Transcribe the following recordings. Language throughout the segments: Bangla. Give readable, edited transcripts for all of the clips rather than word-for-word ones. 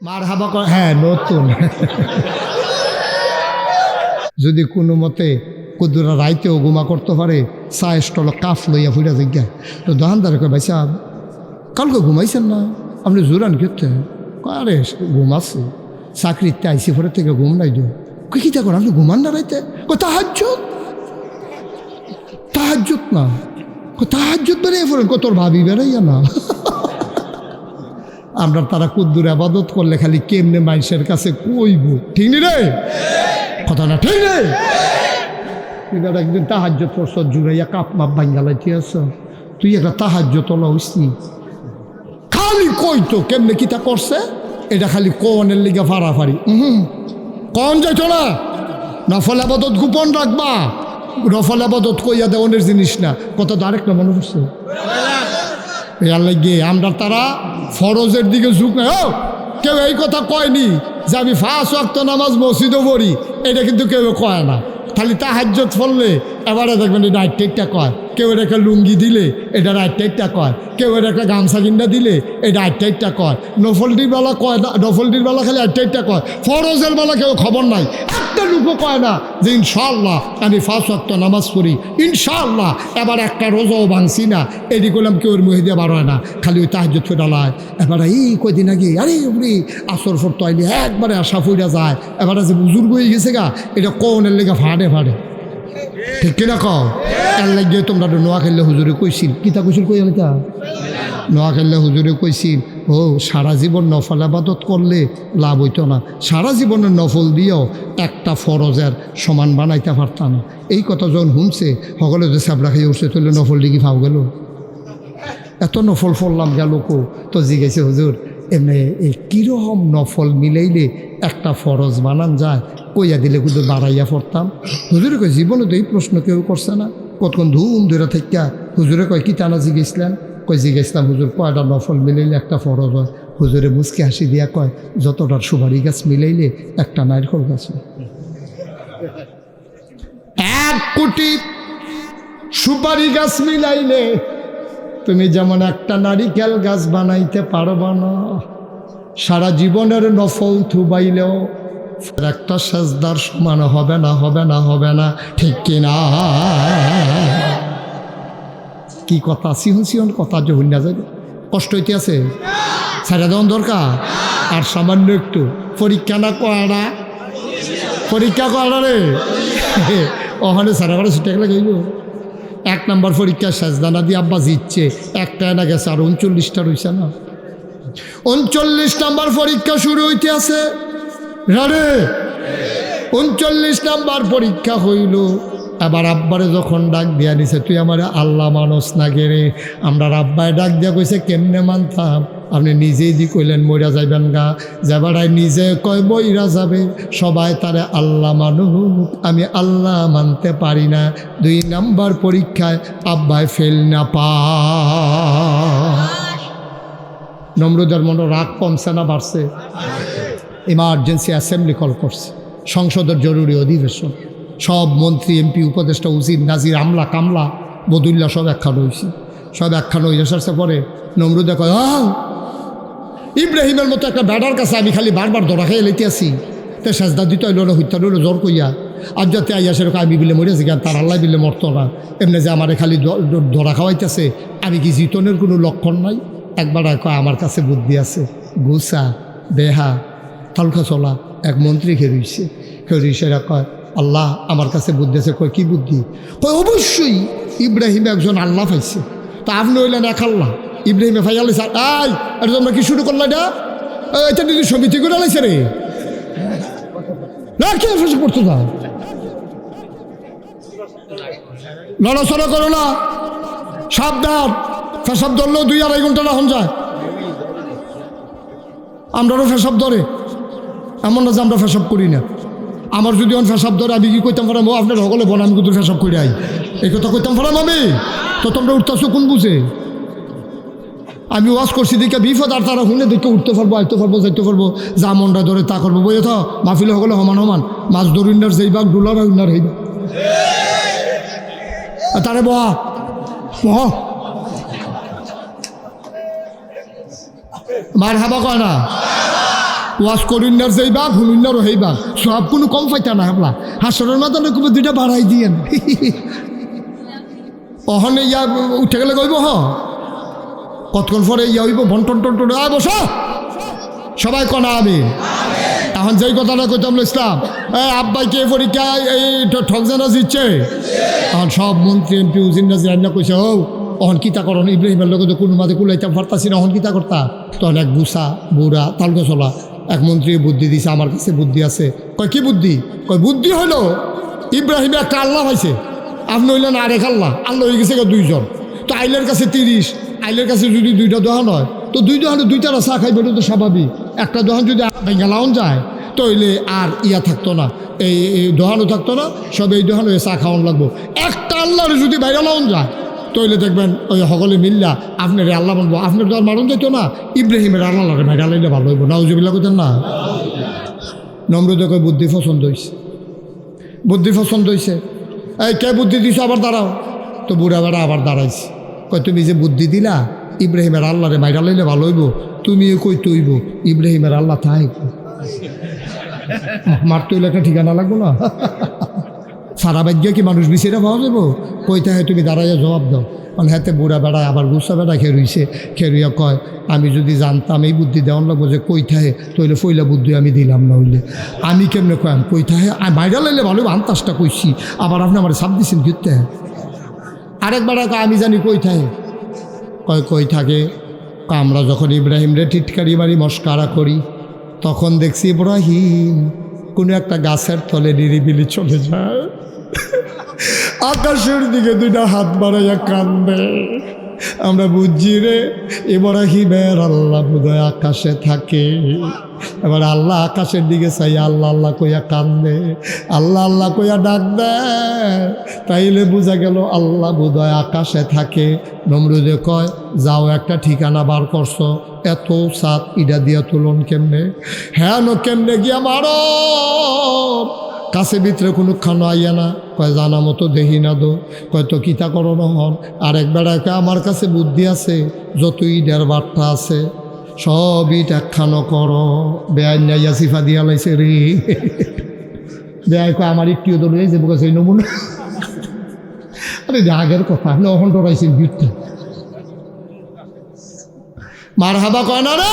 মার হাবা করে, হ্যাঁ নতুন। যদি কোনো মতে কুদুরা রাইতেও গুমা করতে পারে, চা স্টল কাফ লইয়া ফুটা জিজ্ঞা, তো দোকানদার কয় ভাই সাহেব কালকে ঘুমাইছেন না, আপনি জোরান খেতে? আরে ঘুমাচ্ছে, চাকরিতে আইসি পরে থেকে ঘুম নাই দু। কি তা করেন, আপনি ঘুমান না রাইতে? তাহাজ্জুদ, তাহাজ্জুদ না, তাহাজ্জুদ বেরিয়ে পড়েন, তোর ভাবি বেড়াইয়া না। আমরা তারা কুদ্দুর আবাদত করলে খালি কেমনে মানুষের কাছে কইব, ঠিক নি রে কথা না, ঠিক রে? তুই একদিন তাহাজ্জুদ করছ, জুড়াইয়া কাপ মাপ বাঙ্গালাইতে আস, তুই একটা তাহাজ্জুদ তোলা হইসনি, খালি কইতো কেমনে কিতা করছে, এটা খালি কনের লিগে ফাড়াফাড়ি। কন যাইত না, নফল আবাদত গোপন রাখবা, নফল আবাদত কইয়া দেওয়ানের জিনিস না। কথা তো আরেকটা মনে পড়ছে, এর লাগে আমরা তারা ফরজের দিকে ঝুঁক নাই। ও কেউ এই কথা কয়নি যে আমি 5 ওয়াক্ত নামাজ মসজিদও পড়ি, এটা কিন্তু কেউ কয় না। খালি তাহাজ্জুদ পড়লে এবারে দেখবেন এটা আটটা কয়, কেউ একটা লুঙ্গি দিলে এটা আটটা কয়, কেউ একটা গামছা কিনা দিলে এটা আটটা কয়, নফলটির বেলা কয় না, নফলটির বেলা খালি আটটা কয়, ফরজের বেলা কেউ খবর নাই, একটা লুকও কয় না যে ইনশাআল্লাহ আমি 5 ওয়াক্ত নামাজ পড়ি, ইনশাআল্লাহ এবার একটা রোজাও ভাঙছি না, এটি করলাম কেউ মুহে দিয়ে বার হয় না, খালি ওই তাহাজ্জুদ ফেরালায়। এবার এই কয়দিন আগে আরে উনি আসর ফর তৈলি একবারে আশা ফুইরা যায়, এবারে যে বুজুর্গ হয়ে গেছে গা, এটা কনের লেগে ফাড়ে ফাড়ে, ঠিক কিনা কও? এর লাগে তোমরা নোয়া খেললে হুজুরে কইছিল, কিতা কইছিল কই আমি তা নোয়া খেললে হুজুরে কইছিল, ও সারা জীবন নফল আবাদত করলে লাভ হইতো না, সারা জীবনের নফল দিয়েও একটা ফরজের সমান বানাইতে পারতাম না। এই কথা যখন শুনছে সকলে যে সাবরা খেয়ে উঠছে, তুলে নফল দিকে ফাও গেল, এত নফল ফললাম গেল কো, তো জিজ্ঞেসে হুজুর এমনি এই কীরকম নফল মিলাইলে একটা ফরজ বানান যায়, কইয়া দিলে কিন্তু বাড়াইয়া পড়তাম। হুজুরে কয় জীবনে তো এই প্রশ্ন কেউ করছে না, কতক্ষণ ধুম ধরে থাকা। হুজুরে কয় কি টানা জিজ্ঞেসলেন? কয় জিজ্ঞেসলাম হুজুর কয়টা নফল মিলাইলে একটা ফরজ হয়? হুজুরে মুচকি হাসি দিয়া কয় যতটার সুপারি গাছ মিলাইলে একটা নারকেল গাছ হয়। 1 কোটি সুপারি গাছ মিলাইলে তুমি যেমন একটা নারিকেল গাছ বানাইতে পারবা না, সারা জীবনের নফল থুবাইলেও একটা সেজদার সমান হবে না, হবে না, হবে না, ঠিক কিনা? কি কথা সিহন সিহন কথা যে হইনা যাবে, কষ্ট হইতে আছে, ছেড়ে দেওয়ার দরকার। আর সামান্য একটু পরীক্ষা না করা, পরীক্ষা করা রে ওখানে সারা করে ছুটে গেলে গইব। 1 নম্বর পরীক্ষা সেজদানা দিয়ে আব্বা জিতছে, একটা না গেছে, আর 39টা রয়েছে না, 39 নম্বর পরীক্ষা শুরু হইতে আছে রে, 39 নম্বর পরীক্ষা হইল। এবার আব্বারে যখন ডাক দিয়া নিছে, তুই আমার আল্লাহ মানুষ না গেরে, আমরা আব্বায় ডাক দিয়া কইছে কেমনে মানতাম, আপনি নিজেই দি কইলেন মইরা যাইবেন গা, যাবারাই নিজে কয় বইরা যাবে, সবাই তারে আল্লাহ মানুষ, আমি আল্লাহ মানতে পারি না। 2 নম্বর পরীক্ষায় আব্বায় ফেল না পা। নমরুদের মনে রাগ কমছে না বাড়ছে? ইমার্জেন্সি অ্যাসেম্বলি কল করছে, সংসদের জরুরি অধিবেশন, সব মন্ত্রী এমপি উপদেষ্টা উজির নাজির আমলা কামলা বদুল্লা সব একখান হয়েছে, সব একখান হয়ে আসার পরে নমরুদে কয় ইব্রাহিমের মতো একটা ব্যাডার কাছে আমি খালি বারবার ধরা খাইয়ে লেতে আসি, তো সেজদা দিতে হইল না, হইতে হইল জোর কইয়া, আর যাতে আইয়া সেরকম আমি বিলে মরেছি কেন, তার আল্লাহ বিলে মরতো না, এমনি যে আমারে খালি ধরা খাওয়াইতেছে, আমি কি জিতনের কোনো লক্ষণ নাই? একবার কয় আমার কাছে বুদ্ধি আছে, গুসা বেহা তালকা চলা। এক মন্ত্রী খেয়ে এরা কয় আল্লাহ আমার কাছে বুদ্ধি আছে। কয় কি বুদ্ধি? কয় অবশ্যই ইব্রাহিম একজন আল্লাহ পাইছে, তা আপনি হইলেন এক আল্লাহ, ইব্রাহিমে ফাইয়ালে স্যার আই আর তোমরা কি শুরু করলো? এটা দিদি সমিতি করে আলাইছে রে, না কে করতে দাও, লড়াচড়া করো না, সাবধান, ফেসাব ধরলেও 2-2.5 ঘন্টা না হন যায়, আমরাও ফেসাব ধরে, এমন না যে আমরা ফেসাব করি না। আমার যদি অন ফেসাব ধরে আমি কি কইতাম পারাম, আপনার সকলে বল আমি কিন্তু ফেসাব করে আই, এই কথা কইতাম পারাম আমি, তো তোমরা উঠতেছো কোন বুঝে? আমি ওয়াজ করছি দেখে বিপদ, আর তারা শুনে দেখে উঠতে পারবো, আইতে পারবো, যাইতে পারবো, যা মনটা ধরে তা করবো, বই তো মাহফিলে সকলে সমান সমান, মাছ ধরুনার যেই বাঘ ডুলার উন্নার হইবা, তারে বহা বহ মার হাবা কয় না, ওয়াজ করিনার যেইবা ঘুমিনারও হইবা সব কোনো কম পাইতা না হাবলা হাসরের মাথানে খুব দুইটা বাড়াই দিয়েন অহনে ইয়া উঠে গেলে কইব কতক্ষণ পরে ইয়া হইব বন্টন টন্টন বস সবাই কনা আমিন। এখন যেই কথাটা কইতাম ইসলাম আব্বাইকে পরীক্ষায় এই ঠকজানা দিচ্ছে এখন সব মন্ত্রী এমপি উজিন্দাজি রান্না কইছে অহন কিতা করন ইব্রাহিমের লোক তো কোনো মাঝে কুলাইতাম পারতাছি না অহন কিতা করতা তখন এক গুসা বুড়া তালগো চলা এক মন্ত্রী বুদ্ধি দিছে আমার কাছে বুদ্ধি আছে কয় কি বুদ্ধি কয় বুদ্ধি হলো ইব্রাহিমে একটা আল্লাহ হয়েছে আপনি হইলেন আরেক আল্লাহ আল্লাহ হয়ে গেছে দুইজন তো আইলের কাছে 30 আইলের কাছে যদি দুইটা দোহান হয় তো দুই দোহানে দুইটা চা খাইবে এটা তো স্বাভাবিক একটা দোহান যদি গেলাও যায় তো হইলে আর ইয়া থাকতো না এই দোহানও থাকতো না সব এই দোহান হয়ে চা খাওয়ান লাগবো একটা আল্লাহর যদি বাইরে লাউন যায় তইলে দেখবেন ওই সকলে মিল্লা আপনার আল্লাহ বলবো আপনার তো আর মারণ যাইতো না ইব্রাহিমের আল্লাহরে বাইরে লাইলে ভালো হইব নাউজুবিল্লাহ কইতেন না। নমরুদে কই বুদ্ধি পছন্দ হয়েছে বুদ্ধি পছন্দ হয়েছে এই কে বুদ্ধি দিছ আবার দাঁড়াও তো বুড়া বেড়া আবার দাঁড়াইছে কয় তুমি যে বুদ্ধি দিলা ইব্রাহিমের আল্লাহরে বাইরে লাইলে ভালো হইব তুমিও কই তৈব ইব্রাহিমের আল্লাহ তাই মার তৈলে একটা ঠিকানা লাগবো না সারা বাজ্য কি মানুষ বিচেরা পাওয়া যাবো কইতে হয় তুমি দাঁড়াইয়া জবাব দাও মানে হাতে বুড়া বেড়ায় আবার গুসা বেড়া খেরুইছে খেরুইয়া কয় আমি যদি জানতাম এই বুদ্ধি দেওয়ার লাগবো যে কইথাহে তইলে ফইলা বুদ্ধি আমি দিলাম না হইলে আমি কেমনে কয়াম কইথাহে বাইরে লাইলে ভালো আন্তাজটা কইছি আবার আপনি আমার সাপ দিচ্ছেন ঘুরতে হ্যাঁ আরেক বেড়া কয় আমি জানি কইথাহে কয় কই থাকে আমরা যখন ইব্রাহিম রে টিটকারি মারি মস্কারা করি তখন দেখছি ইব্রাহিম কোনো একটা গাছের তলে নিরিবিলি চলে যায় আকাশের দিকে দুইটা হাত বাড়াইয়া কান্দে আমরা বুঝছি রে ইব্রাহিমের আল্লাহ বোধহয় আকাশে থাকে এবার আল্লাহ আকাশের দিকে চাই আল্লাহ আল্লাহ কইয়া কান্দে আল্লাহ আল্লাহ কইয়া ডাক দেয় তাইলে বোঝা গেল আল্লাহ বোধহয় আকাশে থাকে। নমরুদে কয় যাও একটা ঠিকানা বার করছো এত সাত ইডা দিয়া তুলন কেমনে হ্যাঁ নো কেমনে গিয়া মারো কাছে ভিতরে কোনো খানো আইয়া না কয় জানা মতো দেখি না দো কয় তো কিতা করো নহন আরেক বেড়াকে আমার কাছে বুদ্ধি আছে যত ইডের বার্তা আছে সব ইট একখানো করো বেআইন যাইয়া সিফা দিয়া লাইছে রে বেআই কয় আমার একটিও তো রয়েছে বোকা সেই নমুনা আরে আগের কথা নহন ডরাইছেন বিটটা মার হাবা কয় না রে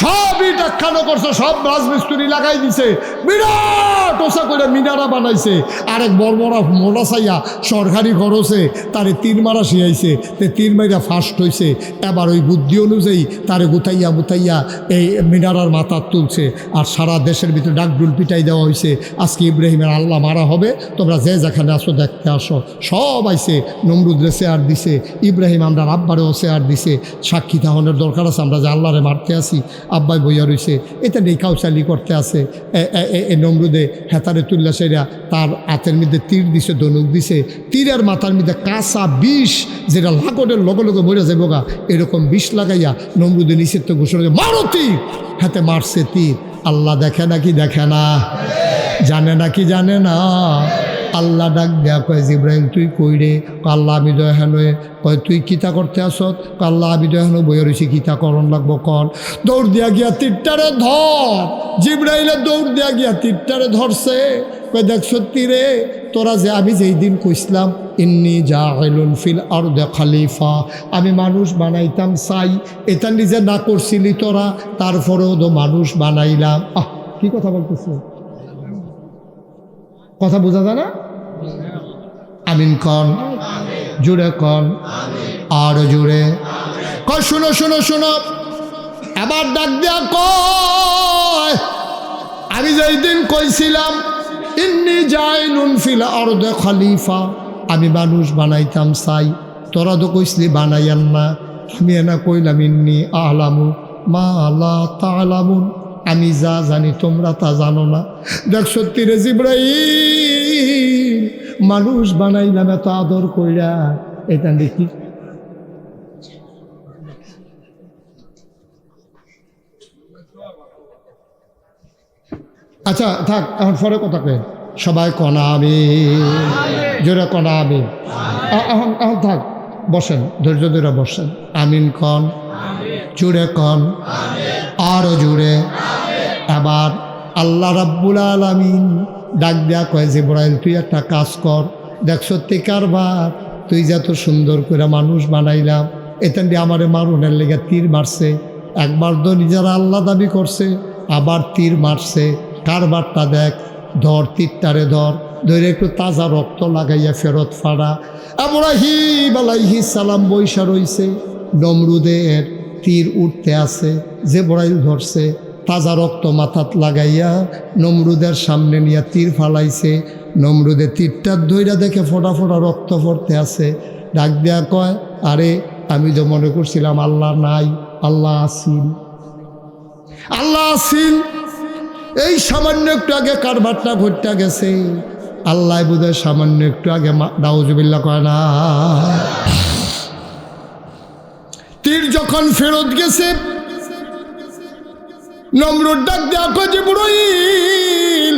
সব ইট একখানো করছে সব রাজমিস্ত্রি লাগাই দিছে বিরাট ওসা করে মিনারা বানাইছে আরেক বড় মোড়া চাইয়া সরকারি খরচে তারে 3 মারা শিয়াইছে তে 3 মাইরা ফার্স্ট হয়েছে এবার ওই বুদ্ধি অনুযায়ী তারে গুতাইয়া এই মিনারার মাথা তুলছে আর সারা দেশের ভিতরে ডাকডুল পিটাই দেওয়া হয়েছে আজকে ইব্রাহিমের আল্লাহ মারা হবে তোমরা যে যেখানে আসো দেখতে আসো সব আইছে নমরুদরে শেয়ার দিছে ইব্রাহিম আমরা আব্বারেও শেয়ার দিছে সাক্ষী তাহনের দরকার আছে আমরা যে আল্লাহরে মারতে আসি আব্বাই বইয়া রয়েছে এটা নেই কাউচালি করতে আছে নমরুদে হেতারে তুল্লা সেরা তার হাতের মধ্যে তীর দিছে ধনুক দিছে তীরের মাথার মধ্যে কাঁচা বিষ যেটা লাকড়ের লগে লগে মরে যাবো গা এরকম বিষ লাগাইয়া নমরুদে নিষেধ ঘোষণা মারো তীর হাতে মারছে তীর আল্লাহ দেখে নাকি দেখে না জানে নাকি জানে না আল্লাহ ডাক দেয়া কয় ইব্রাহিম তুই কই রে আল্লাহ আমি দয়াহানো কয় তুই কিতা করতে আসত আল্লাহ আমি দয়াহানো বইয়া রয়েছি কিতা করণ লাগবো কন দৌড় দিয়া গিয়া তীরটারে ধর জিব্রাইলে দৌড় দিয়া গিয়া তীরটারে ধরছে কয় দেখ সত্যি রে তোরা যে আমি যেই দিন কইসলাম ইন্নি জাইলুন ফিল আরদি খলিফা আমি মানুষ বানাইতাম চাই এটা নিজে না করছিলি তোরা তারপরেও তো মানুষ বানাইলাম কি কথা বলতেছে কথা বোঝা যায় না আমিন কন জুড়ে কন আর জুড়ে কয় শুনো শুনো শুনো এবার ডাক দেয়া কয় আমি যেই দিন কইছিলাম ইন্নি জাইলুন ফিল আরদি খলিফা আমি মানুষ বানাইতাম চাই তোরা তো কইসলি বানাইয়ান না আমি এনা কইলাম ইন্নি আলামু মা লা তা'লামুন আমি যা জানি তোমরা তা জানো না দেখ সত্যি রে জিব্রাইল মানুষ বানাইলাম এত আদর কইরা এটা দেখি আচ্ছা থাক এখন পরে কথা কই সবাই কনা আমিন জোরে কনা আমিন এখন এখন থাক বসেন ধৈর্য ধরে বসেন আমিন কন জুড়ে কন আরো জুড়ে আবার আল্লাহ রাব্বুল আলামিন ডাক দেয়া কয় জিবরাইল তুই একটা কাজ কর, দেখ সত্যি কারবার, তুই যে এত সুন্দর করে মানুষ বানাইলাম, এতেন দিয়ে আমারে মারুনের লেগে তীর মারছে, একবার তো নিজেরা আল্লাহ দাবি করছে, আবার তীর মারছে, কারবারটা দেখ, ধর তীরটারে ধরে একটু তাজা রক্ত লাগাইয়া ফেরত ফাড়া। ইব্রাহিম আলাইহিস সালাম বৈশা রইছে, নমরুদের তীর উঠতে আছে, জিবরাইল ধরছে, তাজা রক্ত মাথাত লাগাইয়া নমরুদের সামনে নিয়ে তীর ফালাইছে। নমরুদের তীরটা ধইরা দেখে ফোটা ফোটা রক্ত পড়তে আছে, ডাক দেয়া কয় আরে আমি তো মনে করছিলাম আল্লাহ নাই, আল্লাহ আসিল, আল্লাহ আসিল। এই সামান্য একটু আগে কারবারটা ঘটতে গেছে, আল্লাহ বোধহয় সামান্য একটু আগে নাউজুবিল্লাহ কয় না। তীর যখন ফেরত গেছে, নমরুদ ডাক দেয়া কয় জিবরাইল,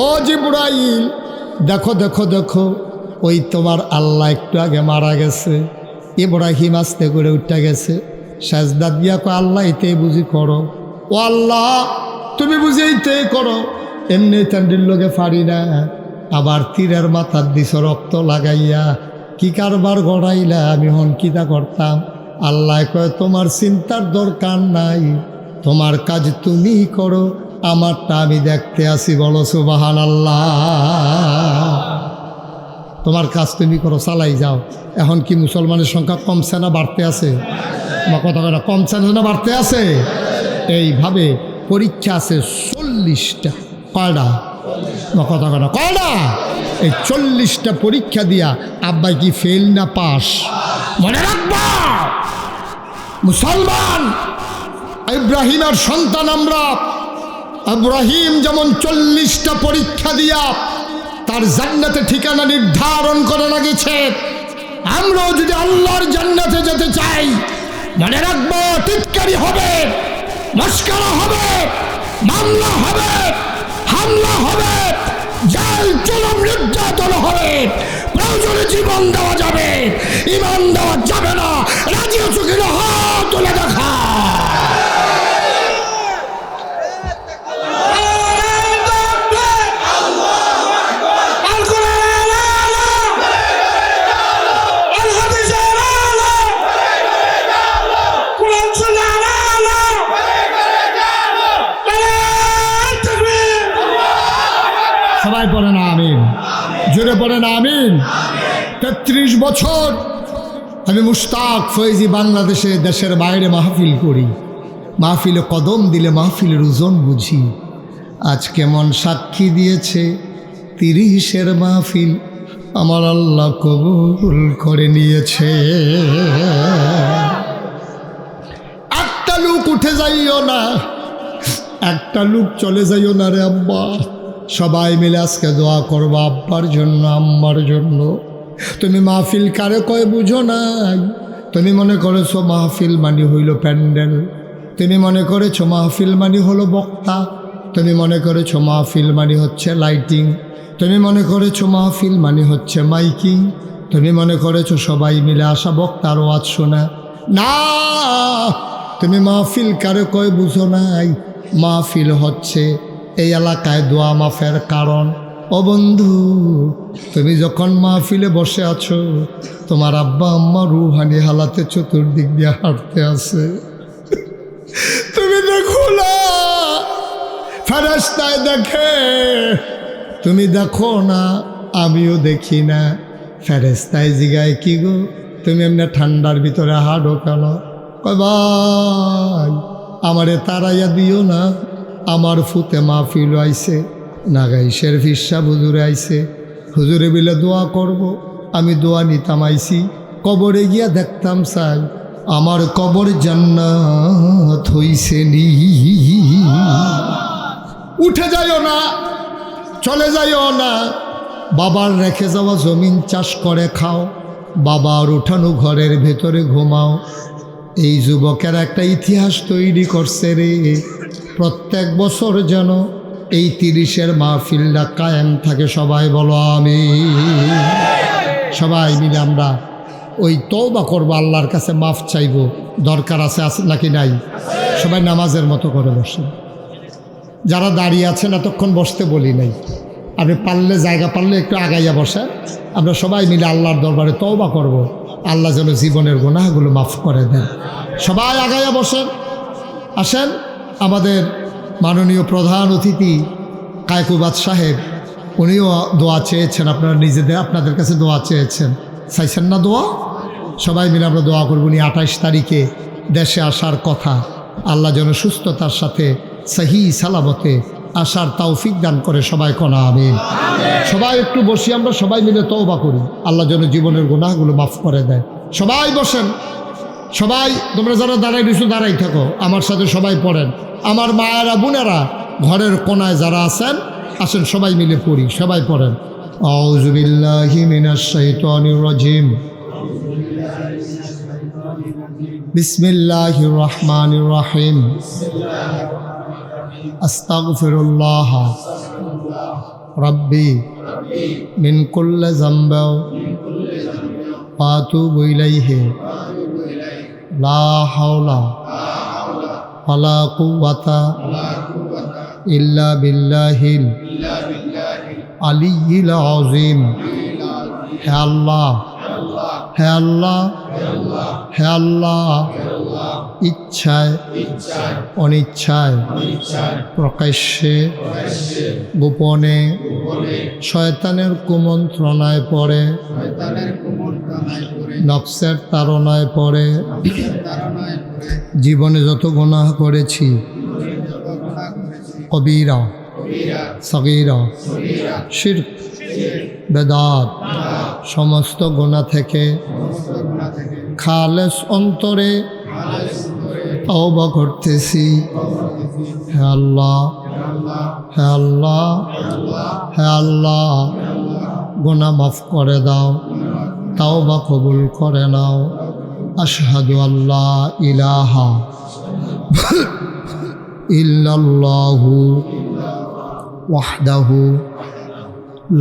ও জিবরাইল, দেখো দেখো দেখো, ওই তোমার আল্লাহ একটু আগে মারা গেছে। ইব্রাহিম আস্তে করে উঠতে গেছে, সাজদা দিয়া কয় আল্লাহ এতেই বুঝি করো, ও আল্লাহ তুমি বুঝি এইতেই করো, এমনি তান্ডির লোকে পারি না। আবার তীরের মাথার দিছ রক্ত লাগাইয়া, কি কারবার গড়াইলা, আমি হন কিতা করতাম। আল্লাহ কয় তোমার চিন্তার দরকার নাই, তোমার কাজ তুমি করো, আমারটা আমি দেখতে আসি, বলো সুবহানাল্লাহ। তোমার কাজ তুমি করো, চালাই যাও। এখন কি মুসলমানের সংখ্যা কমছে না বাড়তে আছে? আমার কথা কয় না, কমছে না বাড়তে আছে? এইভাবে পরীক্ষা আছে 40টা। কয়টা? আমার কথা কয় না, কয়টা? এই 40টা পরীক্ষা দিয়া আব্বাই কি ফেল না পাস? মনে রাখবা মুসলমান, ইব্রাহিমের সন্তান আমরা। ইব্রাহিম যেমন 40টা পরীক্ষা দিয়া তার জান্নাতে ঠিকানা নির্ধারণ করে লাগিয়েছে, আমরাও যদি আল্লাহর জান্নাতে যেতে চাই, মনে রাখবো টিটকারি হবে, মস্করা হবে, মামলা হবে, হামলা হবে, জেল জুলুম নির্যাতন হবে, প্রয়োজনে জীবন দেওয়া যাবে, ঈমান দেওয়া যাবে না। রাজি আছো কিনা হাত তুলে দেখা। সবাই পড়ে না আমিন, জোরে পড়ে না আমিন। 33 বছর আমি মুশতাক ফয়েজি বাংলাদেশে, দেশের বাইরে মাহফিল করি, মাহফিলে কদম দিলে মাহফিলের ওজন বুঝি। আজ কেমন সাক্ষী দিয়েছে 30-এর মাহফিল আমার আল্লাহ কবুল করে নিয়েছে। একটা লোক উঠে যাইও না, একটা লোক চলে যাইও না রে আব্বা। সবাই মিলে আজকে দোয়া করবো আব্বার জন্য, আম্মার জন্য। তুমি মাহফিল কারে কয় বুঝো নাই। তুমি মনে করেছো মাহফিল মানে হইল প্যান্ডেল, তুমি মনে করেছো মাহফিল মানে হলো বক্তা, তুমি মনে করেছো মাহফিল মানে হচ্ছে লাইটিং, তুমি মনে করেছো মাহফিল মানে হচ্ছে মাইকিং, তুমি মনে করেছো সবাই মিলে আসা বক্তার ওয়াজ শোনা। না, তুমি মাহফিল কারে কয় বুঝো নাই। মাহফিল হচ্ছে এই এলাকায় দোয়া মাফের কারণ। ও বন্ধু, তুমি যখন মাহফিলে বসে আছো, তোমার আব্বা আম্মা রুহানি হালাতে চতুর্দিক দিয়ে হাঁটতে আছে, তুমি দেখো না, ফেরেশতায় দেখে, তুমি দেখো না, আমিও দেখি না। ফেরেশতায় জিগায় কি গো তুমি এমনি ঠান্ডার ভিতরে হাঁটো কেন? কয় ভাই আমারে তাড়াইয়া দিও না, আমার ফুতে মাহফিল আইছে, নাগাইশের ফিরসা হুজুরে আইছে, হুজুরে বিলে দোয়া করব। আমি দোয়া নিতাম আইছি, কবরে গিয়া দেখতাম চাই আমার কবর জান্নাত হইছে নি। উঠে যাইও না, চলে যাইও না। বাবার রেখে যাওয়া জমিন চাষ করে খাও, বাবার উঠানো ঘরের ভেতরে ঘুমাও। এই যুবকের একটা ইতিহাস তৈরি করছে রে। প্রত্যেক বছর যেন এই 30-এর মাহফিলটা কায়েম থাকে। সবাই বলো আমিন। সবাই মিলে আমরা ওই তওবা করবো, আল্লাহর কাছে মাফ চাইব। দরকার আছে নাকি নাই? সবাই নামাজের মতো করে বসে। যারা দাঁড়িয়ে আছেন এতক্ষণ বসতে বলি নাই, আপনি পারলে জায়গা পারলে একটু আগাইয়া বসেন। আমরা সবাই মিলে আল্লাহর দরবারে তওবা করব, আল্লাহ যেন জীবনের গুনাহগুলো মাফ করে দেন। সবাই আগাইয়া বসেন। আসেন, আমাদের মাননীয় প্রধান অতিথি কায়কুবাদ সাহেব, উনিও দোয়া চেয়েছেন, আপনারা নিজেদের আপনাদের কাছে দোয়া চেয়েছেন, চাইছেন না দোয়া? সবাই মিলে আমরা দোয়া করব। উনি 28 তারিখে দেশে আসার কথা, আল্লাহ যেন সুস্থতার সাথে সহি সালামতে আসার তৌফিক দান করে। সবাই কোনা আমিন। সবাই একটু বসি, আমরা সবাই মিলে তওবা করি, আল্লাহ যেন জীবনের গুনাহগুলো মাফ করে দেয়। সবাই বসেন, সবাই তোমরা যারা দাঁড়াই রয়েছো দাঁড়াই থাকো, আমার সাথে সবাই পড়েন। আমার মায়েরা বোনেরা ঘরের কোনায় যারা আছেন আসেন, সবাই মিলে পড়ি, সবাই পড়েন। আউযু বিল্লাহি মিনাশ শাইতানির রাজিম, বিসমিল্লাহির রহমানির রহিম, আস্তাগফিরুল্লাহ রাব্বি মিন কুল্লি যামবি ওয়া আতুবু ইলাইহি লা হাওলা ওয়ালা কুওয়াতা ইল্লা বিল্লাহিল আলিয়্যিল আযীম। হে আল্লাহ, হে আল্লাহ, হে আল্লাহ, ইচ্ছায় অনিচ্ছায় প্রকাশ্যে গোপনে শয়তানের কুমন্ত্রণায় পড়ে, নফসের তাড়নায় পড়ে জীবনে যত গুনাহ করেছি, কবিরা সগীরা শিরক বেদাত সমস্ত গুনাহ থেকে খালেস অন্তরে তওবা করতেছি। হে আল্লাহ, হে আল্লাহ, হে আল্লাহ, গুনাহ মাফ করে দাও, তওবা কবুল করে নাও। আশহাদু আল্লা ইলাহা ইল্লাল্লাহু ওয়াহদাহু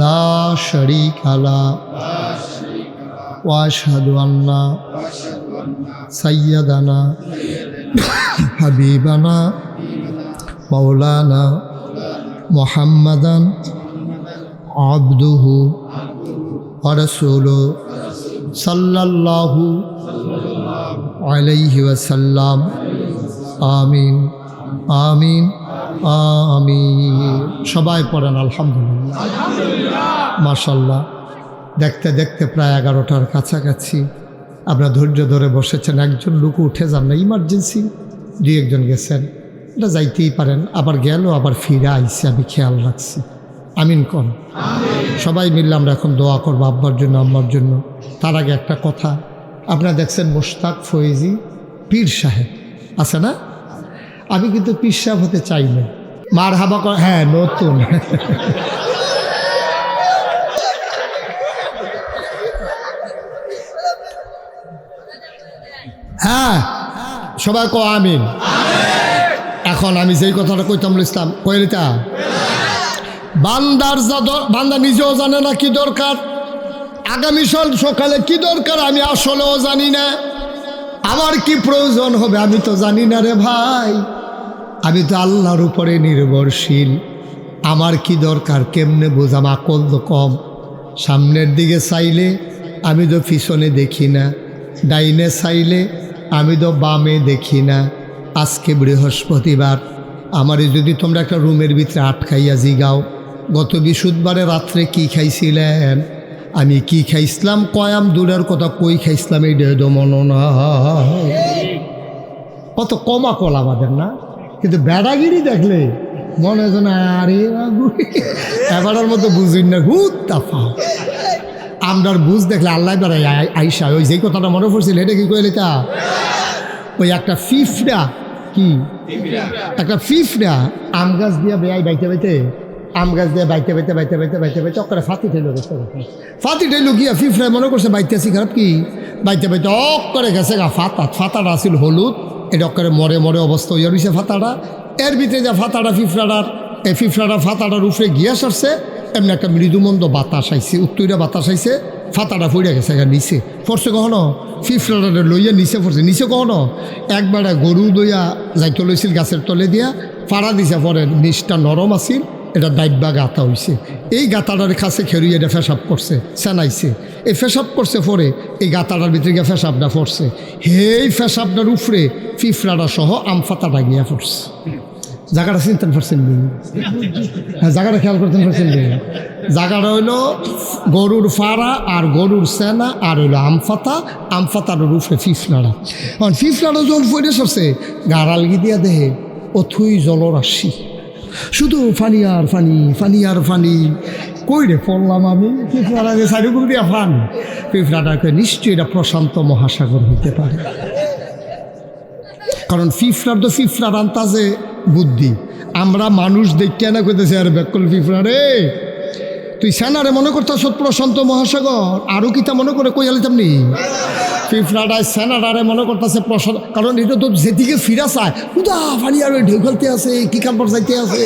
লা শারীকা লাহু ওয়া আশহাদু আন্না সাইয়্যিদানা হাবিবানা মাওলানা মুহাম্মাদান আবদুহু ওয়া রাসূলুহু সাল্লাল্লাহু আলাইহি ওয়াসাল্লাম। আমিন, আমিন, আমিন। সবাই পড়েন আলহামদুলিল্লাহ। মাশাআল্লাহ, দেখতে দেখতে প্রায় 11টার কাছাকাছি আপনারা ধৈর্য ধরে বসেছেন। একজন লোক উঠে যান না, ইমার্জেন্সি 2-1 গেছেন, এটা যাইতেই পারেন, আবার গেল আবার ফিরে আইসে, আমি খেয়াল রাখছি। আমিন কোন সবাই মিললে আমরা এখন দোয়া করবো আব্বার জন্য, আম্মার জন্য। তার আগে একটা কথা, আপনারা দেখছেন মোশতাক ফয়েজি পীর সাহেব আছে না? আমি কিন্তু পীর সাহেব হতে চাই না। মারহাবা কর, হ্যাঁ নতুন হ্যাঁ সবাই কো আমিন। এখন আমি যেই কথাটা কইতাম ইসলাম কইলিতা, বান্দার বান্দা নিজেও জানে না কি দরকার, আগামী সকালে কি দরকার আমি আসলেও জানি না, আমার কি প্রয়োজন হবে আমি তো জানি না রে ভাই। আমি তো আল্লাহর উপরে নির্ভরশীল, আমার কি দরকার কেমনে বোঝাম? আকল তো কম। সামনের দিকে চাইলে আমি তো পিছনে দেখি না, ডাইনে চাইলে আমি তো বামে দেখি না। আজকে বৃহস্পতিবার, আমারে যদি তোমরা একটা রুমের ভিতরে আটকাইয়া জিগাও গত বৃহস্পতিবারে রাত্রে কি খাইছিলেন, আমি কি খাইছিলাম কয়াম দূরের কথা কই খাইছিলাম এই দেহ মনো না। কত কমা কল আমাদের না, কিন্তু বেড়াগিরি দেখলে মনে হয় না আরে এবারের মতো বুঝিন না হুত তাফা। আমরার বুঝ দেখলে আল্লাহ বেড়াই আইসা ওই যেই কথাটা মনে পড়ছিল এটা কি কইলে তা ওই একটা ফিফড়া কি একটা ফিফড়া আম গাছ দিয়া বেয়াই বাইতে বাইতে আম গাছ দিয়ে বাইতে বাইতে বাইতে বাইতে বাইতে বাইতে অকরে ফাতি ঠেলো গেছে। ফাতি ঠেলো গিয়া ফিফড়ায় মনে করছে বাইতে আসি খারাপ কি বাইতে বাইতে অক করে গেছে গা ফাতাটা আসিল হলুদ, এটা অকরে মরে মরে অবস্থা হইয়া রয়েছে ফাতাটা। এর ভিতরে যা ফাতাটা ফিফড়াটার এই ফিফড়াটা ফাতাটার উপরে গিয়া সরছে, এমনি একটা মৃদুমন্দ বাতাস আইছে, উত্তইরা বাতাস আইছে, ফাতাটা ফুড়ে গেছে গা নিচে পড়ছে। কখনো ফিফড়াটা লইয়া নিচে পড়ছে, নিচে কখনো একবারে গরু দইয়া যাইতে লইছিল গাছের তলে দিয়া ফাড়া দিছে পরে নিচটা নরম আছিল, এটা দাইব্যা গাঁথা হইছে। এই গাঁথাটার কাছে খেরুই এটা ফেসাব করছে, সেনাইছে। এই ফেসাব করছে পরে এই গাঁথাটার ভিতরে গিয়ে ফেসাবটা পড়ছে। এই ফেসাবটার উপরে ফিফড়াটা সহ আমফাতাটা গিয়া পড়ছে। জায়গাটা চিন্তান পারছেন? হ্যাঁ, জায়গাটা খেয়াল করতেন পারছেন? জায়গাটা হইল গরুর ফাড়া আর গরুর সেনা আর হইলো আমফাতা, আমফাতার উপরে ফিফড়াটা। কারণ ফিফড়াটা যখন পড়ে সরছে গাড়াল গিয়ে দেহে অথুই জলরাশি, শুধু ফানি আর ফানি, ফানি আর ফানি। কই রে পড়লাম আমি? ফিফড়াটাকে সাইডুকুক দিয়া ফান। ফিফড়াটাকে নিশ্চয়ই এটা প্রশান্ত মহাসাগর হইতে পারে, কারণ ফিফড়ার তো ফিফড়ার আন্তাজে বুদ্ধি। আমরা মানুষ দেখতে না করতেছি আর বেকল ফিফড়া রে, তুই সেনারে মনে করতেছ প্রশান্ত মহাসাগর, আরও কিতা মনে করে কই আলিতাম নি? ফিফড়াটায় সেনাটারে মনে করতেছে প্রশান্ত, কারণ এটা তো যেদিকে ফিরা চায় উদা ফানি আর ঢেউ খেলতে আছে, কি কাপড় চাইতে আছে,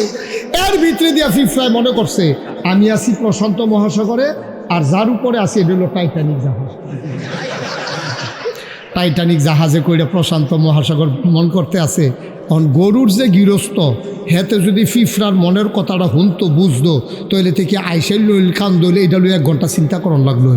এর ভিতরে দিয়া ফিফড়ায় মনে করছে আমি আছি প্রশান্ত মহাসাগরে, আর যার উপরে আছি এটা হলো টাইটানিক জাহাজ। টাইটানিক জাহাজে কইরা প্রশান্ত মহাসাগর মন করতে আছে। কারণ গরুর যে গৃহস্থ হেতে যদি ফিফড়ার মনের কথাটা হুনতো বুঝতো, তৈলে থেকে আইসেল লইল কান দইলে এটা লই 1 ঘন্টা চিন্তা করন লাগলো।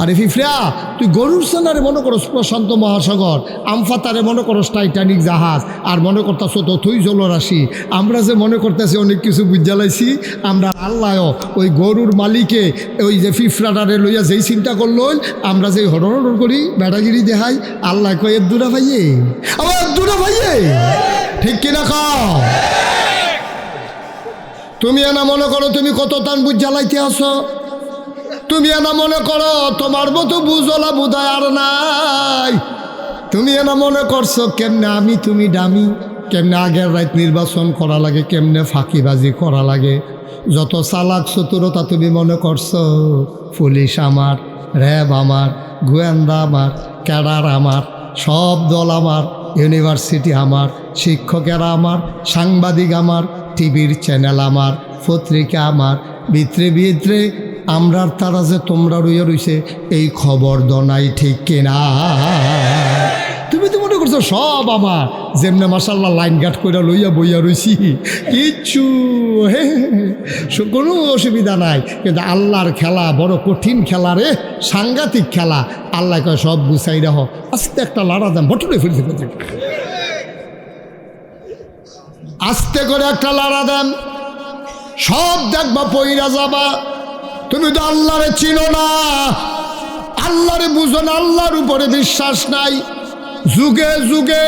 আরে ফিফড়া, তুই গরুর সেনারে মনে করস প্রশান্ত মহাসাগর, আমফাতারে মনে করস টাইটানিক জাহাজ, আর মনে করতেছ তথই জলরাশি। আমরা যে মনে করতেছি অনেক কিছু বুঝালাইছি, আমরা আল্লাহ ওই গরুর মালিকে ওই যে ফিফড়াটারে লইয়া যেই চিন্তা করলো, আমরা যেই হরহর করি বেড়াগিরি দেখাই, আল্লাহ কয় এর দূরা ভাইয়ে, আবার দূরা ভাইয়ে, ঠিক কিনা খাও? তুমি এনা মনে করো তুমি কত তান বুঝ জ্বালাইতে আসো, তুমি এনা মনে করো তোমার মতো বুঝলা বুধায় আর নাই। তুমি এনা মনে করছো কেমনে আমি তুমি দামি, কেমনে আগের রাত নির্বাচন করা লাগে, কেমনে ফাঁকিবাজি করা লাগে। যত চালাক চতুরতা তুমি মনে করছো, পুলিশ আমার, র্যাব আমার, গোয়েন্দা আমার, ক্যাডার আমার, সব দল আমার, ইউনিভার্সিটি আমার, শিক্ষকেরা আমার, সাংবাদিক আমার, টিভির চ্যানেল আমার, পত্রিকা আমার, ভিতরে ভিতরে আমরার তারা যে তোমরা রইয়া রইছে এই খবর দনাই, ঠিক কিনা? তুমি তো মনে করছো সব আমার, যেমনে মাশাল্লাহ লাইন গার্ড করে লইয়া বইয়া রইছি, কিচ্ছু কোনো অসুবিধা নাই। কিন্তু আল্লাহর খেলা বড় কঠিন খেলা রে, সাংঘাতিক খেলা। আল্লাহ কয় সব গুছাই রাখ, আস্তে একটা লাড়া দাম বটলে ফেলতে ফেলতে, আস্তে করে একটা লাড়া দেন, সব দেখবা পইরা যাবা। তুমি তো আল্লাহরে চিনো না, আল্লাহরে বুঝো না, আল্লাহর উপরে বিশ্বাস নাই। যুগে যুগে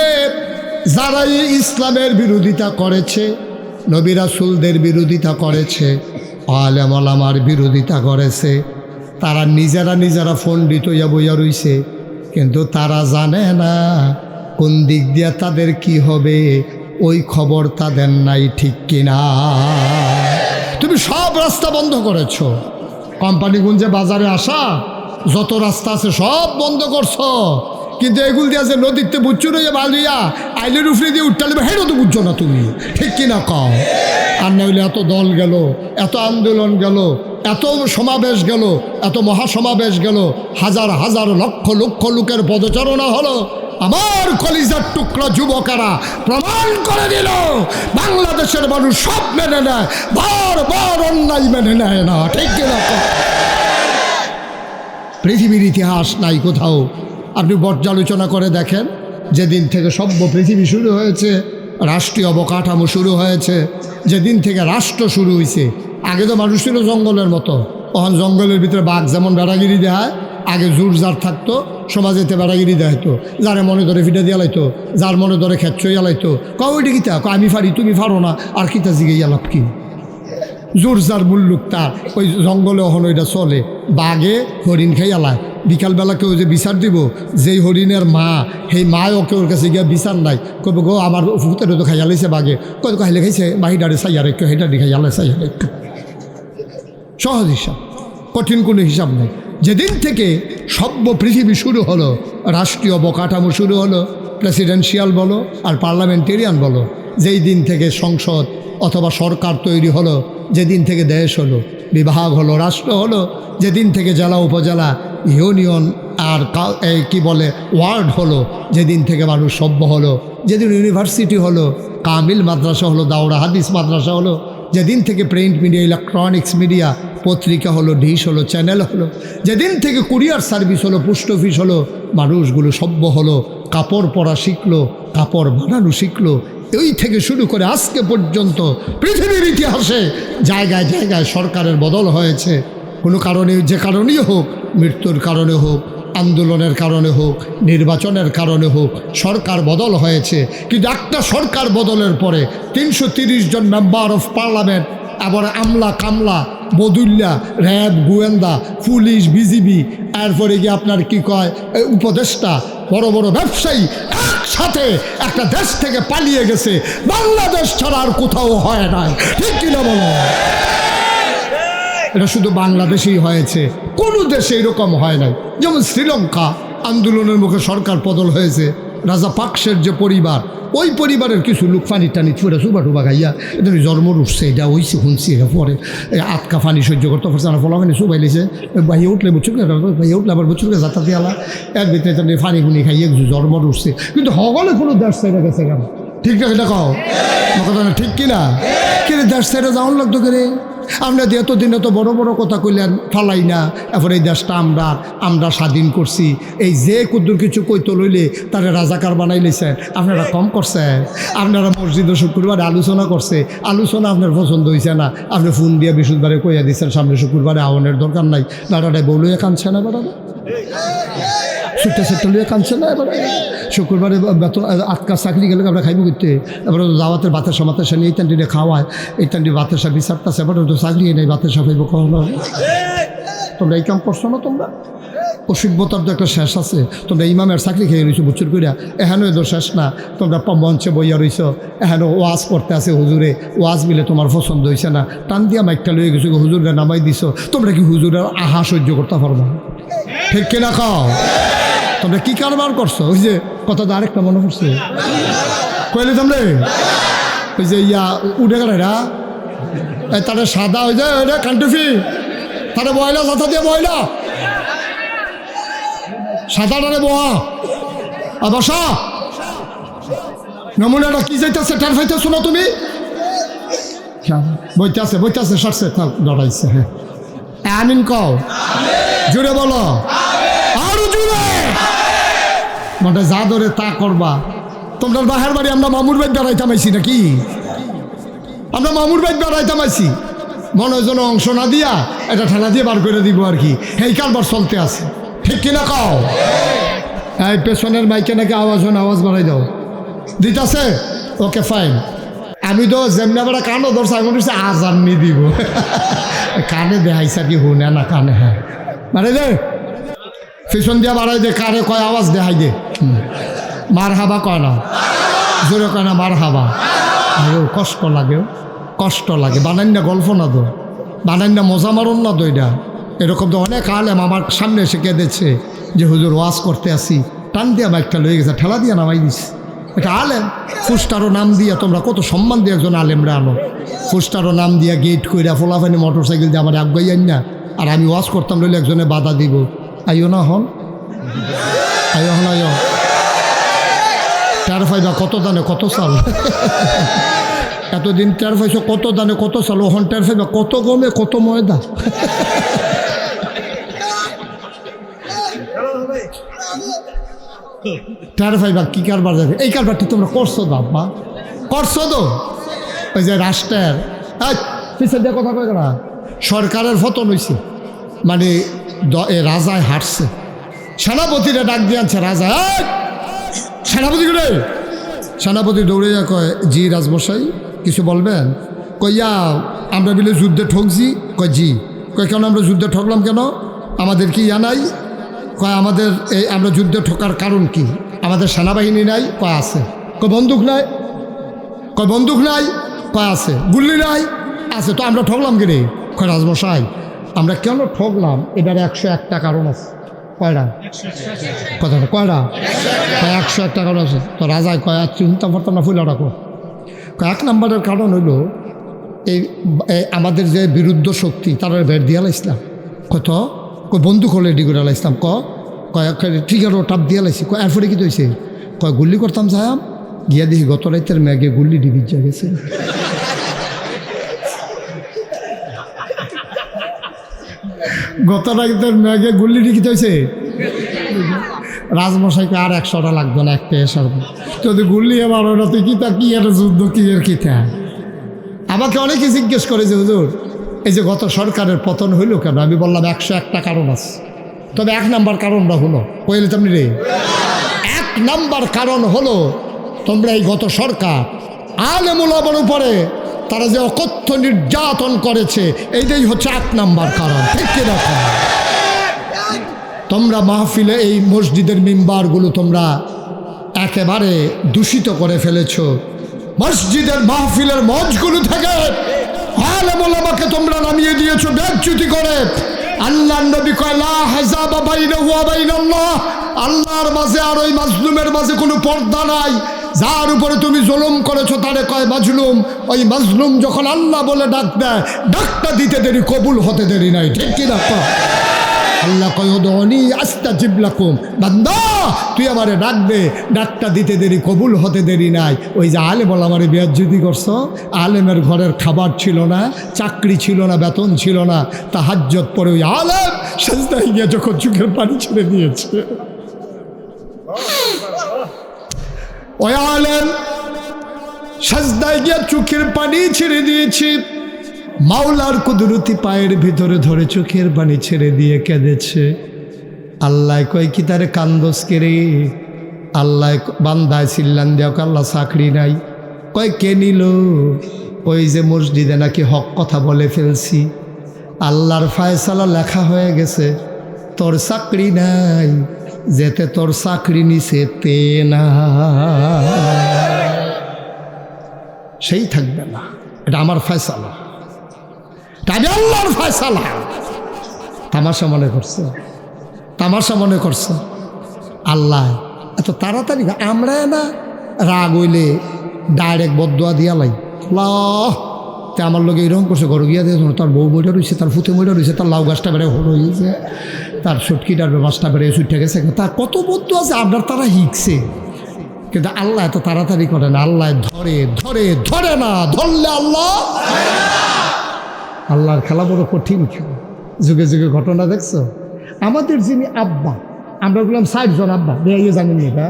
যারা ইসলামের বিরোধিতা করেছে, নবী রাসূলদের বিরোধিতা করেছে, আলেম ওলামার বিরোধিতা করেছে, তারা নিজেরা পণ্ডিত হইয়া বইয়া রইছে, কিন্তু তারা জানে না কোন দিক দিয়া তাদের কি হবে, ওই খবর তাদের নাই, ঠিক কিনা? তুমি সব রাস্তা বন্ধ করেছ, কোম্পানিগঞ্জে বাজারে আসা যত রাস্তা আছে সব বন্ধ করছো, কিন্তু এগুলো দিয়ে যে নদীতে বুঝছো না, বালিয়া আইলের উপরে দিয়ে উঠতে হেঁটো তো বুঝছো না তুমি, ঠিক কিনা কও? আর না হইলে এত দল গেল, এত আন্দোলন গেল, এত সমাবেশ গেল, এত মহাসমাবেশ গেল, হাজার হাজার লক্ষ লক্ষ লোকের পদচারণা হলো। আমার কলিজার টুকরা যুবকেরা প্রমাণ করে দিল বাংলাদেশের মানুষ সব মেনে নেয়, বারবার অন্যায় মেনে নেয় না, ঠিক কিনা? পৃথিবীর ইতিহাস নাই কোথাও। আপনি পর্যালোচনা করে দেখেন, যেদিন থেকে সভ্য পৃথিবী শুরু হয়েছে, রাষ্ট্রীয় অবকাঠামো শুরু হয়েছে, যেদিন থেকে রাষ্ট্র শুরু হয়েছে, আগে তো মানুষ ছিল জঙ্গলের মতো। তখন জঙ্গলের ভিতরে বাঘ যেমন বেড়াগিরি দেয়, আগে জোর জার থাকতো, সমাজেতে বেড়াগিরি দেখাইতো, যারে মনে ধরে ফিটা দিয়ে লাইতো, যার মনে ধরে খেচ্ছই আলাইতো। ওইটা কিতা আমি ফারি তুমি ফারো না, আর কিতা জিগে লাভ কি? জোর যার মুল্লুক তার। ওই জঙ্গলে ওখান ওইটা চলে, বাঘে হরিণ খাই আলায়। বিকালবেলা কেউ যে বিচার দিব, যেই হরিণের মা, সেই মা ওকে ওর কাছে গিয়ে বিচার নাই, কবে গো আমার ফুতের তো খাইয়া লাইছে বাঘে, কত খাইলে খাইছে বাহিডারে চাইয়ার একটু, হেডারি খাইয়ালে চাইয়ার একটু। সহজ হিসাব, কঠিন কোনো হিসাব নেই। যেদিন থেকে সভ্য পৃথিবী শুরু হলো, রাষ্ট্রীয় অবকাঠামো শুরু হলো, প্রেসিডেন্সিয়াল বলো আর পার্লামেন্টেরিয়ান বলো, যেই দিন থেকে সংসদ অথবা সরকার তৈরি হলো, যেদিন থেকে দেশ হলো, বিভাগ হলো, রাষ্ট্র হলো, যেদিন থেকে জেলা উপজেলা ইউনিয়ন আর কি বলে ওয়ার্ড হলো, যেদিন থেকে মানুষ সভ্য হলো, যেদিন ইউনিভার্সিটি হলো, কামিল মাদ্রাসা হলো, দাওরা হাদিস মাদ্রাসা হলো, যেদিন থেকে প্রিন্ট মিডিয়া, ইলেকট্রনিক্স মিডিয়া, পত্রিকা হলো, ডিশ হলো, চ্যানেল হলো, যেদিন থেকে কুরিয়ার সার্ভিস হলো, পোস্ট অফিস হলো, মানুষগুলো সভ্য হলো, কাপড় পরা শিখলো, কাপড় বানানো শিখলো, ওই থেকে শুরু করে আজকে পর্যন্ত পৃথিবীর ইতিহাসে জায়গায় জায়গায় সরকারের বদল হয়েছে। কোনো কারণে, যে কারণেই হোক, মৃত্যুর কারণে হোক, আন্দোলনের কারণে হোক, নির্বাচনের কারণে হোক, সরকার বদল হয়েছে। কিন্তু একটা সরকার বদলের পরে 330 জন মেম্বার অফ পার্লামেন্ট, আবার আমলা কামলা বদুল্লা, র্যাব, গোয়েন্দা, পুলিশ, বিজিবি, এরপরে গিয়ে আপনার কি কয় উপদেষ্টা, বড় বড় ব্যবসায়ী একসাথে একটা দেশ থেকে পালিয়ে গেছে। বাংলাদেশ ছাড়া আর কোথাও হয় নাই, ঠিক কিনা বলো? এটা শুধু বাংলাদেশেই হয়েছে, কোনো দেশে এরকম হয় নাই। যেমন শ্রীলঙ্কা, আন্দোলনের মুখে সরকার বদল হয়েছে। রাজা পাকসের যে পরিবার, ওই পরিবারের কিছু লোক ফানি টানি ছুড়ে সুবা টুবা খাইয়া এটা জন্ম উঠছে, এটা হইছে শুনছি, এটা পরে আটকা ফানি সহ্য করতে পারছে না, ফলা ফানি সুবাই লিছে, ভাইয়া উঠলে বুঝছো, ভাইয়া উঠলে আবার বুঝছো যাতা দিয়ালা, এর ভিতরে ফানি ফুনি খাইয়ে জন্ম উঠছে। কিন্তু হগলে কোনো দেশ ছেড়ে গেছে কেন? ঠিক না, এটা কও কথা না, ঠিক কিনা? কিন্তু দেশ ছেড়ে যাওয়ার লাগতো করে আপনার এতদিন এত বড় বড় কথা কইলেন, ফালাই না, এরপর এই দেশটা আমরা স্বাধীন করছি, এই যে কুদ্দুর কিছু কইতো লইলে তারা রাজাকার বানাই লইছেন। আপনারা কম করছেন, আপনারা মসজিদে শুক্রবারে আলোচনা করছে, আলোচনা আপনার পছন্দ হয়েছে না, আপনি ফোন দিয়ে বৃহস্পতিবারে কইয়া দিচ্ছেন সামনে শুক্রবারে আওয়ানের দরকার নাই। দাঁড়াটাই বউলইয়া কাঁদছে না, বেড়াবে ছুটতে ছুটতে লইয়া কাঁদছে না। এবার শুক্রবারে বেতন আটকা চাকরি গেলে আমরা খাইব করতে, এবার দাওয়াতের বাতের সমাতেশা নিয়ে এই টান্ডিনে খাওয়ায়, এই টান্ডি বাতেশা বিচারতেছে, এবার তো চাকরি নেই, বাতেশা খাইব কখনো। তোমরা এই কাম করছো না? তোমরা অসভ্যতার তো একটা শেষ আছে। তোমরা ইমামের চাকরি খেয়ে রয়েছো বুচ্চুর করিয়া, এখানে তো শেষ না। তোমরা মঞ্চে বইয়া রয়েছ, এখানে ওয়াজ করতে আছে হুজুরে, ওয়াজ মিলে তোমার পছন্দ হয়েছে না, টান দিয়া মাইকটা লয়ে গেছো, হুজুরে নামাই দিছ। তোমরা কি হুজুরের আহা সহ্য করতে পারবো? ঠিক কিনা খাও? তোমরা কি কারবার করছো? ওই যে কথাটা আরেকটা মনে পড়ছে, কইলে তোমরা ওই যে উঠে গেল এরা, তারা সাদা হয়ে যায়, ওইটা কান্টুফি, তারা বয়লা কথা দিয়ে বয়লা সাদাটারে বহা বসা নমুনাটা কি যাইতেছে, টার ফাইতেছো না তুমি? বইতে আছে সরছে, ডরাইছে। হ্যাঁ আমিন কও, জুড়ে বলো, আরো জুড়ে, মানে যা ধরে তা করবা। তোমরা বাহার বাড়ি, আমরা মামুর বাড়ি বেড়াইতাম আইছি নাকি? আমরা মামুর বাড়ি বেড়াইতাম আইছি, মনে যেন অংশ না দিয়া এটা ঠেলা দিয়ে বার করে দিব আর কি, এই কারবার চলতে আছে। ঠিক কিনা কও? এই পেছনের মাইকে নাকি আওয়াজ হয়, আওয়াজ বাড়াই দাও, দিতেছে? Okay fine. আমি তো যেমনি বেড়া কানও ধরছি, আমি বলছি আজান নি দিব, কানে দেখাইছা কি শুনে না কানে? হ্যাঁ বাড়াই দে, পেছন দিয়া বাড়াই দে, কারে কয় আওয়াজ দেখাই দে। মার হাবা কয় না, জোরে কয় না মার হাবা। কষ্ট লাগে, কষ্ট লাগে। বানাই না গল্প না তো, বানাই না মজা মারুন না তো। এটা এরকম তো অনেক আলেম আমার সামনে এসে কেঁদেছে যে হুজুর ওয়াজ করতে আসি, টান দিয়া বাইকটা লয়ে গেছে, ঠেলা দিয়া নামাই দিছে। এটা আলেম, ফুস্টারও নাম দিয়া, তোমরা কত সম্মান দিয়ে একজন আলেমরা আনো, ফুস্টারও নাম দিয়া গেট কইরা ফোলাফানি মোটর সাইকেল দিয়ে আমার আগাই আন না। আর আমি ওয়াজ করতাম লইলে একজনে বাধা দিব, আইও না হন, আইও হন, আইও টার ফাইদা কত দানে কত চাল, এতদিন টার ফাইছো কত দানে কত চাল, ওহন টার ফাইবা কত গমে কত ময়দা। টার ফাইবা কি কারবার যাবে? এই কারবারটি তোমরা করছো তো আব্বা, করছো তো। ওই যে রাষ্ট্রের পিছিয়ে দিয়ে কথা কয় না, সরকারের পতন হয়েছে, মানে রাজায় হাঁটছে, সেনাপতিরা ডাক দিয়ে আনছে, রাজা সেনাপতি করে, সেনাপতি দৌড়ে যা কয়, জি রাজমশাই কিছু বলবেন? কইয়া আমরা বিলে যুদ্ধে ঠকছি। কয় জি। কয় কেন আমরা যুদ্ধে ঠকলাম কেন? আমাদের কি ইয়া নাই? কয় আমাদের এই আমরা যুদ্ধে ঠকার কারণ কি? আমাদের সেনাবাহিনী নাই? কয় আছে। কয় বন্দুক নাই? কয় বন্দুক নাই? কয় আছে। গুল্লি নাই? আছে। তো আমরা ঠকলাম কি রে? কয় রাজমশাই আমরা কেন ঠকলাম এটার 101টা কারণ আছে। কয়টা? কথাটা কয়টা? 101টা কারণ আছে। তো রাজায় কয় চিন্তা করতাম না, ফুল রাখো। এক নম্বরের কারণ হইল এই আমাদের যে বিরুদ্ধ শক্তি তারা বের দিয়া লাইছিলাম। কত কয় বন্দুক হলে এডি করে লাইছিলাম। কয় ট্রিগারও টাপ দিয়া লাইছি। কয় এরপরে কি হয়েছে? কয় গুল্লি করতাম যাইম, গিয়া দেখি গত রাতের ম্যাগে গুল্লি ডিবিজা গেছে। গত রাতের ম্যাগে গুল্লি ডিকিতে হয়েছে। রাজমশাইকে আর 100টা লাগবে না, একটা এসার যদি গুল্লি এবার ওটা তুই কিতা কি একটা যুদ্ধ কি এর কিতা। আমাকে অনেকে জিজ্ঞেস করে যে হুজুর এই যে গত সরকারের পতন হইল কেন? আমি বললাম 101টা কারণ আছে, তবে 1 নাম্বার কারণটা হলো কইলে তেমনি রে, 1 নাম্বার কারণ হলো তোমরা এই গত সরকার আলেম ওলামার উপরে তারা যে অকথ্য নির্যাতন করেছে, এইটাই হচ্ছে 1 নাম্বার কারণ। ঠিক কি না? তোমরা মাহফিলে এই মসজিদের মিম্বারগুলো তোমরা একেবারে দূষিত করে ফেলেছ। মসজিদের মাহফিলের মঞ্চগুলো থেকে আলেম ওলামাকে তোমরা নামিয়ে দিয়েছো বেজ্জতি করে। আল্লাহর নবী কয় লা হাজাবা বাইনাহু ওয়া বাইনাল্লাহ, আল্লাহর মাঝে আর ওই মাজলুমের মাঝে কোনো পর্দা নাই। যার উপরে তুমি জুলুম করেছো তারে কয় মাজলুম। ওই মাজলুম যখন আল্লাহ বলে ডাক দেয়, ডাকটা দিতে দেরি, কবুল হতে দেরি নাই। ঠিক কি না? আল্লাহ কয় উদউনি আস্তাজিব লাকুম, বান্দা তুই আমারে ডাকবে, ডাকটা দিতে দেরি, কবুল হতে দেরি নাই। ওই যে আলেম আমারে বেয়াজ্জতি করছো, আলেমের ঘরের খাবার ছিল না, চাকরি ছিল না, বেতন ছিল না, তাহাজ্জুদ পড়ে ওই আলেম সেজদায় গিয়ে যখন চোখের পানি ছেড়ে দিয়েছে, ওই আলেম সেজদায় গিয়ে চোখের পানি ছেড়ে দিয়েছে, মাওলার কুদরতি পায়ের ভিতরে ধরে চোখের পানি ছেড়ে দিয়ে কেঁদেছে। আল্লাহ কয় কি তারে কান্দস কে রে? আল্লাহ বান্দায় চিল্লান দেও, আল্লাহ চাকরি নাই। কয় কে নিল? ওই যে মসজিদে নাকি হক কথা বলে ফেলছি, আল্লাহর ফায়সালা লেখা হয়ে গেছে, তোর চাকরি নাই, যেতে তোর চাকরি নিছে তে না, সেই থাকবে না। এটা আমার ফায়সালা, তবে আল্লাহর ফায়সালা। তামাশা মনে করছে, তামাশা মনে করছে। আল্লাহ এত তাড়াতাড়ি আমরা না রাগ হইলে ডাইরেক্ট বদদোয়া দিয়া লাই। আল্লাহ তে আমার লোক এইরকম করছে, ঘর গিয়া দিয়ে তার বউ মইটা রয়েছে, তার ফুতে মইটা রয়েছে, তার লাউ গাছটা বেড়ে হল হয়েছে, তার সুটকিটার মাছটা বেড়ে ছুটে গেছে। তার কত বদ্ধ আছে আপনার, তারা হিকছে। কিন্তু আল্লাহ এত তাড়াতাড়ি করে না, আল্লাহ ধরে ধরে ধরে না, ধরলে আল্লাহ। আল্লাহর খেলা বড় কঠিন খেলা। যুগে যুগে ঘটনা দেখছো। আমাদের যিনি আব্বা, আমরা বললাম 60 জন আব্বা, বেরিয়ে জানেন এটা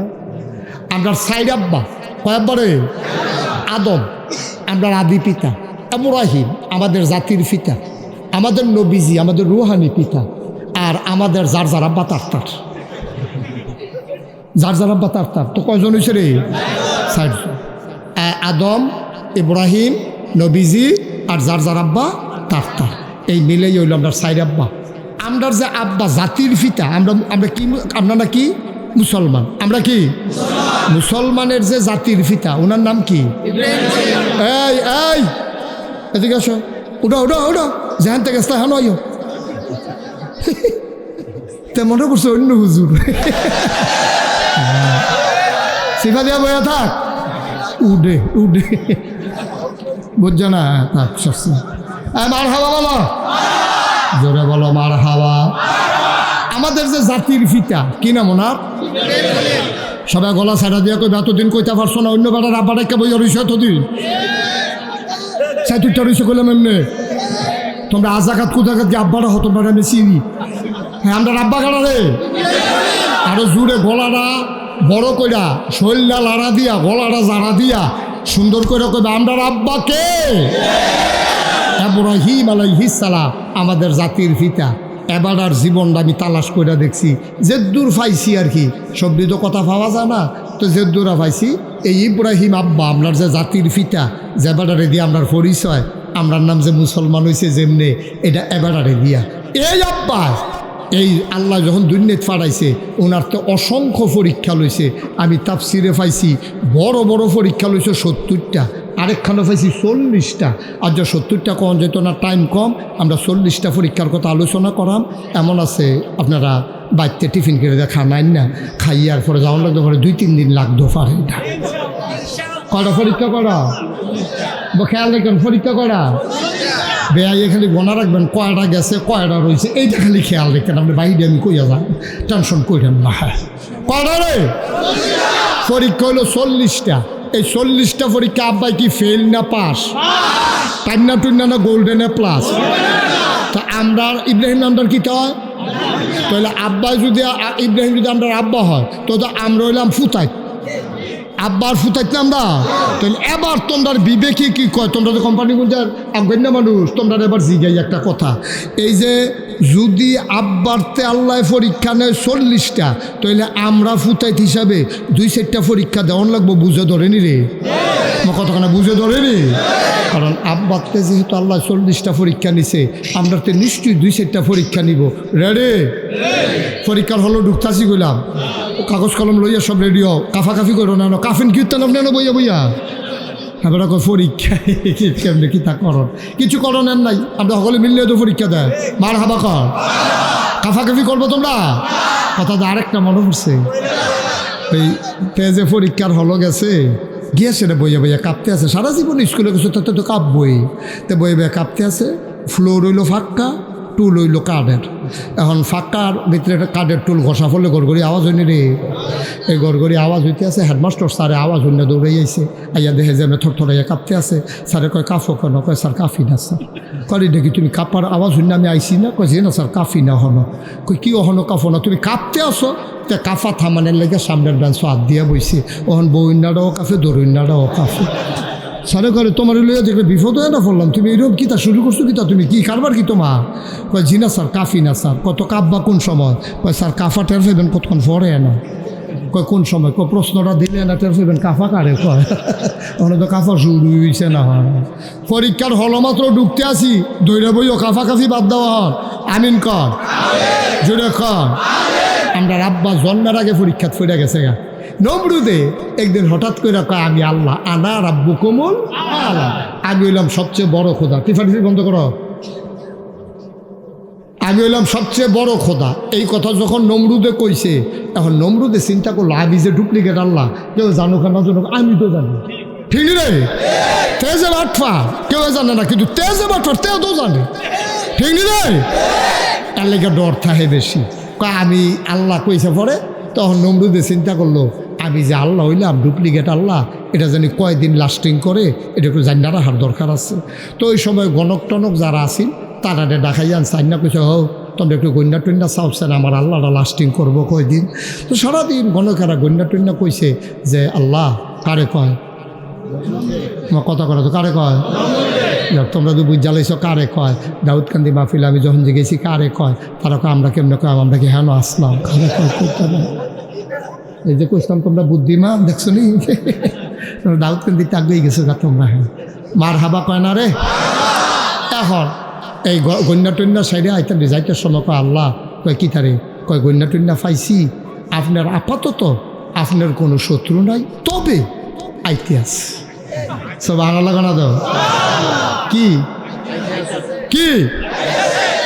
আমরা 60 আব্বা। কয় আব্বা রে? আদম আমরা আদি পিতা, ইব্রাহিম আমাদের জাতির পিতা, আমাদের নবীজি আমাদের রুহানি পিতা, আর আমাদের যার যার আব্বা তার তার, যার যার আব্বা তার তার। তো কয়জন হয়েছে রে? 60 জন। আদম, ইব্রাহিম, নবীজি আর যার যার আব্বা তার তার, এই মিলেই হইল আমরা 60 আব্বা। আমরা যে আব্বা জাতির পিতা, আমরা কি, আমরা নাকি মুসলমান, আমরা কি মুসলমানের যে জাতির পিতা, ওনার নাম কি? এই এই এদিকে আসো, ওটা ওটা ওটা যেখান থেকে আসতে হ্যাঁ নয় তে মনে করছো অন্য হুজুর। সিফা দিয়া বইয়া থাক, উডে উডে বুঝছো না? মার হাওয়া বলো, জোরে বলো মার হাওয়া। আমাদের যে জাতির পিতা কি নাম ওনার? সবাই গলা ছাড়া দিয়া কই এতদিন কইতে পারছো না, অন্য বেটার আব্বা ডাক্কা বইয়া রইছে এতদিন, সাইতুরটা রইছে কইলাম এমনি। তোমরা আজাকাত কুদাকাত যে আব্বাটা হতো না আমি চিনি। হ্যাঁ আমরা আব্বা কাটা রে, আরো জুড়ে গলাটা বড় কইরা শৈলটা লাড়া দিয়া, গলাটা জাড়া দিয়া সুন্দর করে কইবা আমরা আব্বাকে। ইব্রাহিম আলাইহিস সালাম আমাদের জাতির পিতা। এবার আর জীবনটা আমি তালাশ করে দেখছি, যে দূর পাইছি আর কি, সবদি তো কথা পাওয়া যায় না, তো যে দূরা পাইছি এই ইব্রাহিম আব্বা আপনার যে জাতির পিতা, যে এবারে দিয়ে আপনার পরিচয়, আমরার নাম যে মুসলমান হয়েছে যেমনে, এটা এবারে দিয়া এই আব্বা। এই আল্লাহ যখন দুনিয়াত পাঠাইছে ওনার তো অসংখ্য পরীক্ষা লইছে। আমি তাফসিরে পাইছি বড় বড় পরীক্ষা লইছে 70টা, আরেকখানে পাইছি 40টা। আর যে 70টা কম যেত না, টাইম কম, আমরা 40টা পরীক্ষার কথা আলোচনা করাম। এমন আছে আপনারা বাড়িতে টিফিন করে দেখা নাই না, খাইয়ার পরে যাওয়ার লাগতে পারে 2-3 দিন লাগতো পারে। এটা কটা পরীক্ষা করা, খেয়াল রাখবেন পরীক্ষা করা। বেয়াই খালি গোনা রাখবেন কয়টা গেছে কয়টা রয়েছে, এইটা খালি খেয়াল রাখেন। আপনি বাইরে আমি কইয়া যান, টেনশন করেন না। কয়টা রে? পরীক্ষা হইলো 40টা। এই 40টা পরীক্ষা আব্বাই কি ফেল না পাস? টাইনা টুইনা না গোল্ডেনে প্লাস? তা আমরা ইব্রাহিম নামটার কি হয়? তাহলে আব্বা যদি ইব্রাহিম যদি আমরা আব্বা হয় তো আমরা হইলাম ফুতাই, আব্বার ফুতাইতে আমরা। তাহলে এবার তোমরা বিবেকে কি কয়? তোমরা তো কোম্পানি গুঞ্জার আগ্রহ মানুষ, তোমরা এবার জিগাই একটা কথা, এই যে যদি আব্বারতে আল্লাহ পরীক্ষা নেয় 40টা, তাহলে আমরা ফুতাইত হিসাবে 2-4টা পরীক্ষা দেওয়ান লাগবো। বুঝে ধরেনি রে কতখানা বুঝে ধরেনি? কারণ আব্বারতে যেহেতু আল্লাহ 40টা পরীক্ষা নিছে, আমরা তো নিশ্চয়ই 2-4টা পরীক্ষা নিব। রেডি? পরীক্ষার হলো ঢুকতাছি গেলাম, কাগজ কলম লইয়া সব রেডিও, কাফাকাফি করো না, কাফিন কীর্তন আপনি না বইয়া বইয়া এবার পরীক্ষা কেমনি কি তা করণ, কিছু করণের নাই। আমরা সকলে মিললে তো পরীক্ষা দেয়, মার হাবা কর, কাফাকাফি করবো তোমরা। কথা আরেকটা মনে পড়ছে, এই তেজে পরীক্ষার হলো গেছে, গিয়েছে রে বইয়া বইয়া কাঁপতে আছে। সারা জীবন স্কুলে গেছে তাতে তো কাঁপবই, তো বইয়া বইয়া কাঁপতে আছে। ফ্লোর হইলো ফাঁকা, টুল হইলো কাঠের। এখন ফাঁকার ভিতরে একটা কাঠের টুল ঘষা ফলে গড়গড়ি আওয়াজ হয়নি রে। এই গড়গড়ি আওয়াজ হইতে আছে, হেডমাস্টার স্যারে আওয়াজ হইনা দৌড়াই আইছে, আইয়া দেখে যে আমি থরথরাইয়া কাঁপতে আছে। স্যারে কয় কাফো কেন? কয় স্যার কাফি না স্যার। করি দেখি তুমি কাঁপার আওয়াজ হইনা আমি আইসি না? কয় যে না স্যার কাফি না হনো। কই কি অহনো কাফো না? তুমি কাঁপতে আসো। তে কাফা থামানের লেগে সামনের বেঞ্চ হাত দিয়া বইছে। ওহন বউন্নাটাও কাফে, দরুন্নাটাও কাফে। স্যারে করে তোমার লইয়া দেখলে বিপদ হয়ে না পড়লাম, তুমি এরকম কিতা শুরু করছো, কিতা তুমি কি কারবার কি তোমার? কয় জি না স্যার কাফি না স্যার। কত কাঁপবা কোন সময়? কয় স্যার কাফা টের ফেবেন কতক্ষণ পরে না। কয় কোন সময়? কয় প্রশ্নটা দিলে না টের ফেবেন কাফা কারে কয়? ওখানে তো কাফা শুরু হয়েছে না। হয় পরীক্ষার হলো মাত্র ঢুকতে আসি, দৈরা বইও কাফা কাফি বাদ দেওয়া হন। আমিন কর, জোরে কর। আমরা আব্বা জন্মের আগে পরীক্ষা ফিরে গেছে গা। নমরুদে একদিন হঠাৎ করে কয় আমি আল্লাহ, আনা রাব্বু কোমল আল্লাহ, আমি হইলাম সবচেয়ে বড় খোদা। টিফাটিফি বন্ধ করো। আমি হইলাম সবচেয়ে বড় খোদা। এই কথা যখন নমরুদে কইছে, এখন নমরুদে চিন্তা করলো আমি যে ডুপ্লিকেট আল্লাহ, কেউ জানুক না জানুক আমি তো জানি। ঠিক রে? তেজে বাটফা কেউ জানে না, কিন্তু তেজে বাটফা তেও তো জানে। ঠিক রে? তার লেগে ডর থাকে বেশি। আমি আল্লাহ কইছে পরে, তখন নমরুদে চিন্তা করলো আমি যে আল্লাহ হইলাম ডুপ্লিকেট আল্লাহ, এটা জানি কয়দিন লাস্টিং করে, এটা একটু জান্না রাখার দরকার আছে। তো ওই সময় গণক টনক যারা আছেন তারা দেখাইয়ান চাইনা কইছে, ও তোমরা একটু গন্যা টন্যা চাওছেন আমার আল্লাহটা লাস্টিং করবো কয়দিন। তো সারাদিন গণকেরা গন্যা টন্যা কইছে যে আল্লাহ কারে কয়, কথা করে তো কারে কয়? তোমরা তো বুঝ জ্বালাইছ কারে কয়? দাউদকান্দি মাহফিল আমি যখন যে গেছি কারে কয়? তারা কয় আমরা কেমনে কয়? আমরা কি হেন আসলাম? কারে কয় করতে না? এই যে কইতাম তোমরা বুদ্ধিমান দেখছো নি, তোমরা দাউদকান্দি তাগেই গেছো গা তোমরা। হ্যাঁ মার হাবা কয় না রে। এখন এই গন্যা টন্যা সাইডে আইতাম যাইতে সময় কয় আল্লাহ, কয় কি তারে? কয় গন্যা টন্যা পাইছি, আপনার আপাতত আপনার কোনো শত্রু নাই, তবে আইতে আছে। সব আঙালা গানা দাও কি কি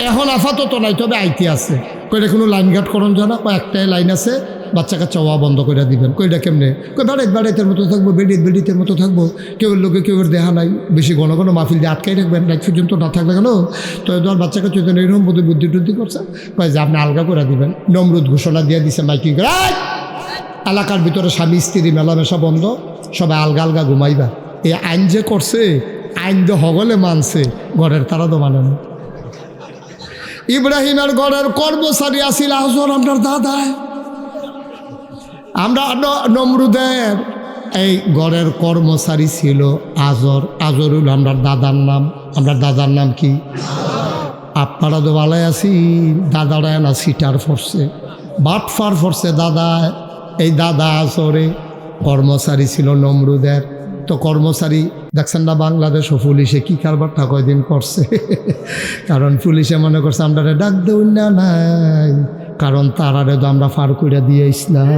এখন আপাতত নাই, তবে আইতে আছে। কইটা কোনো লাইন ঘাট করণ জানা? একটাই লাইন আছে, বাচ্চা কাচ্চা ওয়া বন্ধ করে দিবেন। কইটা কেমনে? কই বেড়াইতের মতো থাকবো, বেডিতের মতো থাকবো, কেউ লোকে কেউ দেখা নাই, বেশি ঘন ঘন মাহফিল দিয়ে আটকাই রাখবেন, রাত পর্যন্ত না থাকলে গেল তো ধর বাচ্চা কাচ্চা এরকম বুদ্ধি টুদ্ধি করছে। কয় যে আপনি আলগা করে দিবেন। নমরুদ ঘোষণা দিয়ে দিছে মাইকিং করে, এলাকার ভিতরে স্বামী স্ত্রী মেলামেশা বন্ধ, সবাই আলগা আলগা ঘুমাইবা। এই আইন যে করছে, আইন যে হগলে মানছে, ঘরের তারা তো মানে না। ইব্রাহিমের ঘরের কর্মচারী আসিল আজর, আপনার দাদায়। আমরা নমরুদের এই ঘরের কর্মচারী ছিল আজর। আজরুল আমরা দাদার নাম। আমরা দাদার নাম কি? আপনারা তো ভালাই আছি, দাদারা না সিটার ফরছে, বাটফার ফরছে দাদা। এই দাদা আজরে কর্মচারী ছিল নমরুদের। তো কর্মচারী দেখছেন না বাংলাদেশ ও পুলিশে কি কারবারটা কয়দিন করছে। কারণ পুলিশে মনে করছে আমরা ডাক দেউ না নাই, কারণ তারারে তো আমরা ফার করে দিয়ে ইসলাম।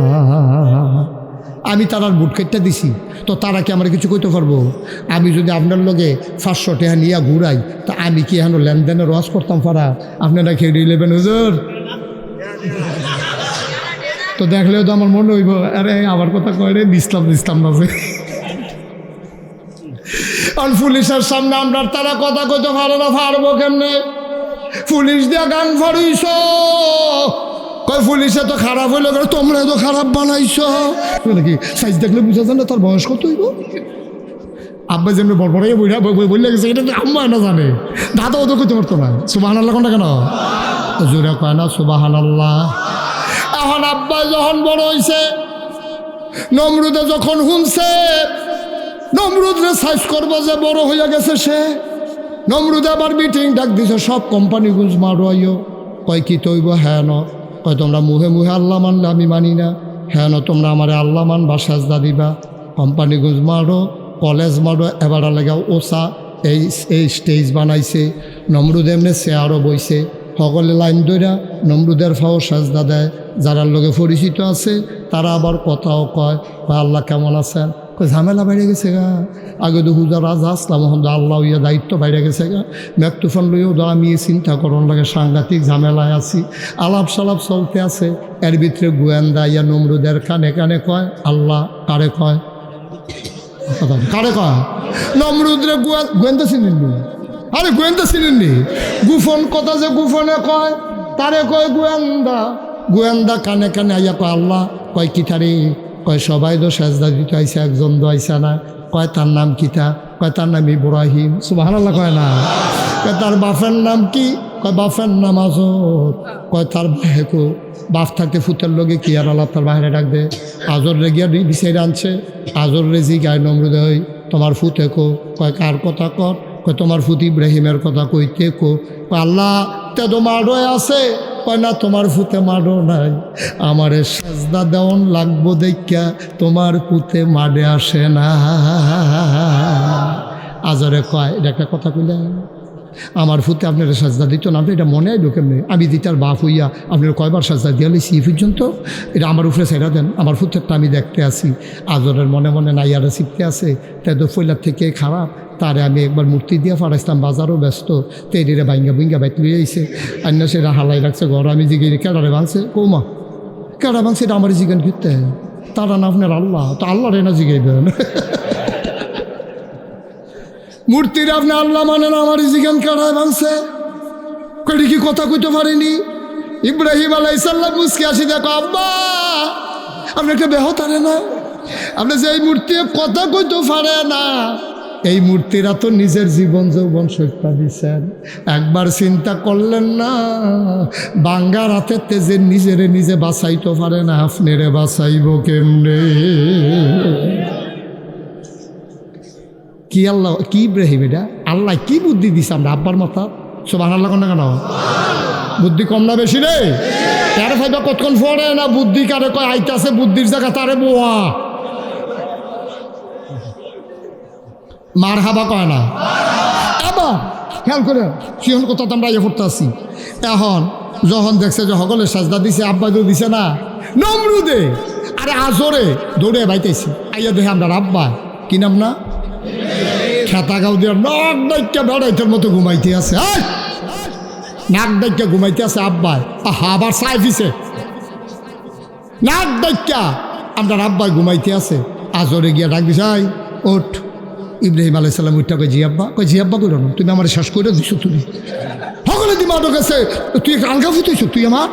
আমি তারার বুট কেটটা দিছি, তো তারা কি আমরা কিছু কইতে পারবো? আমি যদি আপনার লগে 500 টাকা নিয়ে ঘুরাই, তা আমি কি এখন লেনদেনের রস করতাম পারা? আপনারা খেয়ে দিলেবেন হুজুর? তো দেখলেও তো আমার মনে হইব, আরে আমার কথা কয় রে ইসলাম আছে। আর পুলিশের সামনে আমরা তারা কথা কইতে পারো না, পারবো কেমনে? পুলিশ দিয়া গান ফাড়ুইছ, কয় পুলিশে তো খারাপ হইলো, তোমরা তো খারাপ বানাইছো নাকি? সাইজ দেখলে বুঝা যায় না তার বয়স কত হইব। আব্বা যেমনি বড় বললে গেছে, এটা তো আম্মা না জানে, দাদাও তো করতে পারতো না। সুবহানাল্লাহ কোনটা কেন জোরে কয় না সুবহানাল্লাহ। এখন আব্বা যখন বড় হইছে, নমরুদে যখন শুনছে নমরুদ রে সাইজ করবো যে বড় হইয়া গেছে সে, নমরুদ আবার মিটিং ডাক দিছে, সব কোম্পানি গুজ মারো আইও। কয় কি তৈব? হ্যাঁ ন। কয় তোমরা মুহে মুহে আল্লাহ মানলে আমি মানি না। হ্যাঁ ন, তোমরা আমারে আল্লাহ মানবা, সাজদা দিবা। কোম্পানি গুজ মারো, কলেজ মারো, এবার লাগাও ওসা। এই স্টেজ বানাইছে। নমরুদ এমনি চেয়ারও বইছে, সকলে লাইন ধইরা নমরুদের ফাও সাজদা দেয়। যারা লোকে পরিচিত আছে তারা আবার কথাও কয়, আল্লাহ কেমন আছেন? ঝামেলা বাইরে গেছে গা। আগে তো হুজা রাজা আসলাম, এখন আল্লাহ ইয়া দায়িত্ব বাইরে গেছে গা। মেকতুফান লইও তো আমি চিন্তা করন লাগে, সাংঘাতিক ঝামেলায় আছি। আলাপ সালাপ চলতে আছে, এর ভিতরে গোয়েন্দা ইয়া নমরুদের কানে কানে কয় আল্লাহ। কারে কয়? কারে কয়? নমরুদরে গোয়েন্দা চিনেননি? আরে গোয়েন্দা চিনেননি? গুফন কথা যে গুফনে কয় তারে কয় গোয়েন্দা। গোয়েন্দা কানে কানে আইয়া কয় আল্লাহ। কয় কিতারে? কয় সবাই তো সাজদা দিতে আইসা, একজন তো আইসা না। কয় তার নাম কিতা? কয় তার নাম ইব্রাহিম। সুবহানাল্লাহ কয় না? কয় তার বাপের নাম কি? কয় বাপের নাম আজর। কয় তার বাহেকো বাপ থাকতে ফুতের লগে কি আর আল্লাহ তার বাহিরে ডাক দে। আজর রে গিয়া বিচারে আনছে। আজর রে জি গায় নমরুদে হই তোমার ফুতে কো। কয় কার কথা কর? কয় তোমার ফুত ইব্রাহিমের কথা কইতে কো। কয় আল্লাহ তে তো মাডো আছে। কয় না তোমার ফুতে মাডো নাই, আমারে সাজদা দেওয়ান লাগবো দেখা তোমার ফুতে মাডে আসে না। আজরে কয় এটা একটা কথা কইলে, আমার ফুতে আপনারা সাজদা দিত না, আপনি এটা মনে হয় কেমনি? আমি দিতার বাপ হইয়া আপনারা কয়বার সাজদা দিয়ে লিছি পর্যন্ত? এটা আমার উপরে ছেড়া দেন, আমার ফুতেরটা আমি দেখতে আসি। আজরের মনে মনে নাইয়ারা শিখতে আছে, তাই তো ফইলার থেকে খারাপ। তারে আমি একবার মূর্তি দিয়ে ফাড়াইছিলাম, বাজারও ব্যস্ত, তেরিরে বাইঙ্গা বুঙ্গা বাইক লুয়ে আইছে। অন্য সেটা হালাই রাখছে ঘর। আমি জিগিয়ে কেডারে ভাঙছে? কৌমা কেডা ভাঙছে? এটা আমার জিগান করতে, তারা না আপনার আল্লাহ, তো আল্লাহ রে না জিগাইবেন। মূর্তির আপনি আল্লাহ মানে না, আমার জিগান কেডায় ভাঙছে? কটি কি কথা কইতে পারিনি? ইব্রাহিম আলাইহিস সালাম মুসকে আসি, দেখো আব্বা আপনি একটা বেহতারে না, আপনি যে এই মূর্তি কথা কইতে পারে না। এই মূর্তিরা তো নিজের জীবন যৌবন সত্যা দিচ্ছেন, একবার চিন্তা করলেন না? বাঙ্গার হাতের তেজে নিজেরে নিজে বাঁচাইতে পারে না, আপনারে বাঁচাইব কেমনে? কি আল্লাহ, কি ইব্রাহিম, এটা আল্লাহ কি বুদ্ধি দিছে আমরা আব্বার মাথা? সুবহানাল্লাহ কোন না কেন? বুদ্ধি কম না বেশি রে? তার ফাইবা কতক্ষণ পড়ে না বুদ্ধি কারে কয় আইতাছে, বুদ্ধির জায়গা তারে বোয়া মার হাবা কয় না। আবার খেয়াল করে সিহন কথা তো আমরা ইয়ে করতে আসি। এখন যখন দেখছে যে সকলে সাজদা দিছে, আব্বা তো দিছে না, নমরুদে আরে আজরে দৌড়ে বাইতেছি। আইয়া দেখে আমরা আব্বা কি নাম না খেতা গাও দিয়ে নাক ডাইকা বেড়াইতের মতো ঘুমাইতে আছে, নাক ডাইকা ঘুমাইতে আছে আব্বাই। আহা আবার চাই দিছে নাক ডাইকা, আমরা আব্বাই ঘুমাইতে আছে। আজরে গিয়া ডাক দিছে, আই ওঠ। ইব্রাহিম আলাইহিস সালাম উঠটা কয় জি আব্বা। কয় জি আব্বা করো না, তুমি আমার শেষ করে দিছো। তুমি সকলে দি মাডো গেছে, তুই একটা আলগা ফুটাইছো, তুই আমার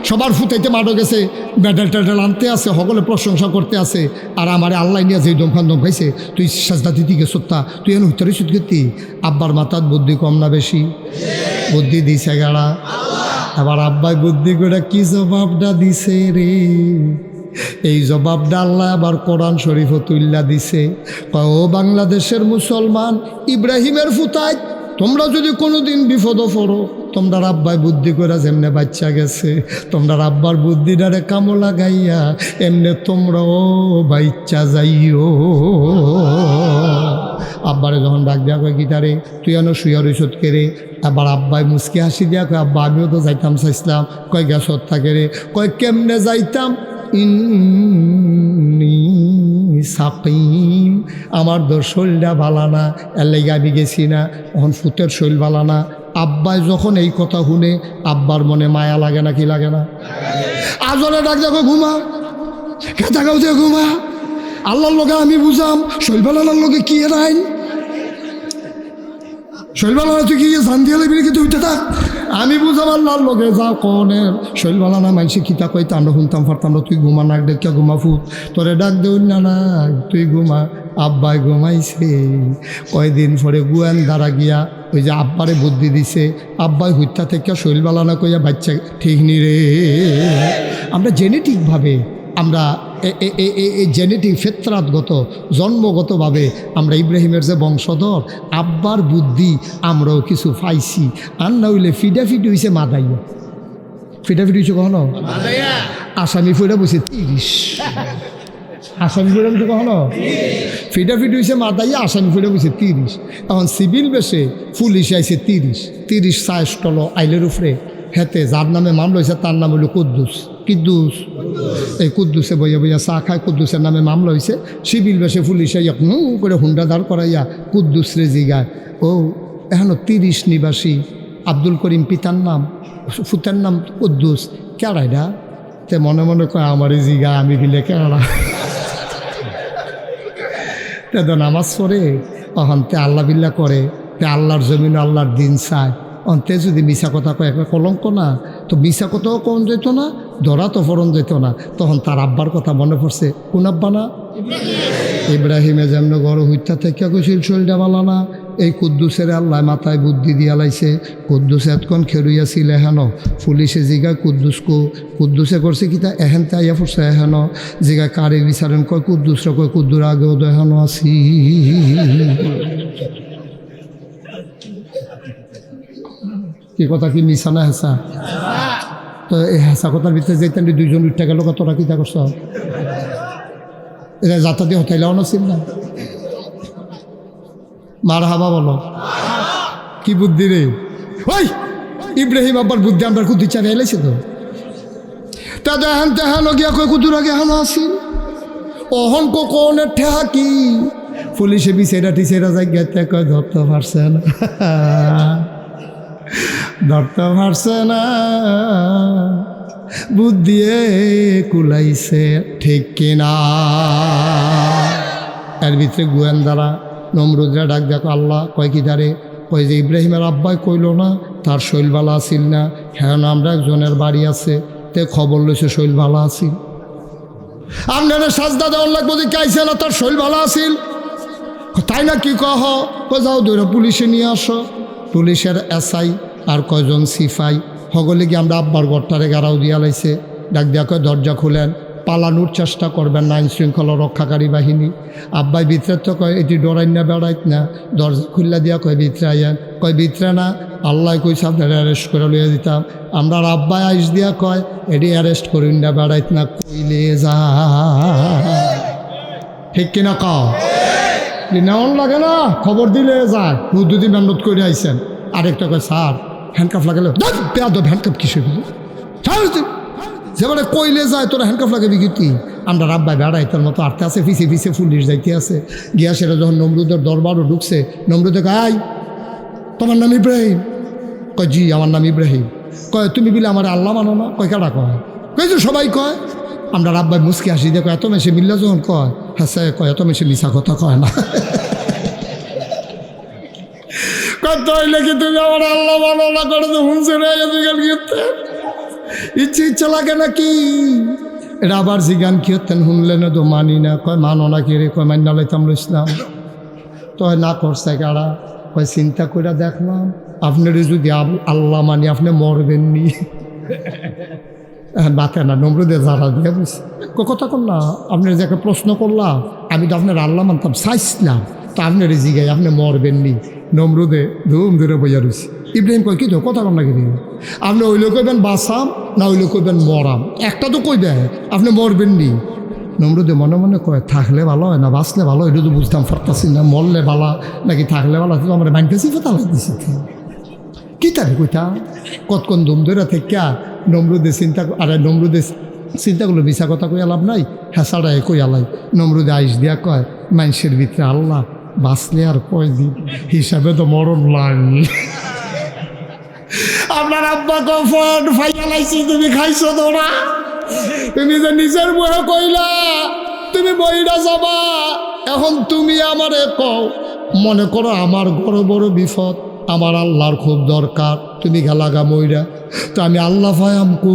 সবার ফুটাইতে মাডো গেছে, মেডেল টেডেল আনতে আছে, সকলে প্রশংসা করতে আছে। আর আমার আল্লাহ নিয়ে যে দমখান দমখাইছে, তুই সাজদা দিতে গেছ তা তুই এখন উত্তরে সুদ গেতি। আব্বার মাথার বুদ্ধি কম না বেশি? বুদ্ধি দিছে গাড়া। আবার আব্বাই বুদ্ধি করে কি জবাবটা দিছে রে, এই জবাবটা আল্লাহ আবার কোরআন শরীফ তুল্লা দিছে। ও বাংলাদেশের মুসলমান, ইব্রাহিমের ফুতায় তোমরা যদি কোনোদিন বিপদ পড়ো, তোমরা আব্বাই বুদ্ধি করে যেমনে বাচ্চা গেছে, তোমরা আব্বার বুদ্ধিটারে কামো লাগাইয়া এমনে তোমরাও বাচ্চা যাইও। আব্বারে যখন ডাক দেওয়া কয় গীতারে তুই এনো শুয়ার ঐষধ কেড়ে, আবার আব্বাই মুসকে হাসি দিয়া কয় আব্বা আমিও তো যাইতাম চাইছিলাম। কয় গ্যাসত থাকে রে, কয় কেমনে যাইতাম, ইন্নী সাকিম, আমার তো শরীরটা ভালা না, এর লেগে আমি গেছি না। এখন ফুতের শরীর ভালা না। আব্বাই যখন এই কথা শুনে আব্বার মনে মায়া লাগে না কি লাগে না? আজরে ডাক দেখো ঘুমা, খেতা গাও দিয়ে ঘুমা, আল্লাহর লোকে আমি বুঝাম শরীর ভালার লোকে কি এর আইন? শৈলবালা তুই কি জান দিয়ে লাগবি নাকি তুই থাক আমি বুঝাম আল্লাহর লগে যা কনের শৈলবালা না মানুষে কিতা কইতে আমরা শুনতাম ফারতাম তুই ঘুমা নাক ডেকিয়া ঘুমা ফুট তোরে ডাক দেউন না না তুই ঘুমা আব্বাই ঘুমাইছে কয়দিন পরে গুয়ান দ্বারা গিয়া ওই যে আব্বারে বুদ্ধি দিছে আব্বাই হুত্যা থেকে শৈলবালা না কইয়া বাচ্চা ঠিক নি রে আমরা জেনেটিকভাবে আমরা জেনেটিক ফেতরাতগত জন্মগতভাবে আমরা ইব্রাহিমের যে বংশধর আব্বার বুদ্ধি আমরাও কিছু পাইছি আর না হইলে ফিডাফিডি হয়েছে মাদাইয়া ফিডাফিডি হয়েছে কখনো আসামি ফুড়া বসে 30 আসামি ফুড়া বসে কখনো ফিডাফিডি হয়েছে মাদাইয়া আসামি ফুড়া বসে 30 এখন সিভিল বেশে পুলিশ আইছে 30 সাইস্টল আইলের উপরে হেতে যার নামে মামলা হয়েছে তার নাম হলো কুদ্দুস এই কুদ্দুসে বইয়া বইয়া চা খায় কুদ্দুসের নামে মামলা হয়েছে সিভিল বেশে পুলিশে করে হুন্ডা দাঁড় করাইয়া কুদ্দুস রে জিগায় ও এখনো 30 নিবাসী আব্দুল করিম পিতার নাম ফুতের নাম কুদ্দুস কেড়াইডা তে মনে মনে কয় আমারই জিগা আমি বিলে কেড়া তে তো নামাজ পড়ে তখন তে আল্লাহ বিল্লা করে তে আল্লাহর জমিন আল্লাহর দিন চায় অন্তে যদি মিশা কথা কয় একটা কলঙ্ক না তো মিশা কথাও কম যেত না ধরা তো ফরন যেত না তখন তার আব্বার কথা মনে পড়ছে কোন আব্বা না ইব্রাহিমে যেমন গড় হত্যা থেকে কইছিল শরীরটা বালা না এই কুদ্দুসের আল্লাহ মাথায় বুদ্ধি দিয়া লাইছে কুদ্দুস এতক্ষণ খেরুইয়াছিল এহেন পুলিশে জিগা কুদ্দুসে করছে কি তা এহেন তাইয়া পড়ছে এহেন জিগা কারে বিচারেন কয় কুদ্দুসরা কয় কুদ্দুর আগেও তো এহেন আছি কি কথা কি মিশা না হেসা তো এই হেসা কথার ভিতরে যেতেন 2 জন উঠতে গেল তোরা কিতা করছ এটা যাতা দিয়ে হতাইলাও না ছিল না মার হাবা বলো কি বুদ্ধি রে ওই ইব্রাহিম আব্বার বুদ্ধি আমরা কুদ্দি চারে এলাইছে তো তা দেখান তেহান গিয়া কই কুদুর আগে হানো আসিল অহন কোনের ঠেহা কি পুলিশে বিছেরা টিছেরা জায়গাতে কয় ধরতে পারছে না ধরতে পারছে না বুদ্ধিয়ে কুলাইছে ঠিক কিনা এর ভিতরে গোয়েন্দারা নমরুদরা ডাক দেখো আল্লাহ কয় কি দাঁড়ে কয় যে ইব্রাহিমের আব্বাই কইল না তার শৈলবালা আসিল না হ্যাঁ না আমরা একজনের বাড়ি আছে তে খবর লইছে শৈলবালা আসিল আপনারা সাজদা দেওয়ার লাগবো যে কাইছে না তার শৈলবালা আসিল তাই না কি কহ যাও ধরে পুলিশে নিয়ে আসো পুলিশের এসআই আর কয়জন সিপাই সকলে কি আমরা আব্বার ঘরটারে গাড়াও দিয়া লাইছে ডাক দিয়া কয় দরজা খুলেন পালানোর চেষ্টা করবেন না আইন শৃঙ্খলা রক্ষাকারী বাহিনী আব্বাই ভিতরে তো কয় এটি ডরাইন না বেড়াইত না দরজা খুললা দিয়া কয় ভিতরে আইয়েন কয় ভিতরে না আল্লাহ কইছে আপনারা অ্যারেস্ট করে লইয়া দিতাম আমরা আব্বাই আইস দিয়া কয় এটি অ্যারেস্ট করিন না বেড়াইত না কইলে যা ঠিক কিনা কও নেওয়ান লাগে না খবর দিলে যায় 2 দিন মেহনত করে আইসেন আরেকটা কয় স্যার হ্যান্ডকাফ লাগালে বেয়াদব হ্যান্ডকাফ কিসের যেবারে কইলে যায় তোরা হ্যান্ডকাফ লাগাবি কি আমরা রাব্বাই বেড়াইতার মতো আটতে আছে পিছিয়ে পিছিয়ে পুলিশ যাইতে আছে গিয়া সেটা যখন নমরুদের দরবারও ঢুকছে নমরুদে কয় তোমার নাম ইব্রাহিম কয় জি আমার নাম ইব্রাহিম কয় তুমি বলে আমার আল্লাহ মানো না কয় কাটা কয় কই যে সবাই কয় আমরা রাব্বাই মুসকি হাসি দেখো এত মেশে মিল্লা যখন কয় হ্যাঁ কয় এত মেশে মিশা কথা কয় না কতইলে কি তুমি আমার আল্লাহ মানো না করে তো হুঁসে ইচ্ছে ইচ্ছা লাগে নাকি এটা আবার জিগান কি হতেন শুনলে না তো মানি না কয় মানো না কি রে কয় মান্না লাইতাম ইসলাম তো না করছে কারা কয় চিন্তা করে দেখলাম আপনার যদি আল্লাহ মানি আপনি মরবেন নি বাতে না নমরুদে যারা দিয়ে বুঝছে কথা কর না আপনার যাকে প্রশ্ন করলাম আমি তো আপনার আল্লাহ মানতাম চাইছিলাম তো আপনার জিগাই আপনি মরবেন নি নমরুদে ধুম ধরে বইয়া রয়েছে ইব্রাহিম কয় কি তো কথা কম না কি আপনি ওইলে কইবেন বাসাম না ওইলে কইবেন মরাম একটা তো কইবে আপনি মরবেন নি নমরুদে মনে মনে কয় থাকলে ভালো হয় না বাঁচলে ভালো এটা তো বুঝতাম পারতাছি না মরলে ভালো নাকি থাকলে ভালো তো আমরা মাইনতেছি কথা লাগতেছি কি তারে কইতা কতক্ষণ ধুম ধরে থেকে নমরুদে চিন্তা আরে নমরুদে চিন্তা করলো মিশা কথা কই লাভ নাই হেসাড়াই কই আলাই নমরুদে আইস দিয়া কয় মানুষের ভিতরে আল্লাহ বাঁচলে আর কয়দিন হিসাবে তো মরণ লাগনি আপনার আব্বা কফন ফাইয়া লাইছি তুমি খাইছো তোরা তুমি যে নিজের বয়ে কইলা তুমি বইরা যাবা এখন তুমি আমারে কও মনে করো আমার বড় বড় বিপদ আমার আল্লাহর খুব দরকার, তুমি গেলাগা মইরা, তো আমি আল্লাহ ফায়ামকু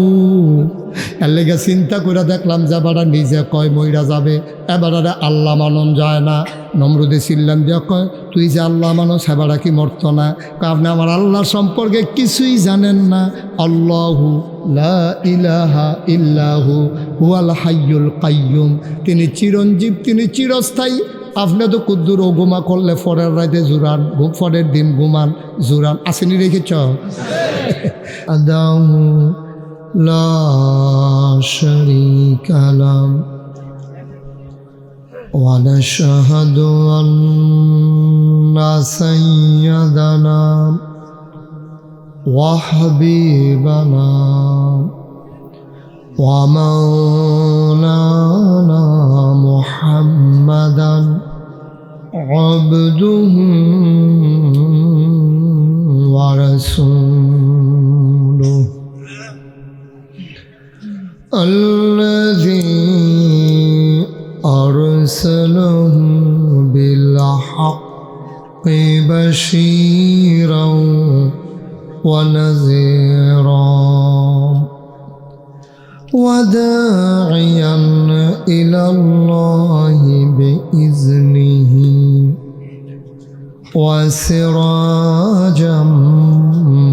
এর লেগে চিন্তা করে দেখলাম যে এবারা নিজে কয় মইরা যাবে, এবারে আল্লাহ মানন যায় না। নমরুদে চিল্লাম দিয়ে কয় তুই যে আল্লাহ মানো সেবারা কি মরত না? আপনি আমার আল্লাহর সম্পর্কে কিছুই জানেন না। আল্লাহু লা ইলাহা ইল্লাহু হুয়াল হাইয়ুল কাইয়ুম, তিনি চিরঞ্জীব, তিনি চিরস্থায়ী। আপনি তো কুদ্দুর ও ঘুমা করলে ফরের রাতে জুরান, ফরের দিন ঘুমান জুরান, আসেনি রেখেছ? আদাহু লা শারীকা লাহু ওয়া নাশহাদু আন্না সাইয়্যিদানা ওয়া হাবিবানা ওয়া মাওলানা মুহাম্মাদান আবদুহু ওয়া রাসূলুহু الذي أرسله بالحق بشيرا ونذيرا وداعيا إلى الله بإذنه وسراجا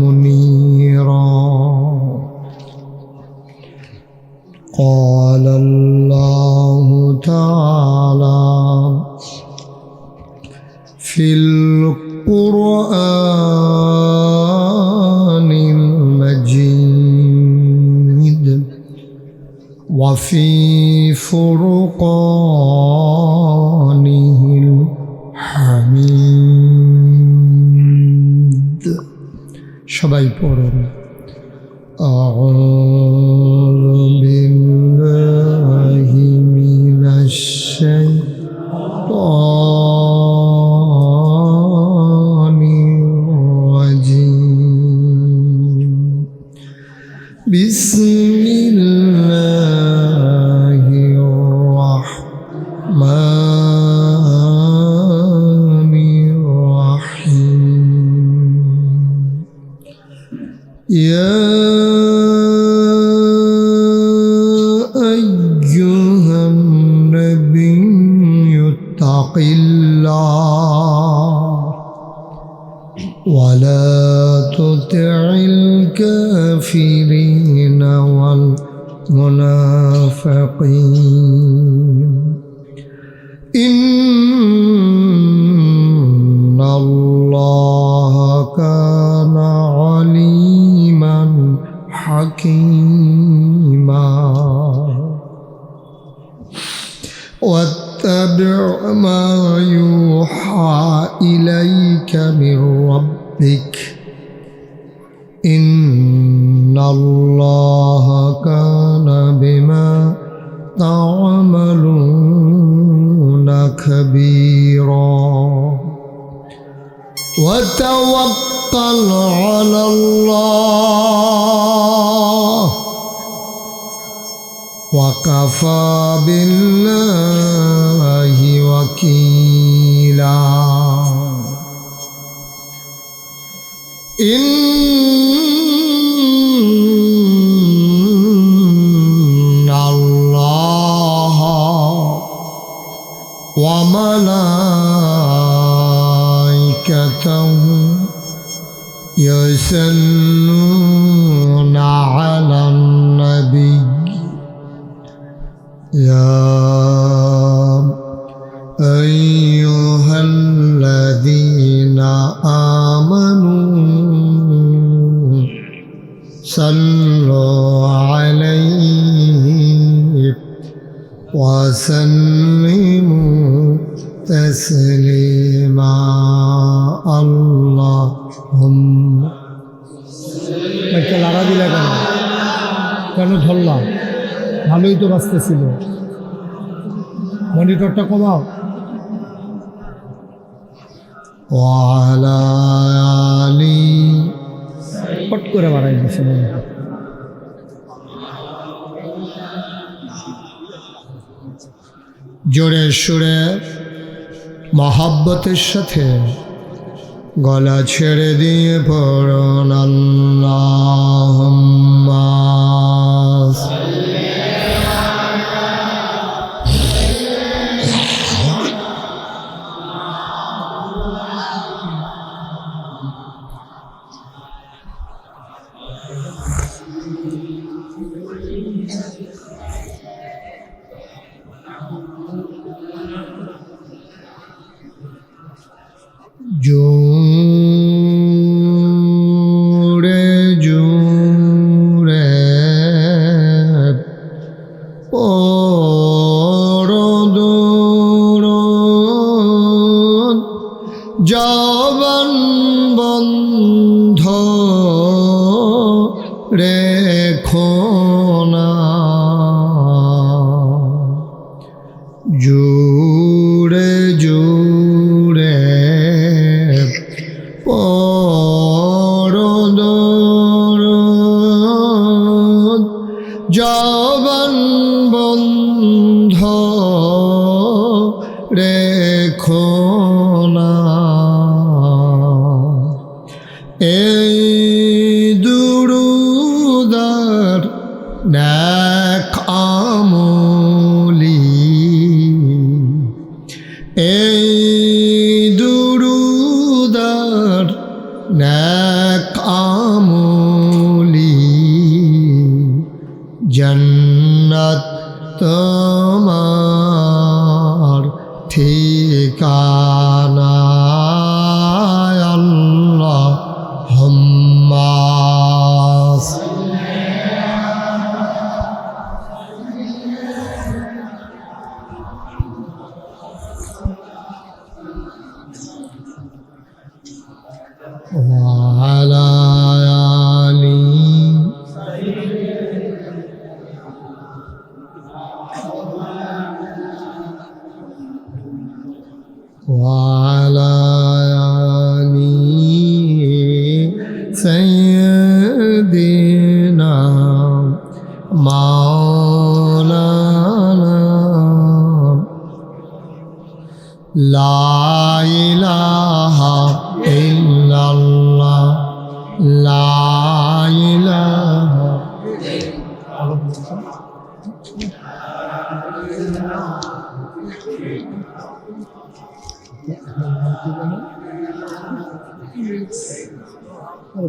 منيرا. قال الله تعالى في القرآن المجيد وفي فرقانه الحميد. সবাই পড়ুন أعوذ بالله من الشيطان الرجيم. بسم الله الرحمن الرحيم. يا أيها النبي اتق الله ولا تطع الكافرين والمنافقين إن الله كان عليما حكيما. واتبع ما يوحى إليك من ربك إن الله كان بما تعملون خبيرا. وتوكل على الله وكفى بالله وكيلا. إن الله وملائكته يصلون على النبي يا أيها الذين آمنوا صلوا عليه وسلموا تسليما. اللهم লাড়া দিলে কেন ধরলাম? ভালোই তো বাঁচতেছিল, মনিটরটা কমাও। ওয়ালা আলি পট করে বাড়াই দিচ্ছে মনিটর। জোরে সুরে মহাব্বতের সাথে গলা ছেড়ে দিয়ে পড়ুন আল্লাহুম্মা জোরে জোরে পড় দুরূদ জবান বন্ধ রেখো না জোরে জোরে পড় দুরূদ জবান বন্ধ রেখো না এই দুরূদার নেক আমলি এই দুরূদার নেক আমলি জান্নাত তোমার ঠিকানা আল্লাহুম্মা وعلى آله وعلى آل سيدنا مولانا لا إله إلا الله لا إله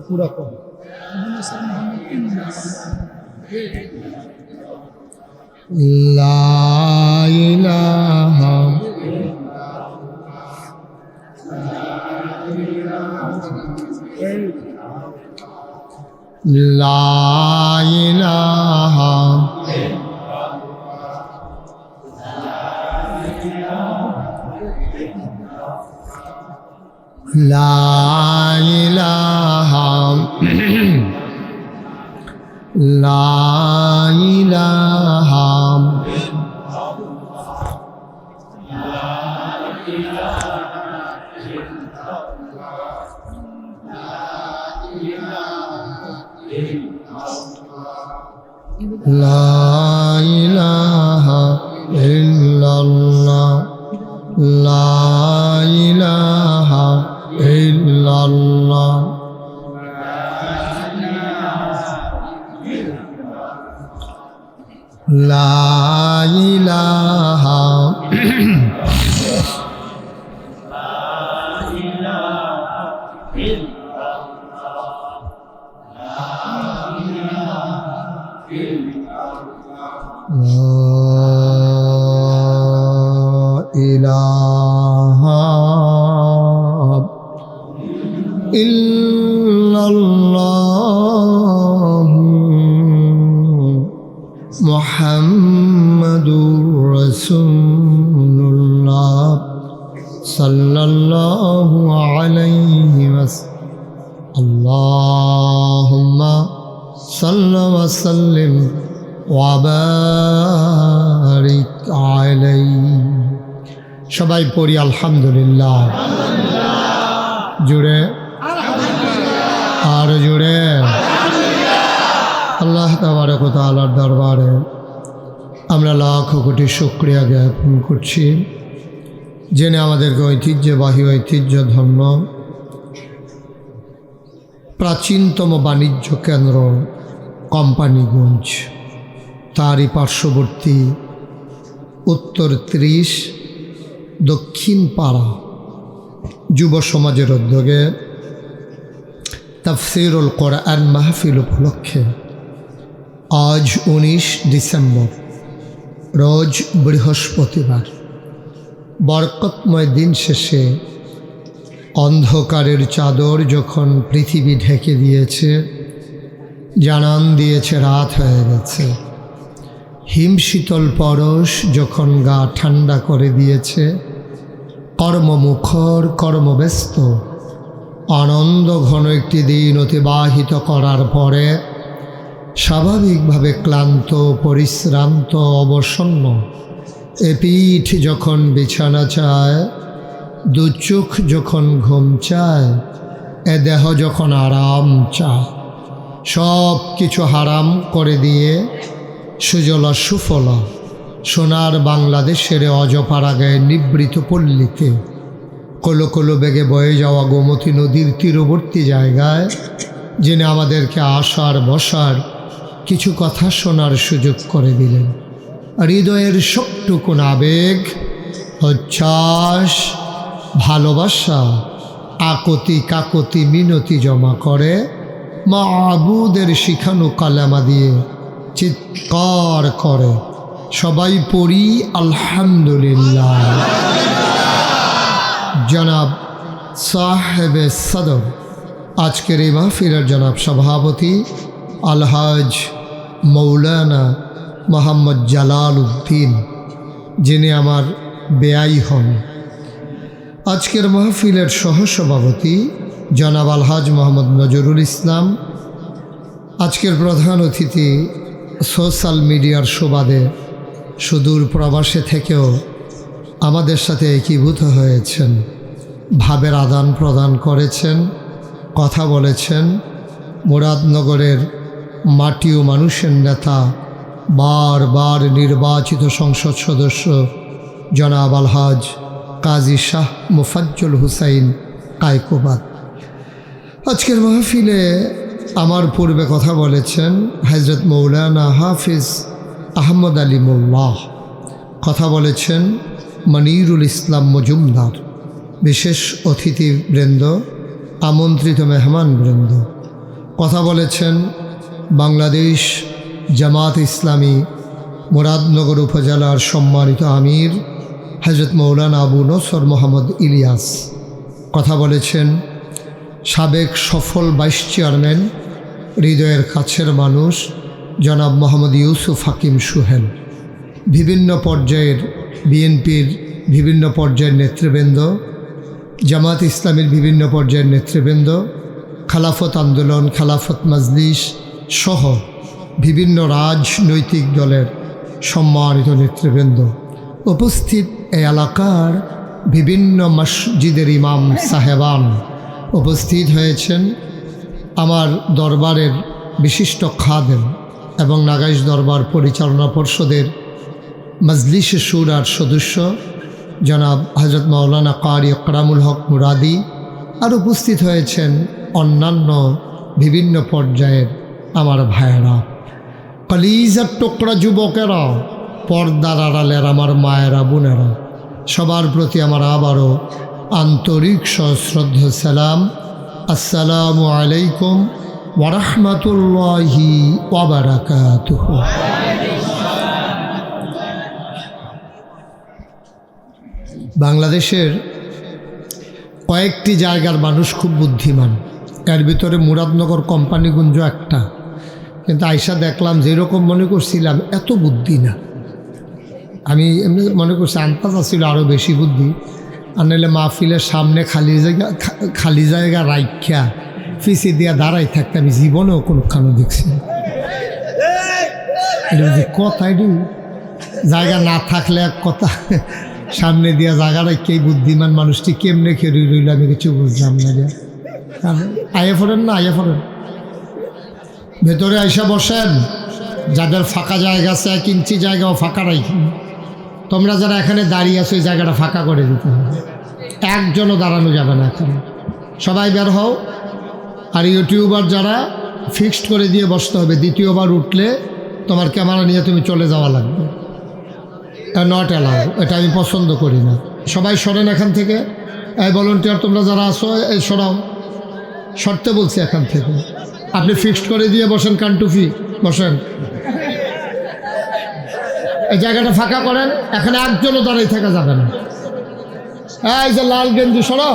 पूरा करो ला इलाहा ला इलाहा ला इलाहा ला इलाहा ला इलाहा इल्लल्लाह ला इलाहा इल्लल्लाह ला इलाहा इलाहा इल्लल्लाह मुहम्मदुर रसूलुल्लाह सल्लल्लाहु अलैहि वसल्लम अल्लाहुम्मा सल्लि व सल्लिम व बारिक अलैहि সবাই পড়ি আলহামদুলিল্লাহ জুড়ে আর জুড়ে আল্লাহ তাবারক ওয়া তাআলার দরবারে আমরা লাখ কোটি শুকরিয়া জ্ঞাপন করছি, যিনি আমাদেরকে ঐতিহ্যবাহী ঐতিহ্য ধর্ম প্রাচীনতম বাণিজ্য কেন্দ্র কোম্পানিগঞ্জ, তারই পার্শ্ববর্তী উত্তর 30 দক্ষিণ পাড়া যুব সমাজের উদ্যোগে তাফসীরুল কোরআন মাহফিল উপলক্ষে আজ 19 ডিসেম্বর, রোজ বৃহস্পতিবার, বরকতময় দিন শেষে অন্ধকারের চাদর যখন পৃথিবী ঢেকে দিয়েছে, জানান দিয়েছে রাত হয়ে গেছে, হিমশীতল পরশ যখন গা ঠান্ডা করে দিয়েছে, কর্মমুখর কর্মব্যস্ত আনন্দ ঘন একটি দিন অতিবাহিত করার পরে স্বাভাবিকভাবে ক্লান্ত, পরিশ্রান্ত, অবসন্ন এ পিঠ যখন বিছানা চায়, দু চোখ যখন ঘুম চায়, এ দেহ যখন আরাম চায়, সব কিছু হারাম করে দিয়ে সুজলা সুফলা সোনার বাংলাদেশের অজপাড়াগায় নিবৃত পল্লীতে কলো কলো বেগে বয়ে যাওয়া গোমতী নদীর তীরবর্তী জায়গায় যিনি আমাদেরকে আসার বসার কিছু কথা শোনার সুযোগ করে দিলেন, হৃদয়ের সবটুকুন আবেগ, উচ্ছ্বাস, ভালোবাসা, আকতি কাকতি মিনতি জমা করে মাবুদের শিখানো কালেমা দিয়ে চিৎকার করে সবাই পড়ি আলহামদুলিল্লাহ। জনাব সাহেবে সদর, আজকের এই মাহফিলের জনাব সভাপতি আলহাজ মৌলানা মোহাম্মদ জালাল উদ্দিন, যিনি আমার বেয়াই হন। আজকের মাহফিলের সহসভাপতি জনাব আলহাজ মোহাম্মদ নজরুল ইসলাম। আজকের প্রধান অতিথি সোশ্যাল মিডিয়ার সুবাদে সুদূর প্রবাসে থেকেও আমাদের সাথে একীভূত হয়েছেন, ভাবের আদান প্রদান করেছেন, কথা বলেছেন। মুরাদনগরের মাটি ও মানুষের নেতা, বারবার নির্বাচিত সংসদ সদস্য জনাব আলহাজ কাজী শাহ মুফাজ্জল হুসাইন কায়কোবাদ। আজকের মাহফিলে আমার পূর্বে কথা বলেছেন হযরত মৌলানা হাফিজ আহমদ আলী মোল্লাহ, কথা বলেছেন মনিরুল ইসলাম মজুমদার, বিশেষ অতিথিবৃন্দ, আমন্ত্রিত মেহমানবৃন্দ, কথা বলেছেন বাংলাদেশ জামাত ইসলামী মুরাদনগর উপজেলার সম্মানিত আমির হযরত মৌলানা আবু নসর মোহাম্মদ ইলিয়াস, কথা বলেছেন সাবেক সফল ভাইস চেয়ারম্যান, হৃদয়ের কাছের মানুষ জনাব মোহাম্মদ ইউসুফ হাকিম সুহেল, বিভিন্ন পর্যায়ের বিএনপির বিভিন্ন পর্যায়ের নেতৃবৃন্দ, জামাত ইসলামের বিভিন্ন পর্যায়ের নেতৃবৃন্দ, খেলাফত আন্দোলন, খেলাফত মজলিস সহ বিভিন্ন রাজনৈতিক দলের সম্মানিত নেতৃবৃন্দ, উপস্থিত এই এলাকার বিভিন্ন মসজিদের ইমাম সাহেবান উপস্থিত হয়েছেন, আমার দরবারের বিশিষ্ট খাদেম এবং নাগাইশ দরবার পরিচালনা পর্ষদের মজলিসে শুরার সদস্য জনাব হযরত মাওলানা কারি আকরামুল হক মুরাদি, আর উপস্থিত হয়েছেন অন্যান্য বিভিন্ন পর্যায়ের আমার ভাইয়েরা, কলিজার টুকরা যুবকেরা, পর্দার আড়ালের আমার মায়েরা, বোনেরা, সবার প্রতি আমার আবারও আন্তরিক সশ্রদ্ধ সালাম। আসসালামু আলাইকুম ওয়া রাহমাতুল্লাহি ওয়া বারাকাতুহু। বাংলাদেশের কয়েকটি জায়গার মানুষ খুব বুদ্ধিমান, এর ভিতরে মুরাদনগর কোম্পানিগঞ্জ একটা, কিন্তু আইসা দেখলাম যেরকম মনে করছিলাম এত বুদ্ধি না। আমি এমনি মনে করছি আন্তাজ ছিল আরও বেশি বুদ্ধি, আর নাহলে মাহফিলের সামনে খালি জায়গা রাইখা ফিসি দিয়া দাঁড়াই থাকতে আমি জীবনেও কোনোখানে দেখছি কথা। জায়গা না থাকলে এক কথা, সামনে দিয়া জায়গা রাখি বুদ্ধিমান মানুষটি কেমনে খেয়ে রইল আমি কিছু বুঝলাম না। আইয়া ফোরেন না, আইয়া ফোরেন, ভেতরে আইসা বসেন। যাদের ফাঁকা জায়গা আছে 1 ইঞ্চি জায়গাও ফাঁকা রাখি। তোমরা যারা এখানে দাঁড়িয়ে আছো এই জায়গাটা ফাঁকা করে দিতে হবে, একজনও দাঁড়ানো যাবে না এখানে। সবাই বের হও, আর ইউটিউবার যারা ফিক্সড করে দিয়ে বসতে হবে, দ্বিতীয়বার উঠলে তোমার ক্যামেরা নিয়ে তুমি চলে যাওয়া লাগবে, নট অ্যালাউ, এটা আমি পছন্দ করি না। সবাই সরেন এখান থেকে, এই ভলান্টিয়ার তোমরা যারা আসো এই সরাও, সরতে বলছি এখান থেকে। আপনি ফিক্সড করে দিয়ে বসেন, কানটুফি বসেন, এই জায়গাটা ফাঁকা করেন, এখানে একজনও দাঁড়াই থাকা যাবে না। এই যে লাল গেঞ্জি সরো,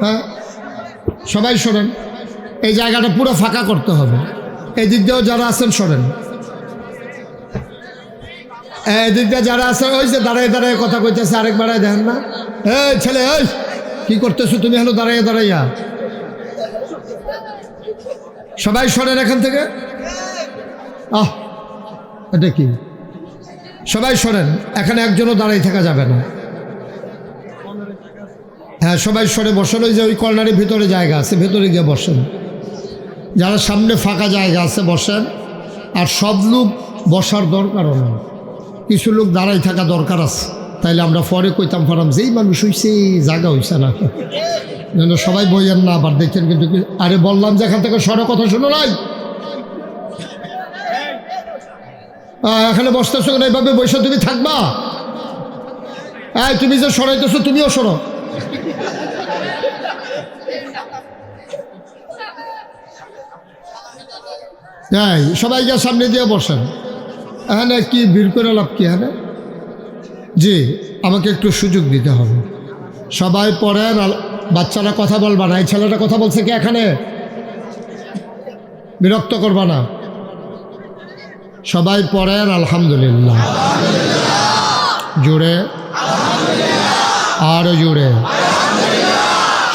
হ্যাঁ সবাই সরেন, এই জায়গাটা পুরো ফাঁকা করতে হবে। এই দিক দিয়েও যারা আছেন সরেন, এই দিক দিয়ে যারা আছেন, ওই যে দাঁড়ায় দাঁড়ায় কথা কইতেছে, আরেকবার দেখেন না, এই ছেলে এই কি করতেছো তুমি, হলো দাঁড়াইয়া দাঁড়াইয়া, সবাই সরেন এখান থেকে। এটা কি, সবাই সরেন, এখানে একজনও দাঁড়াই থাকা যাবে না। হ্যাঁ সবাই সরে বসেন, ওই যে ওই কর্নারের ভিতরে জায়গা আছে, ভেতরে গিয়ে বসেন, যারা সামনে ফাঁকা জায়গা আছে বসেন। আর সব লোক বসার দরকারও না, কিছু লোক দাঁড়াই থাকা দরকার আছে, তাইলে আমরা পরে কইতাম পারাম যেই মানুষ হইছে জায়গা হইছে না, যেন সবাই বইয়েন না আবার দেখছেন। কিন্তু আরে বললাম যে এখান থেকে সরে কথা শুনো নাই, এখানে বসতেছো না, এইভাবে বসে তুমি থাকবা? তুমি যে সরাইতেছো তুমিও সরো। সবাইকে সামনে দিয়ে বসেন। এখানে কি ভিড় করে লাভ কি? এখানে জি আমাকে একটু সুযোগ দিতে হবে। সবাই পড়েন, বাচ্চারা কথা বলবা না। এই ছেলেটা কথা বলছে কি এখানে? বিরক্ত করবা না। সবাই পড়েন আলহামদুলিল্লাহ, জুড়ে আরো জুড়ে।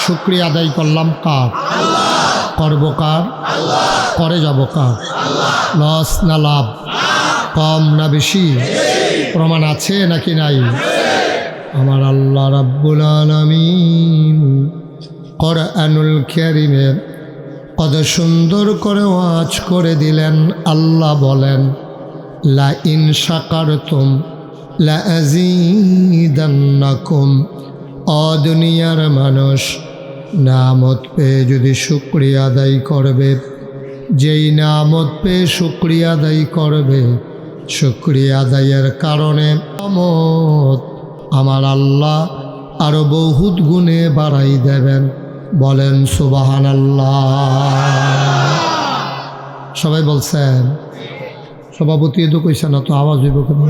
শুকরিয়া আদায় করলাম কার? করব কার? করে যাব কার? লস না লাভ? কম না বেশি? প্রমাণ আছে নাকি নাই? আমার আল্লাহ রাব্বুল আলামিন কোরআনুল কারীমে কত সুন্দর করে ওয়াজ করে দিলেন। আল্লাহ বলেন, লা ইন শাকারতুম লা আযীদান্নাকুম। দুনিয়ার মানুষ নামত পেয়ে যদি শুকরিয়া আদায় করবে, যেই নামত পেয়ে শুকরিয়া আদায় করবে, শুকরিয়া আদায়ের কারণে নামত আমার আল্লাহ আরো বহুত গুণে বাড়াই দেবেন। বলেন সুবহানাল্লাহ। সবাই বলছেন? সভাপতি তো কইছে না, তো আওয়াজ হইব কেন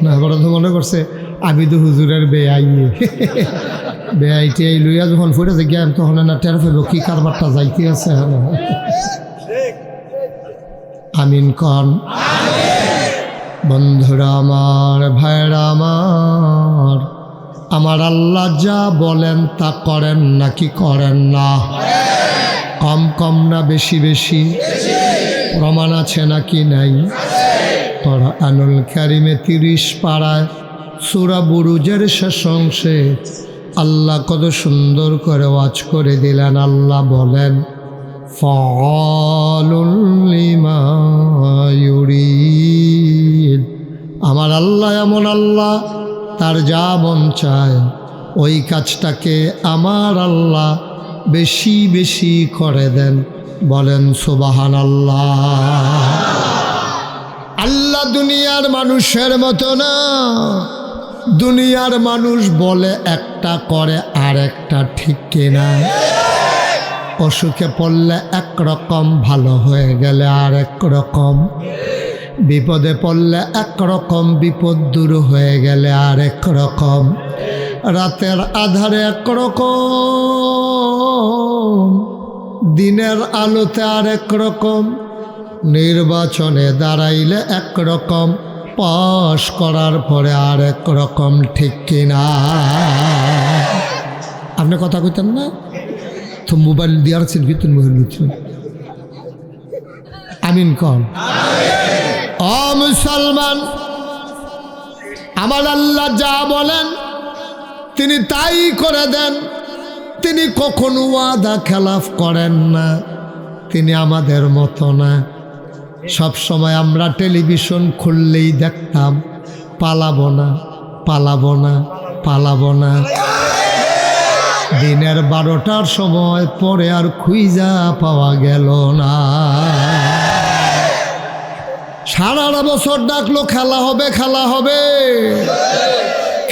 না? এবার তো মনে করছে আমি তো হুজুরের বেআই, বেআইটি এই লইয়া যখন ফুটেছে জ্ঞান তখন না টের ফেলবো কি কারবারটা যাইতে আছে। আমিন কন। বন্ধুরা আমার, ভাইরা আমার, আমার আল্লাহ যা বলেন তা করেন নাকি করেন না? কম কম না বেশি বেশি? প্রমাণ আছে নাকি নাই? কোরআনুল কারীমে 30 পারায় সূরা বুরুজের শেষ অংশে আল্লাহ কত সুন্দর করে ওয়াজ করে দিলেন। আল্লাহ বলেন, ফাআলুল লিমা ইউরিদ। আমার আল্লাহ এমন আল্লাহ, তার যা মন চায় ওই কাজটাকে আমার আল্লাহ বেশি বেশি করে দেন। বলেন সুবহানাল্লাহ। আল্লাহ দুনিয়ার মানুষের মতো না। দুনিয়ার মানুষ বলে একটা, করে আর একটা, ঠিক কিনা? অসুখে পড়লে একরকম, ভালো হয়ে গেলে আর একরকম, বিপদে পড়লে একরকম, বিপদ দূর হয়ে গেলে আর একরকম, রাতের আধারে একরকম, দিনের আলোতে আর একরকম, নির্বাচনে দাঁড়াইলে একরকম, পাশ করার পরে আর একরকম, ঠিক কিনা? আপনি কথা কইতেন না তো মোবাইল দিয়ার ছিল ভিতর মহিল। আমিন কন। ও মুসলমান, আমার আল্লাহ যা বলেন তিনি তাই করে দেন। তিনি কখনো ওয়াদা খেলাফ করেন না। তিনি আমাদের মতো না। সব সময় আমরা টেলিভিশন খুললেই দেখতাম পালাবো না, পালাবো না, পালাবো না। দিনের 12টার সময় পরে আর খুঁজা পাওয়া গেল না। সারাটা বছর ডাকলো খেলা হবে খেলা হবে,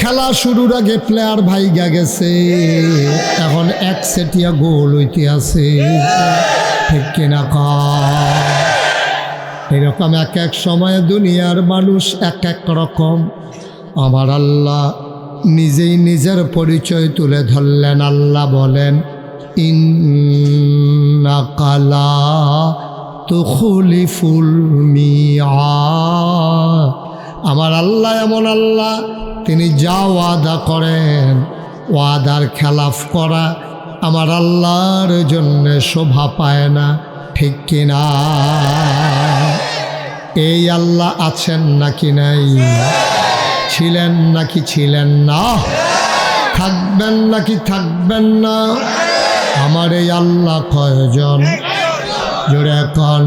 খেলা শুরুর আগে প্লেয়ার ভাইগা গেছে, এখন একচেটিয়া গোল হইতে আছে, ঠিক কিনা কয়? এরকম এক এক সময়ে দুনিয়ার মানুষ এক এক রকম। আমার আল্লাহ নিজেই নিজের পরিচয় তুলে ধরলেন। আল্লাহ বলেন, ইন্নাকা লা তুখলিফুল মিআদ। আমার আল্লাহ এমন আল্লাহ, তিনি যা ওয়াদা করেন, ওয়াদার খেলাফ করা আমার আল্লাহর জন্য শোভা পায় না, ঠিক কিনা? এই আল্লাহ আছেন নাকি নাই? ছিলেন নাকি ছিলেন না? থাকবেন নাকি থাকবেন না? আমার এই আল্লাহ কয়জন? জোরে কন,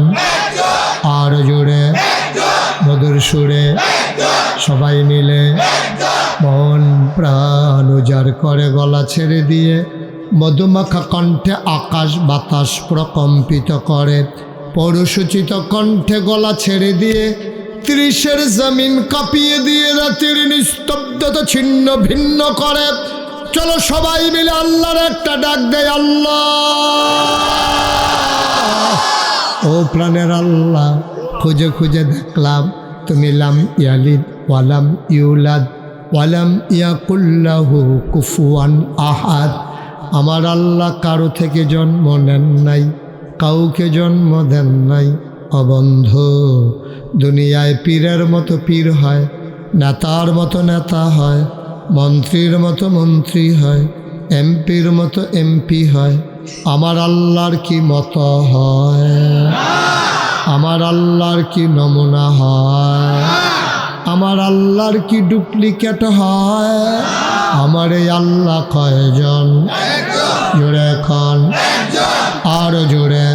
আর জোরে, মধুর সুরে, সবাই মিলে মন প্রাণ উজাড় করে গলা ছেড়ে দিয়ে মধুমাখা কণ্ঠে আকাশ বাতাস প্রকম্পিত করে, পৌরসূচিত কণ্ঠে গলা ছেড়ে দিয়ে 30-এর জমিন কাঁপিয়ে দিয়ে রাতের নিস্তব্ধতা ছিন্ন ভিন্ন করে। চলো সবাই মিলে আল্লাহর একটা ডাক দেয়, আল্লাহ। ও প্রাণের আল্লাহ, খুঁজে খুঁজে দেখলাম তুমি লাম ইয়ালিদ ওয়ালাম ইউলাদ ওয়ালাম ইয়াকুল্লাহু কুফুয়ান আহাদ। আমার আল্লাহ কারো থেকে জন্ম নেন নাই, কাউকে জন্ম দেন নাই। অবন্ধ, দুনিয়ায় পীরের মতো পীর হয়, নেতার মতো নেতা হয়, মন্ত্রীর মতো মন্ত্রী হয়, এমপির মতো এমপি হয়। আমার আল্লাহর কি মতো হয়? আমার আল্লাহর কি নমুনা হয়? আমার আল্লাহর কি ডুপ্লিকেট হয়? আমার এই আল্লাহ কয়জন? জোরে এখন, আর জোরে,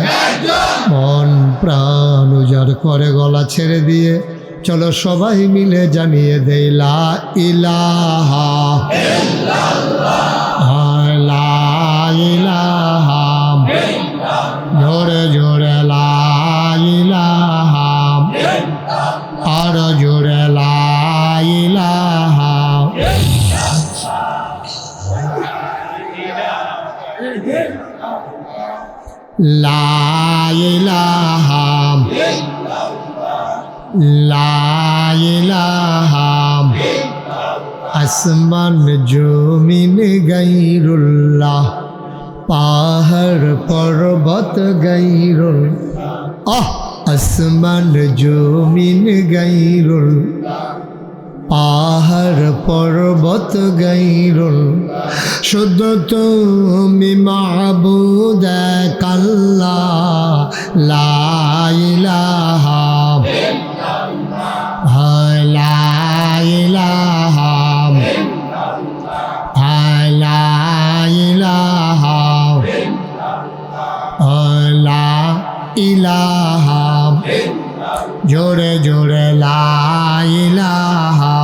মন প্রাণ উজাড় করে গলা ছেড়ে দিয়ে চলো সবাই মিলে জানিয়ে দেই, লা ইলাহা ইল্লাল্লাহ, লা ইলাহা, জোরে জোরে লা ইলাহা, আর জোরে লা ইলাহা। লা ইলাহা লা ইলাহা, আসমান জমিন গায়রুল্লাহ, পাহাড় পর্বত গায়রুল্লাহ, আসমান জমিন গায়রুল্লাহ, পাহাড় পর্বত গায়রুল্লাহ, শুধু তুমি মাবুদ এক আল্লাহ। লা ইলাহা লা ইলাহা লা ইলাহা লা ইলাহা, জোরে জোরে লা ইলাহা।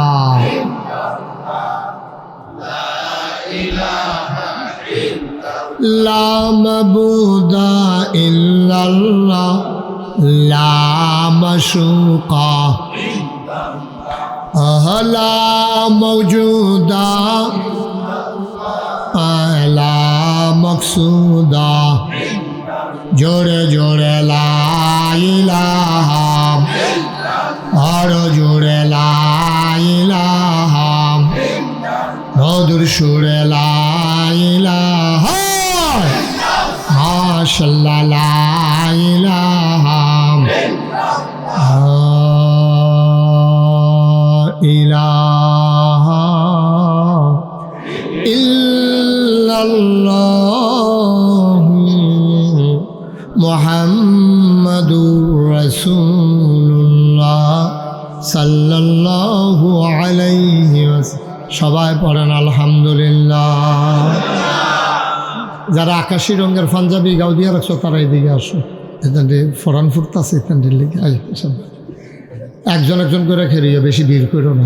লা মাবুদা ইল্লাল্লাহ, লা মাশুকা লা মওজুদা লা মকসুদা, জোরে জোরে লা ইলাহা, আর জোরে লা ইলাহা, মধুর সুরে লা ইলাহা, মাশাআল্লাহ লা ইলাহা ইলাহা ইল্লাল্লাহ মুহাম্মাদুর রাসূলুল্লাহ সাল্লাল্লাহু আলাইহি ওয়াসাল্লাম। সবাই পড়েন আলহামদুলিল্লাহ। যারা আকাশি রঙের পাঞ্জাবি গাও দিয়ে রাখছো তারা এদিকে আসো, এখান ফরান ফুটতাছে, এখান লিখে একজন একজন করে খেলিও, বেশি ভিড় করো না।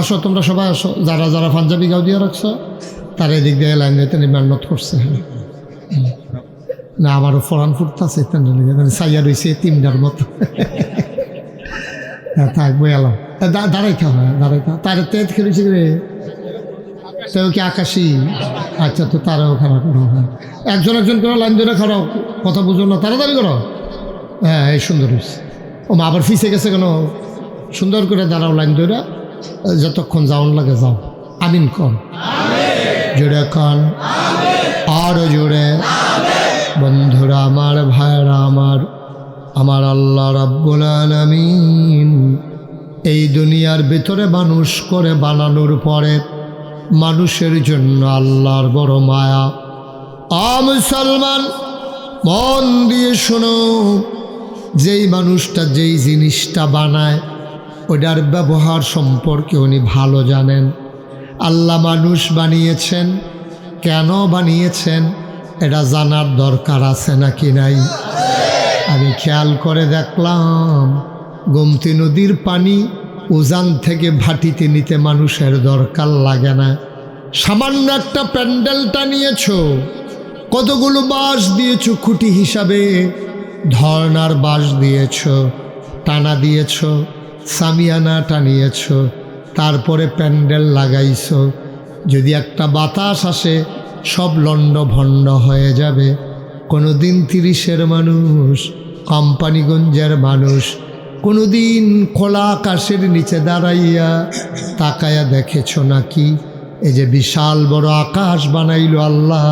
আসো তোমরা সবাই আসো, যারা যারা পাঞ্জাবি গাও দিয়ে রাখছো তার এদিক দিয়ে লাইন দিতে মেহনত করছে। না আমারও ফরান ফুটতেছে সাইয়া রয়েছে তিনটার মতো। থাকবো এলাম দাঁড়াইতে হয় দাঁড়াইতে তার তেজ খেলেছি রে সেও কি আকাশি? আচ্ছা তো তারাও খারাপ করো। হ্যাঁ একজন একজন করে লাইন ধরে খারাপ কথা বুঝো না তাড়াতাড়ি করো। হ্যাঁ এই সুন্দর হয়েছে। ও মা আবার ফিসে গেছে কেন? সুন্দর করে দাঁড়াও লাইন ধরে যতক্ষণ যাওয়ান লাগে যাও। আমিন কন জোরে কন আরো জোরে। বন্ধুরা আমার ভাইরা আমার, আমার আল্লাহ রাব্বুল আলামিন এই দুনিয়ার ভিতরে মানুষ করে বানানোর পরে মানুষের জন্য আল্লাহর বড় মায়া। মুসলমান মন দিয়ে শোনো, যেই মানুষটা যেই জিনিসটা বানায় ওটার ব্যবহার সম্পর্কে উনি ভালো জানেন। আল্লাহ মানুষ বানিয়েছেন, কেন বানিয়েছেন এটা জানার দরকার আছে নাকি নাই? আমি খেয়াল করে দেখলাম গোমতী নদীর পানি উজান থেকে ভাটিতে নিতে মানুষের দরকার লাগে না। সামান্য একটা প্যান্ডেলটা নিয়েছো, কতগুলো বাঁশ দিয়েছো খুঁটি হিসাবে, ধর্নার বাঁশ দিয়েছো, টানা দিয়েছো, সামিয়ানা টানিয়েছো, তারপরে প্যান্ডেল লাগাইছো। যদি একটা বাতাস আসে সব লন্ড ভণ্ড হয়ে যাবে। কোনো দিন 30-এর মানুষ, কোম্পানিগঞ্জের মানুষ কোনো দিন খোলা আকাশের নিচে দাঁড়াইয়া তাকায়া দেখেছো নাকি? এই যে বিশাল বড় আকাশ বানাইল আল্লাহ,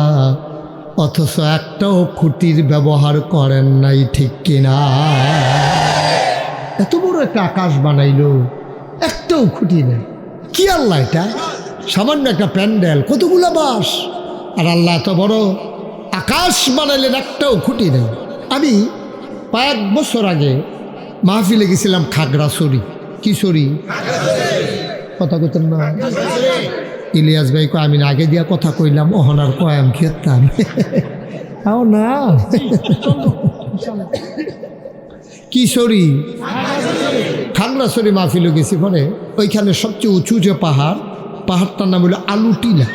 অথচ একটাও খুঁটির ব্যবহার করেন নাই, ঠিক কিনা? এত বড় একটা আকাশ বানাইল, একটাও খুঁটি নেই। কি আল্লাহ এটা? সামান্য একটা প্যান্ডেল, কতগুলো বাঁশ, আর আল্লাহ এত বড় আকাশ বানাইলেন, একটাও খুঁটি নেই। আমি কয়েক বছর আগে মাহফিলে গেছিলাম খাগড়াছড়ি। কি সরি? কথা কইতেন না ইলিয়াস ভাই? আমি আগে দিয়া কথা কইলাম, ওহনার কয়াম খেতাম না। কি সরি? খাগড়াছড়ি মাহফিলে গেছি। পরে ওইখানে সবচেয়ে উঁচু যে পাহাড়টার নাম হলো আলু টিলা।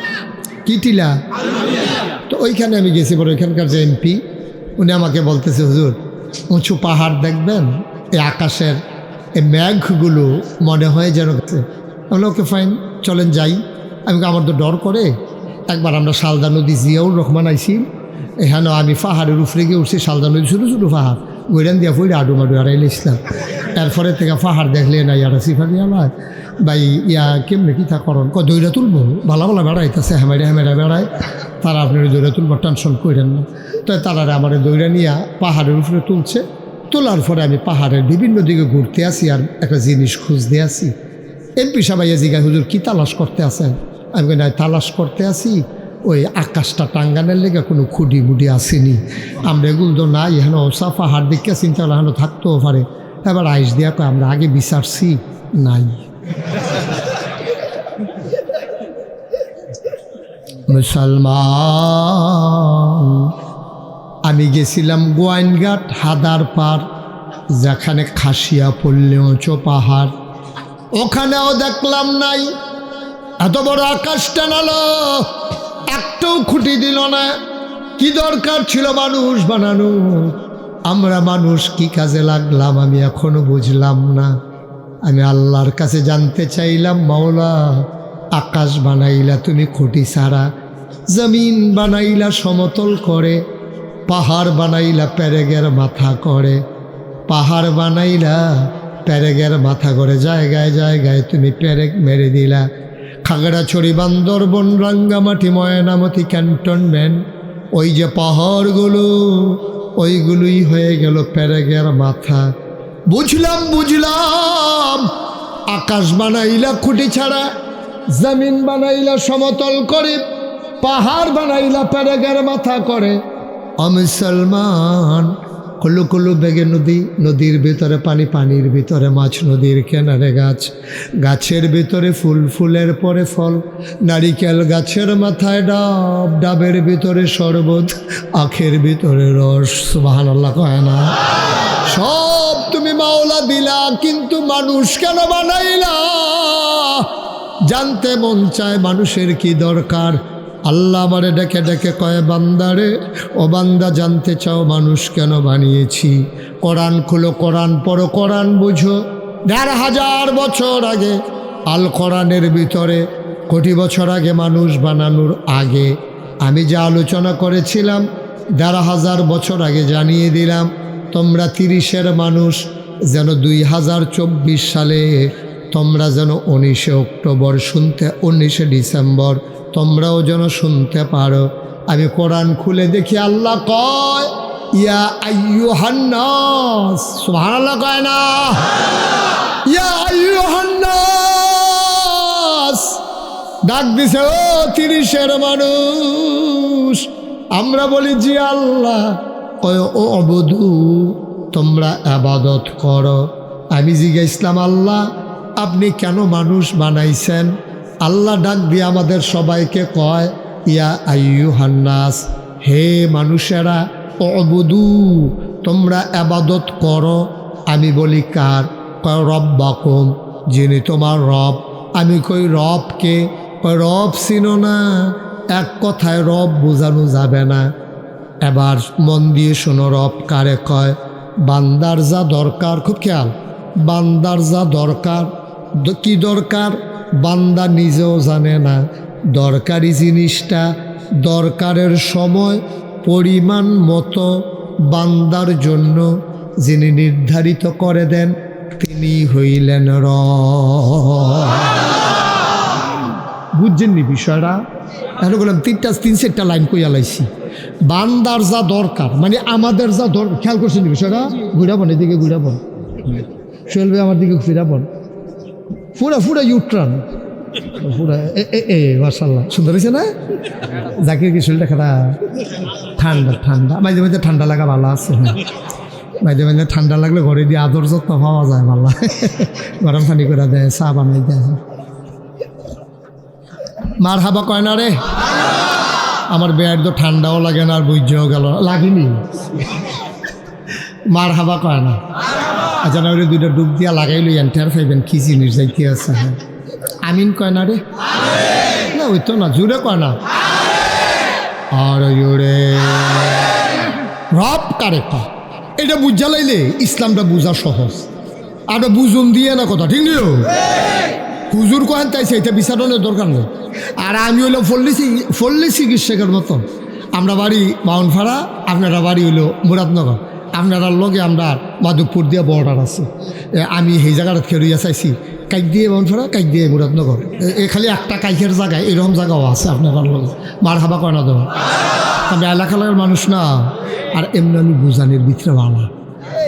কি টিলা? তো ওইখানে আমি গেছি। পরে ওইখানকার যে এমপি উনি আমাকে বলতেছে, হুজুর উঁচু পাহাড় দেখবেন, এই আকাশের এই মেঘগুলো মনে হয় যেন গেছে। বলে ওকে ফাইন, চলেন যাই। আমি আমার তো ডর করে। একবার আমরা শালদা নদী জিয়াউর রহমান আইছি, এখানে আমি পাহাড়ের উপরে গিয়ে উঠছি। শালদা নদী ছোটো ছোটো পাহাড়, গৈরান দিয়া ফুড়ে আডু মাডু আড়াইলে ইসলাম। এরপরে থেকে পাহাড় দেখলে না ইয়ারা সিফানি আমার ভাই ইয়া কেমনে কি তা করন দৈরা তুলবো, ভালো ভালো বেড়াইতেছে, হেমেরা বেড়ায়। তারা আপনার দৈরা তুলবো, টেনশন করেন না। তো তারা আমার দৈরা নিয়ে পাহাড়ের উপরে তুলছে। তোলার পরে আমি পাহাড়ের বিভিন্ন দিকে ঘুরতে আসি আর একটা জিনিস খুঁজতে আসি। এমপি সাহেব জিগায়, হুজুর কি তালাশ করতে আসেন? আমি না তালাশ করতে আসি ওই আকাশটা টাঙ্গানের লেগে কোনো খুঁটি মুডি আসেনি। আমরা এগুলো তো নাই, এখানে ওসা পাহাড় দেখে চিন্তা করলে এখানে থাকতেও পারে। এবার আইস দিয়া কয় আমরা আগে বিচারছি, নাই। মুসলমান আমি গেছিলাম গোয়াইনঘাট হাদার পার, যেখানে খাসিয়া পড়লে উঁচু পাহাড়, ওখানেও দেখলাম নাই। এত বড় আকাশ টানালো, একটাও খুঁটি দিল না। কি দরকার ছিল মানুষ বানানো? আমরা মানুষ কি কাজে লাগলাম আমি এখনো বুঝলাম না। আমি আল্লাহর কাছে জানতে চাইলাম, মাওলা আকাশ বানাইলা তুমি খুঁটি ছাড়া, জমিন বানাইলা সমতল করে, পাহাড় বানাইলা পেরেগের মাথা করে, পাহাড় বানাইলা পেরেগের মাথা করে, জায়গায় জায়গায় তুমি পেরেক মেরে দিলা। খাগড়াছড়ি, বান্দরবন, রাঙ্গামাটি, ময়নামতি, ক্যান্টনমেন্ট, ওই যে পাহাড়গুলো ওইগুলোই হয়ে গেল পেরেগের মাথা। বুঝলাম আকাশ বানাইলা খুঁটি ছাড়া, জমিন বানাইলা সমতল করে, পাহাড় বানাইলা পেরেগের মাথা করে। মুসলমান কুলু কুলু বেগে নদী, নদীর ভিতরে পানি, পানির ভিতরে মাছ, নদীর কিনারে গাছ, গাছের ভিতরে ফুল, ফুলের পরে ফল, নারিকেল গাছের মাথায় ডাব, ডাবের ভিতরে শরবত, আখের ভিতরে রস। সুবহানাল্লাহ কয় না? সব তুমি মাওলা দিলা, কিন্তু মানুষ কেন বানাইলা? জানতে মন চায় মানুষের কি দরকার। আল্লাহ আমারে ডেকে ডেকে কয় বান্দারে, ও বান্দা জানতে চাও মানুষ কেন বানিয়েছি? কোরআন খুলো, কোরআন পড়ো, কোরআন বুঝো। ১,৫০০ বছর আগে আল কোরআনের ভিতরে কোটি বছর আগে মানুষ বানানোর আগে আমি যা আলোচনা করেছিলাম ১,৫০০ বছর আগে জানিয়ে দিলাম। তোমরা ৩০-এর মানুষ যেন ২০২৪ সালে তোমরা যেন ১৯শে অক্টোবর শুনতে, ১৯শে ডিসেম্বর তোমরাও যেন শুনতে পারো। আমি কোরআন খুলে দেখি আল্লাহ কয় ইয়া আইয়ুহান নাস, সুবহানাল্লাহ কয় না? ইয়া আইয়ুহান নাস ডাক দিছে, ও ৩০-এর মানুষ। আমরা বলি জি আল্লাহ। কয় ও অবধু তোমরা ইবাদত করো। আমি জিজ্ঞাসলাম আল্লাহ আপনি কেন মানুষ বানাইছেন? আল্লাহ ডাক দিয়ে আমাদের সবাইকে কয় ইয়া আইয়ুহান নাস, হে মানুষেরা, অবুদু তোমরা ইবাদত করো। আমি বলি কার? কয় রব্বাকুম, যিনি তোমার রব। আমি কই রবকে? কয় রব চিনো না? এক কথায় রব বোঝানো যাবে না। এবার মন দিয়ে শোনো, রব কারে কয়? বান্দার যা দরকার, খুব খেয়াল, বান্দার যা দরকার। কি দরকার? বান্দা নিজেও জানে না। দরকারি জিনিসটা দরকারের সময় পরিমাণ মতো বান্দার জন্য যিনি নির্ধারিত করে দেন তিনি হইলেন রব। বুঝছেননি বিষয়টা? এখন বললাম ৩-৪টা লাইন কইয়া লাইছি। বান্দার যা দরকার মানে আমাদের যা দরকার, খেয়াল করছেন বিষয়টা? ঘুরাবন, এদিকে ঘুরাবন, চলবে আমার দিকে ফিরাবন, পুরা ইউট্রান পুরা। মাশাআল্লাহ সুন্দর হয়েছে না? জাকির কি শরীরটা খারাপ? ঠান্ডা মাঝে মাঝে ঠান্ডা লাগা ভালো আছে। মাঝে মাঝে ঠান্ডা লাগলে ঘরে দিয়ে আদর যত্ন পাওয়া যায় ভালো। গরম পানি করে দেয়, চা বানাই দেয়। মার হাবা কয় না রে? আমার বেয়ার তো ঠান্ডাও লাগে না আর বুঝেও গেল লাগেনি। মার হাবা কয় না? আচ্ছা না, ওই দুইটা ডুব দিয়া লাগাইলো এন্টার পাইবেন কি জিনিস যাইতে আছে। হ্যাঁ আমিন কয় না রে? না ওই তো না, জুড়ে কয় না? আর জোরে রব কারে কয়? এটা বুঝা লাইলে ইসলামটা বুঝা সহজ। আর বুঝুন দিয়ে না কথা, ঠিক নেই? হুজুর কয়েন তাইছে, এটা বিচারণের দরকার নেই। আর আমি হইলাম ফল্লি চিকিৎসকের মতন। আমরা বাড়ি বাউনপাড়া, আপনারা বাড়ি হইলো মুরাদনগর, আপনারা লগে আমরা মাধবপুর দিয়ে বর্ডার আছে। আমি সেই জায়গাটা খেয়ে চাইছি, কাইক দিয়ে বাউনপাড়া, কাইক দিয়ে মুরাদনগর, খালি একটা কাইকের জায়গায় এরকম জায়গাও আছে আপনারা লগে। মার হাবা কয় না দেওয়া? আমি এলাকার মানুষ না। আর এমনি আমি বুঝানির ভিতরে ভালা।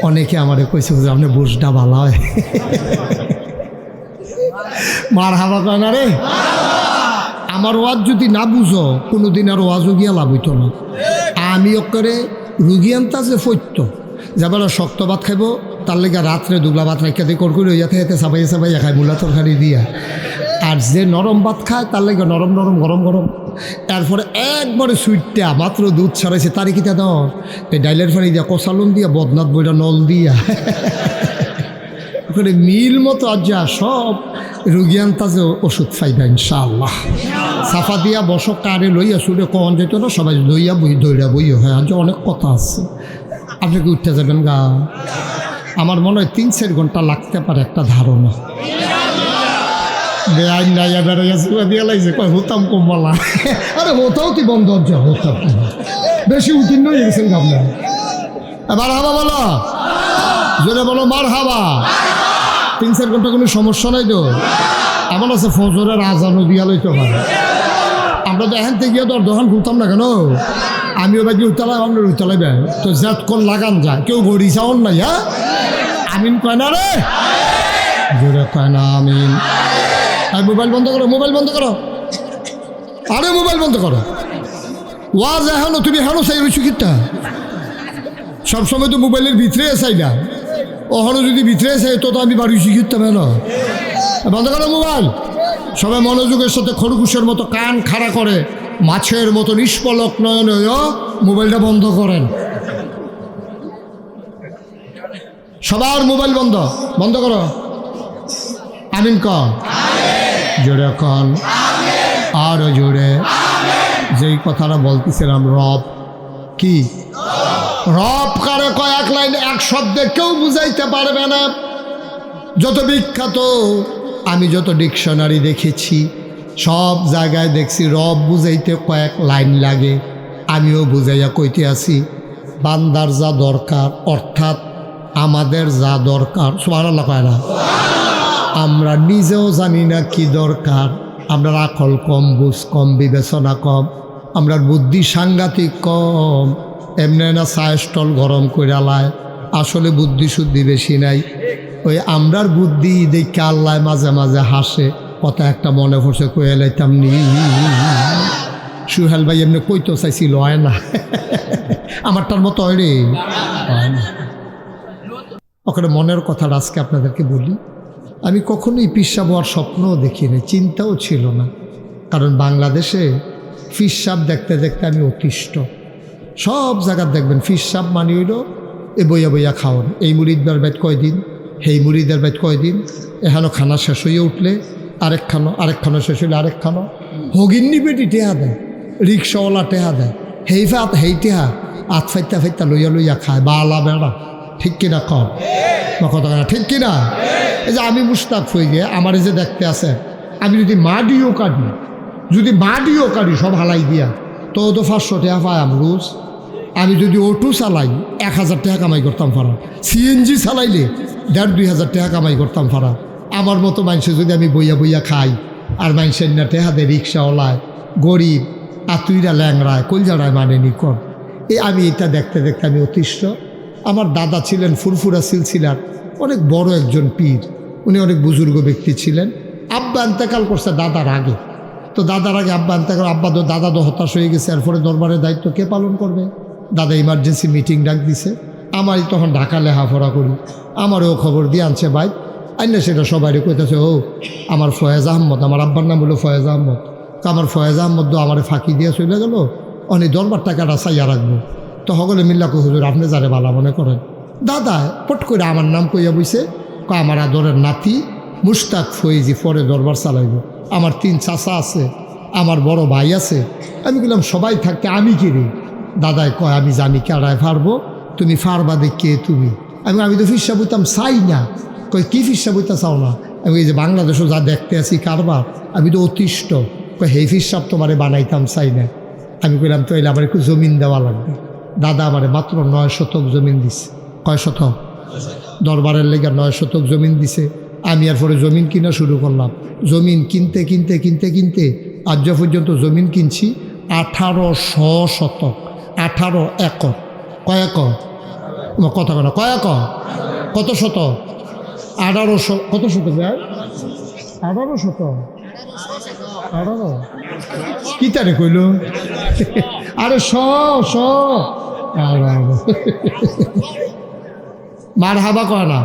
অনেকে আমারে কইছে যে আপনি বুঝটা ভালো হয়। মার হাবা কয় না রে? আমার ওয়াজ যদি না বুঝো কোনোদিন আর ওয়াজও গিয়া লাভ হইতো না। আমি করে রুগী আনতা যে ফৈত্য যাবার শক্ত ভাত খাইব, তার লেগে রাত্রে দুগলা ভাত রাখা দিয়ে করকুড়ি হইয়াতে হেতে চাবাইয়া চাবাইয়া খায় মূলা তরকারি দিয়া। আর যে নরম ভাত খায় তার লেগে নরম নরম গরম গরম। এরপরে একবারে সুইটটা মাত্র দুধ ছাড়াইছে তারই কিতা দাও, এই ডাইলের পানি দিয়া কষালুন দিয়া বদনাথ বইটা নল দিয়া ওখানে মিল মতো আর যা সব রুগী আনতা যে ওষুধ পাইবা ইনশাআল্লাহ। সাফা দিয়া বস কারে লইয়া শুনে কখন যেত না, সবাই লইয়া বই দইরা বইও হয়। আজ অনেক কথা আছে, আপনি কি উঠতে যাবেন গা? আমার মনে হয় ৩-৪ ঘন্টা লাগতে পারে একটা ধারণা। বেআইন নাইয়া বেড়াইয়া দিয়ে লাগছে কয় হতাম কমলা। আরে হতাও তুই বন্ধ হচ্ছে, হতাম বেশি উত্তীর্ণ হয়ে গেছেন আপনার। এবার হাবা বলো, জোরে বলো মার হাবা। ৩-৪ ঘন্টা কোনো সমস্যা নাই তো? এমন আছে ফজরের আজানও দিয়া লইতে পারে। আমরা তো এখান থেকে গিয়ে তো দোকান খুলতাম না কেন? আমিও বাকি উঠতালাই, আপনার উঠতালাইবেন তো জাত কোন লাগান যায়, কেউ ঘড়ি চাওন নাই। হ্যাঁ আমিন কয় না রে? জোরে কয় না আমিন। আর মোবাইল বন্ধ করো, মোবাইল বন্ধ করো, আরে মোবাইল বন্ধ করো। ওয়াজ এখনো তুমি এখনো চাই রয়েছো কিতা? সবসময় তো মোবাইলের ভিতরে চাই না, ওখানে যদি ভিতরে চাই তো আমি বাড়ি শিখিতাম না। বন্ধ করো মোবাইল। সবাই মনোযোগের সাথে খরগোশের মতো কান খাড়া করে মাছের মতো নিষ্পলক নয়নে মোবাইলটা বন্ধ করেন। সবার মোবাইল বন্ধ, বন্ধ করো। আমিন কন, জোরে কন, আরো জোরে, যেই কথাটা বলতেছিলাম, রব কি? রব কারে কয় এক লাইনে এক শব্দে কেউ বুঝাইতে পারবে না। যত বিখ্যাত আমি যত ডিকশনারি দেখেছি সব জায়গায় দেখছি রব বুঝাইতে কয়েক লাইন লাগে। আমিও বুঝাইয়া কইতে আছি বান্দার যা দরকার, অর্থাৎ আমাদের যা দরকার, সুবহানাল্লাহ কয় না? আমরা নিজেও জানি না কি দরকার। আমরা আকল কম, বুঝ কম, বিবেচনা কম, আমরার বুদ্ধি সাংঘাতিক কম। এমনি না চায়ের স্টল গরম করে আলায়, আসলে বুদ্ধি শুদ্ধি বেশি নাই। ওই আমরার বুদ্ধি দেখে আল্লাহ মাঝে মাঝে হাসে। কথা একটা মনে পড়ছে, কয়ে লাইতাম নি সুহেল ভাই এমনি কইতো চাইছিল, হয় না আমারটার মতো হয় রে, হয় না। ওখানে মনের কথাটা আজকে আপনাদেরকে বলি। আমি কখনোই পিসাব হওয়ার স্বপ্নও দেখিনি, চিন্তাও ছিল না। কারণ বাংলাদেশে ফিসাব দেখতে দেখতে আমি অতিষ্ঠ। সব জায়গায় দেখবেন ফিসাব মানে হইল এ বইয়া বইয়া খাওয়ান। এই মুরিদদের বাইত কয়দিন, সেই মুরিদের বাইত কয়দিন, এখানো খানা শেষ হয়ে উঠলে আরেকখানো শেষ হইলে আরেকখানো। হগিন্নি পেটি টেহা দেয়, রিক্সাওয়ালা টেহা দেয়, হেই টেহা আত ফাইতা ফাইতা লইয়া লইয়া খায়। বালা বেড়া, ঠিক কিনা কম কথা না, ঠিক কিনা? এই যে আমি মুস্তাক হয়ে গিয়ে আমার এই যে দেখতে আছে, আমি যদি মাডিও কাটি সব হালাই দিয়া তো 500 টাকা পাই রোজ। আমি যদি অটো চালাই 1000 টাকা কামাই করতাম পারা, সিএনজি চালাইলে 1500 টাকা কামাই করতাম পারা। আমার মতো মানুষে যদি আমি বইয়া বইয়া খাই আর মানুষের না টেহা দেয়, রিক্সাওয়ালায়, গরিব, আতুইরা ল্যাংরায়, কলজাড়ায় মানে নিকট। আমি এটা দেখতে দেখতে আমি অতিষ্ঠ। আমার দাদা ছিলেন ফুরফুরা সিলসিলার অনেক বড় একজন পীর, উনি অনেক বুজুর্গ ব্যক্তি ছিলেন। আব্বা ইন্তেকাল করছে দাদার আগে, তো দাদার আগে আব্বা ইন্তেকাল, দাদা তো হতাশ হয়ে গেছে। এরপরে দরবারের দায়িত্ব কে পালন করবে? দাদা ইমার্জেন্সি মিটিং ডাক দিছে। আমারই তখন ঢাকা লেখাপড়া করি, আমারও খবর দিয়ে আনছে বাইক আইনা, সেটা সবাই কইতেছে ও আমার ফয়েজ আহমদ, আমার আব্বার নাম হলো ফয়েজ আহমদ। তো আমার ফয়েজ আহমদ আমার ফাঁকি দিয়ে চলে গেল, অনেক দরবার টাকাটা চাইয়া রাখবো। তো সকলে মিল্লা কই হুজুর আপনি যারে বালা মনে করেন। দাদা পট করে আমার নাম কইয়া বইছে, আমার আদরের নাতি মুশতাক ফয়েজি পরে দরবার চালাইব। আমার 3 চাচা আছে, আমার বড় ভাই আছে। আমি বললাম সবাই থাকতে আমি কি রে? দাদায় কয় আমি জানি কেডায় পারবো, তুমি পারবা দেখে তুমি। আমি তো ফিরসা বইতাম চাই না। কয় কি ফিরসা বইতা চাও না? আমি এই যে বাংলাদেশও যা দেখতে আছি কারবার, আমি তো অতিষ্ঠ। কয় হেই ফিরসাব তোমারে বানাইতাম চাই না। আমি কইলাম তো এলে আমার একটু জমিন দেওয়া লাগবে। দাদা আমারে মাত্র 9 শতক জমিন দিছে। কয় শতক? দরবারের লেগে 9 শতক জমিন দিছে। আমি আর পরে জমিন কিনা শুরু করলাম। জমিন কিনতে কিনতে কিনতে কিনতে আজ পর্যন্ত জমিন কিনছি 1800 শতক, 18 একর। কয় একর? কথা কেন, কয় একর? কত শতক? 1800। কত শতক ভাই? 18 শতক। 18 কি তারে কইল? আরে 100 মার হাবা কয় না।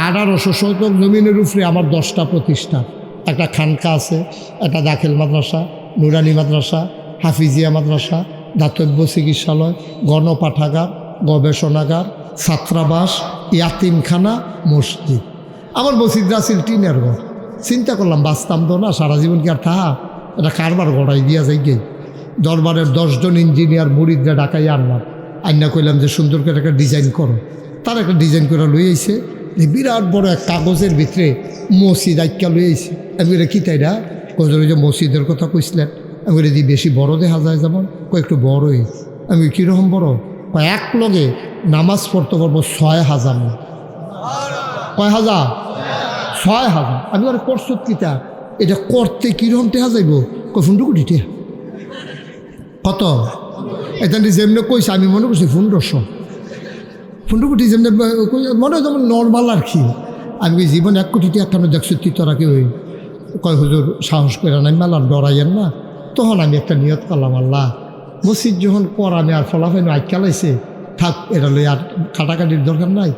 1800 শতক জমিনের উপরে আমার 10টা প্রতিষ্ঠান। একটা খানকা আছে, একটা দাখিল মাদ্রাসা, নুরানি মাদ্রাসা, হাফিজিয়া মাদ্রাসা, দাতব্য চিকিৎসালয়, গণপাঠাগার, গবেষণাগার, ছাত্রাবাস, ইয়াতিমখানা, মসজিদ। আমার মসজিদ আসিল টিনের ঘর। চিন্তা করলাম বাঁচতাম তো না, সারা জীবন কি আর থাহা, এটা কারবার গড়াই দিয়া যাই গে। দরবারের 10 জন ইঞ্জিনিয়ার মুরিদরা ডাকাই আনলাম, আইনা কইলাম যে সুন্দর করে একটা ডিজাইন করো। তার একটা ডিজাইন করে লই আইছে, বিরাট বড় এক কাগজের ভিতরে মসজিদ আইকা লই আইছে। আমি বলে কি তাইরা? ওই যে মসজিদের কথা কইছিলেন। আমি বলে দি বেশি বড় দেখা যায় যেমন, একটু বড়ই। আমি কীরকম বড়? এক লগে নামাজ পড়তে পারবো 6000। কয় হাজার? 6000। আমি আর করছো কিতা, এটা করতে কীরকম টেহা যাইব? ফুন্ডুকুটি টেহা কত? এটা যেমনি কইছে আমি মনে করছি 1500। ফুন্ডুকুটি যেমনি মনে হয় যেমন নর্মাল আর কি। আমি জীবন 1 কোটি টাকা একখানে দেখছি তোরা কেউ। কয় হুজুর সাহস করে নাই মেলার ডরাইয়েন না। তখন আমি একটা নিয়ত করলাম, আল্লাহ মসজিদ যখন কর আমি আর ফলাফল আইকালাইছে থাক, এটা লই আর কাটাকাটির দরকার নাই,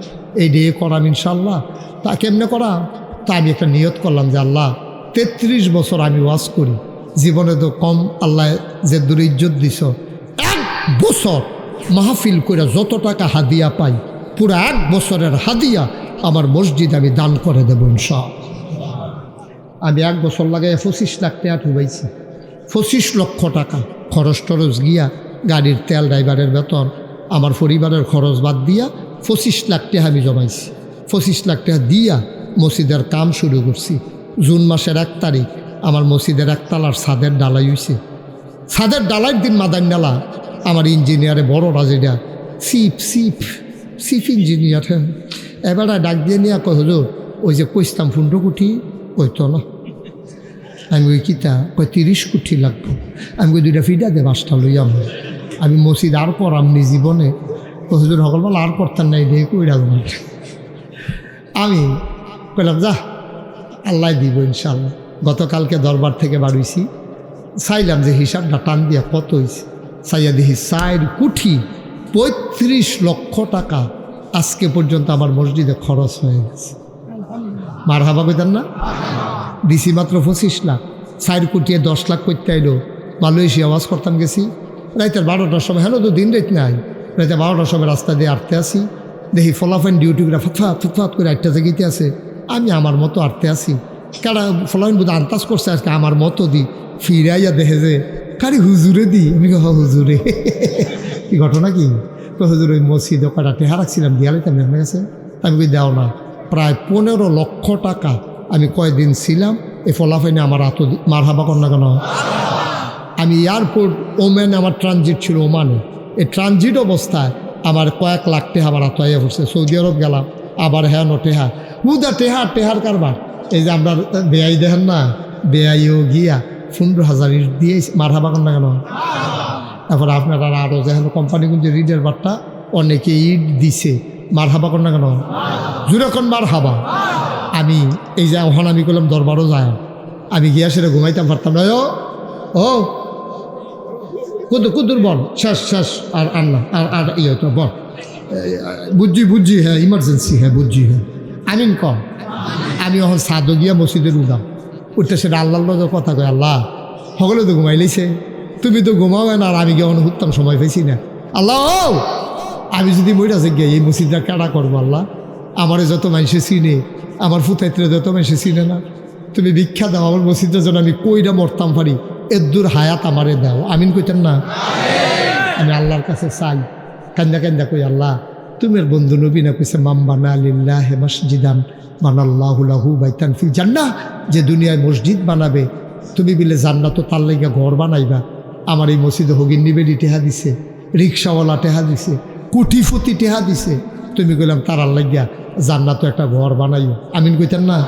এই দিয়ে করাম ইনশাল্লাহ। তা কেমনে করা? তা আমি একটা নিয়ত করলাম যে আল্লাহ 33 বছর আমি ওয়াজ করি, জীবনে তো কম আল্লাহ যে দূর ইজ্জত দিছ, 1 বছর মাহফিল করে যত টাকা হাদিয়া পাই পুরো 1 বছরের হাদিয়া আমার মসজিদ আমি দান করে দেব ইনশাআল্লাহ। আমি 1 বছর লাগাই 25 লাখ টাকা ঠুবাইছি। 25 লক্ষ টাকা খরচ টরচ গিয়া, গাড়ির তেল, ড্রাইভারের বেতন, আমার পরিবারের খরচ বাদ দিয়া 25 লাখ টাকা আমি জমাইছি। 25 লাখ টাকা দিয়া মসজিদের কাম শুরু করছি। জুন মাসের 1 তারিখ আমার মসজিদের একতলার ছাদের ডালাই হয়েছে। ছাদের ডালাইয়ের দিন মাদান ডালা আমার ইঞ্জিনিয়ারে বড় রাজিটা চিফ ইঞ্জিনিয়ার, হ্যাঁ, এবারে ডাক দিয়ে নিয়ে কয় হুজুর ওই যে কইস্তাম 15 কোটি কইতো না। আমি ওই কিতা কয় 30 কোটি লাগবো। আমি ওই 2টা ফিডা দে 5টা লইয়া আমি মসজিদ আর করামনি জীবনে। হুজুর সকলবেলা আর করতেন নাই দিয়ে কইরা আমি কইলাম যা আল্লাহ দিব ইনশাল্লাহ। গতকালকে দরবার থেকে বাড়িয়েছি, চাইলাম যে হিসাবটা টান দিয়া কত হয়েছে, চাইয়া দেখি 4 কোটি 35 লক্ষ টাকা আজকে পর্যন্ত আমার মসজিদে খরচ হয়ে গেছে। মারহাবা কইতেন না? দিছি মাত্র 25 লাখ, 4 কোটি 10 লাখ করতে আইলো। মালয়েশিয়া আওয়াজ করতাম গেছি রাইতের 12টার সময়, হ্যালো তো দিন রাত নাই, রাইতে 12টার সময় রাস্তা দিয়ে আটতে আসি, দেখি ফলাফাইন ডিউটিগুলা ফুটফাত করে আটটা জায়গাতে আছে। আমি আমার মতো আটতে আসি, কারা ফলাফাইন বোধ আন্দাজ করছে আজকে আমার মতো দিই, ফিরাইয়া দেখে যে কারি হুজুরে দিই। আমি হুজুরে কি ঘটনা কি? হুজুর ওই মসজিদে কটা টেহা রাখছিলাম দিয়ালাইতাম আপনার কাছে। আমি কই দাও না, প্রায় 15 লক্ষ টাকা আমি কয়দিন ছিলাম এই ফলাফাইনে আমার আত মারহাবা কর না কেন? আমি এয়ারপোর্ট ওমেনে আমার ট্রানজিট ছিল ওমানে, এই ট্রানজিট অবস্থায় আমার কয়েক লাখ টেহা আমার আতয়া পড়ছে। সৌদি আরব গেলাম, আবার হ্যাঁ নো টেহা হুদা টেহার কারবার। এই যে আমরা বেআই দেখেন না, বেআইও গিয়া 15,000 ইট দিয়ে মারহাবা কর না কেন? তারপর আপনারা আরও যেন কোম্পানিগুলো যে রিডের বারটা অনেকে ইট দিছে, মারহাবা কর না কেন? জুরেখন মারহাবা। আমি এই যে ওখানে আমি করলাম দরবারও যায়, আমি গিয়া সেটা ঘুমাইতাম পারতাম না। ও কুদুর বল শেষ আর আন্না আর ইয়ে তো বল, বুঝছি হ্যাঁ ইমার্জেন্সি, হ্যাঁ বুঝছি হ্যাঁ আমিন কম। আমি এখন সাদো গিয়া মসজিদের উঠাম, উঠতে সেটা আল্লাহর লগে কথা কয়, আল্লাহ সকলে তো ঘুমাইলেছে, তুমি তো ঘুমাও না, আর আমি কেমন উঠতাম সময় পাইছি না। আল্লাহ আমি যদি মইরা যে গিয়ে এই মসজিদটা কাড়া করবো, আল্লাহ আমারে যত মানুষে চিনে, আমার ফুতাইত্রে যত মানুষে চিনে না, তুমি ভিক্ষা দাও আমার মসজিদের জন্য, আমি কইরা মরতাম পারি, এদুর হায়াত আমারে দাও। আমিন কইতেন না? আমি আল্লাহর কাছে চাই, কান্দা কই, আল্লাহ তুমির বন্ধু নবী না কইছে মাম্বানা লিল্লাহি মসজিদান বানাল্লাহু লাহু বাইতান ফিল জান্নাহ, যে দুনিয়ায় মসজিদ বানাবে তুমি বিলে জান্নাত তার লাইগা ঘর বানাইবা। আমার এই মসজিদে হগিন নিবেদি টেহা দিছে, রিক্সাওয়ালা টেহা দিছে, কুটিফুতি টেহা দিছে, তুমি কইলাম তারার লাগিয়া জান্নাত একটা ঘর বানাইও। আমিন কইতেন না?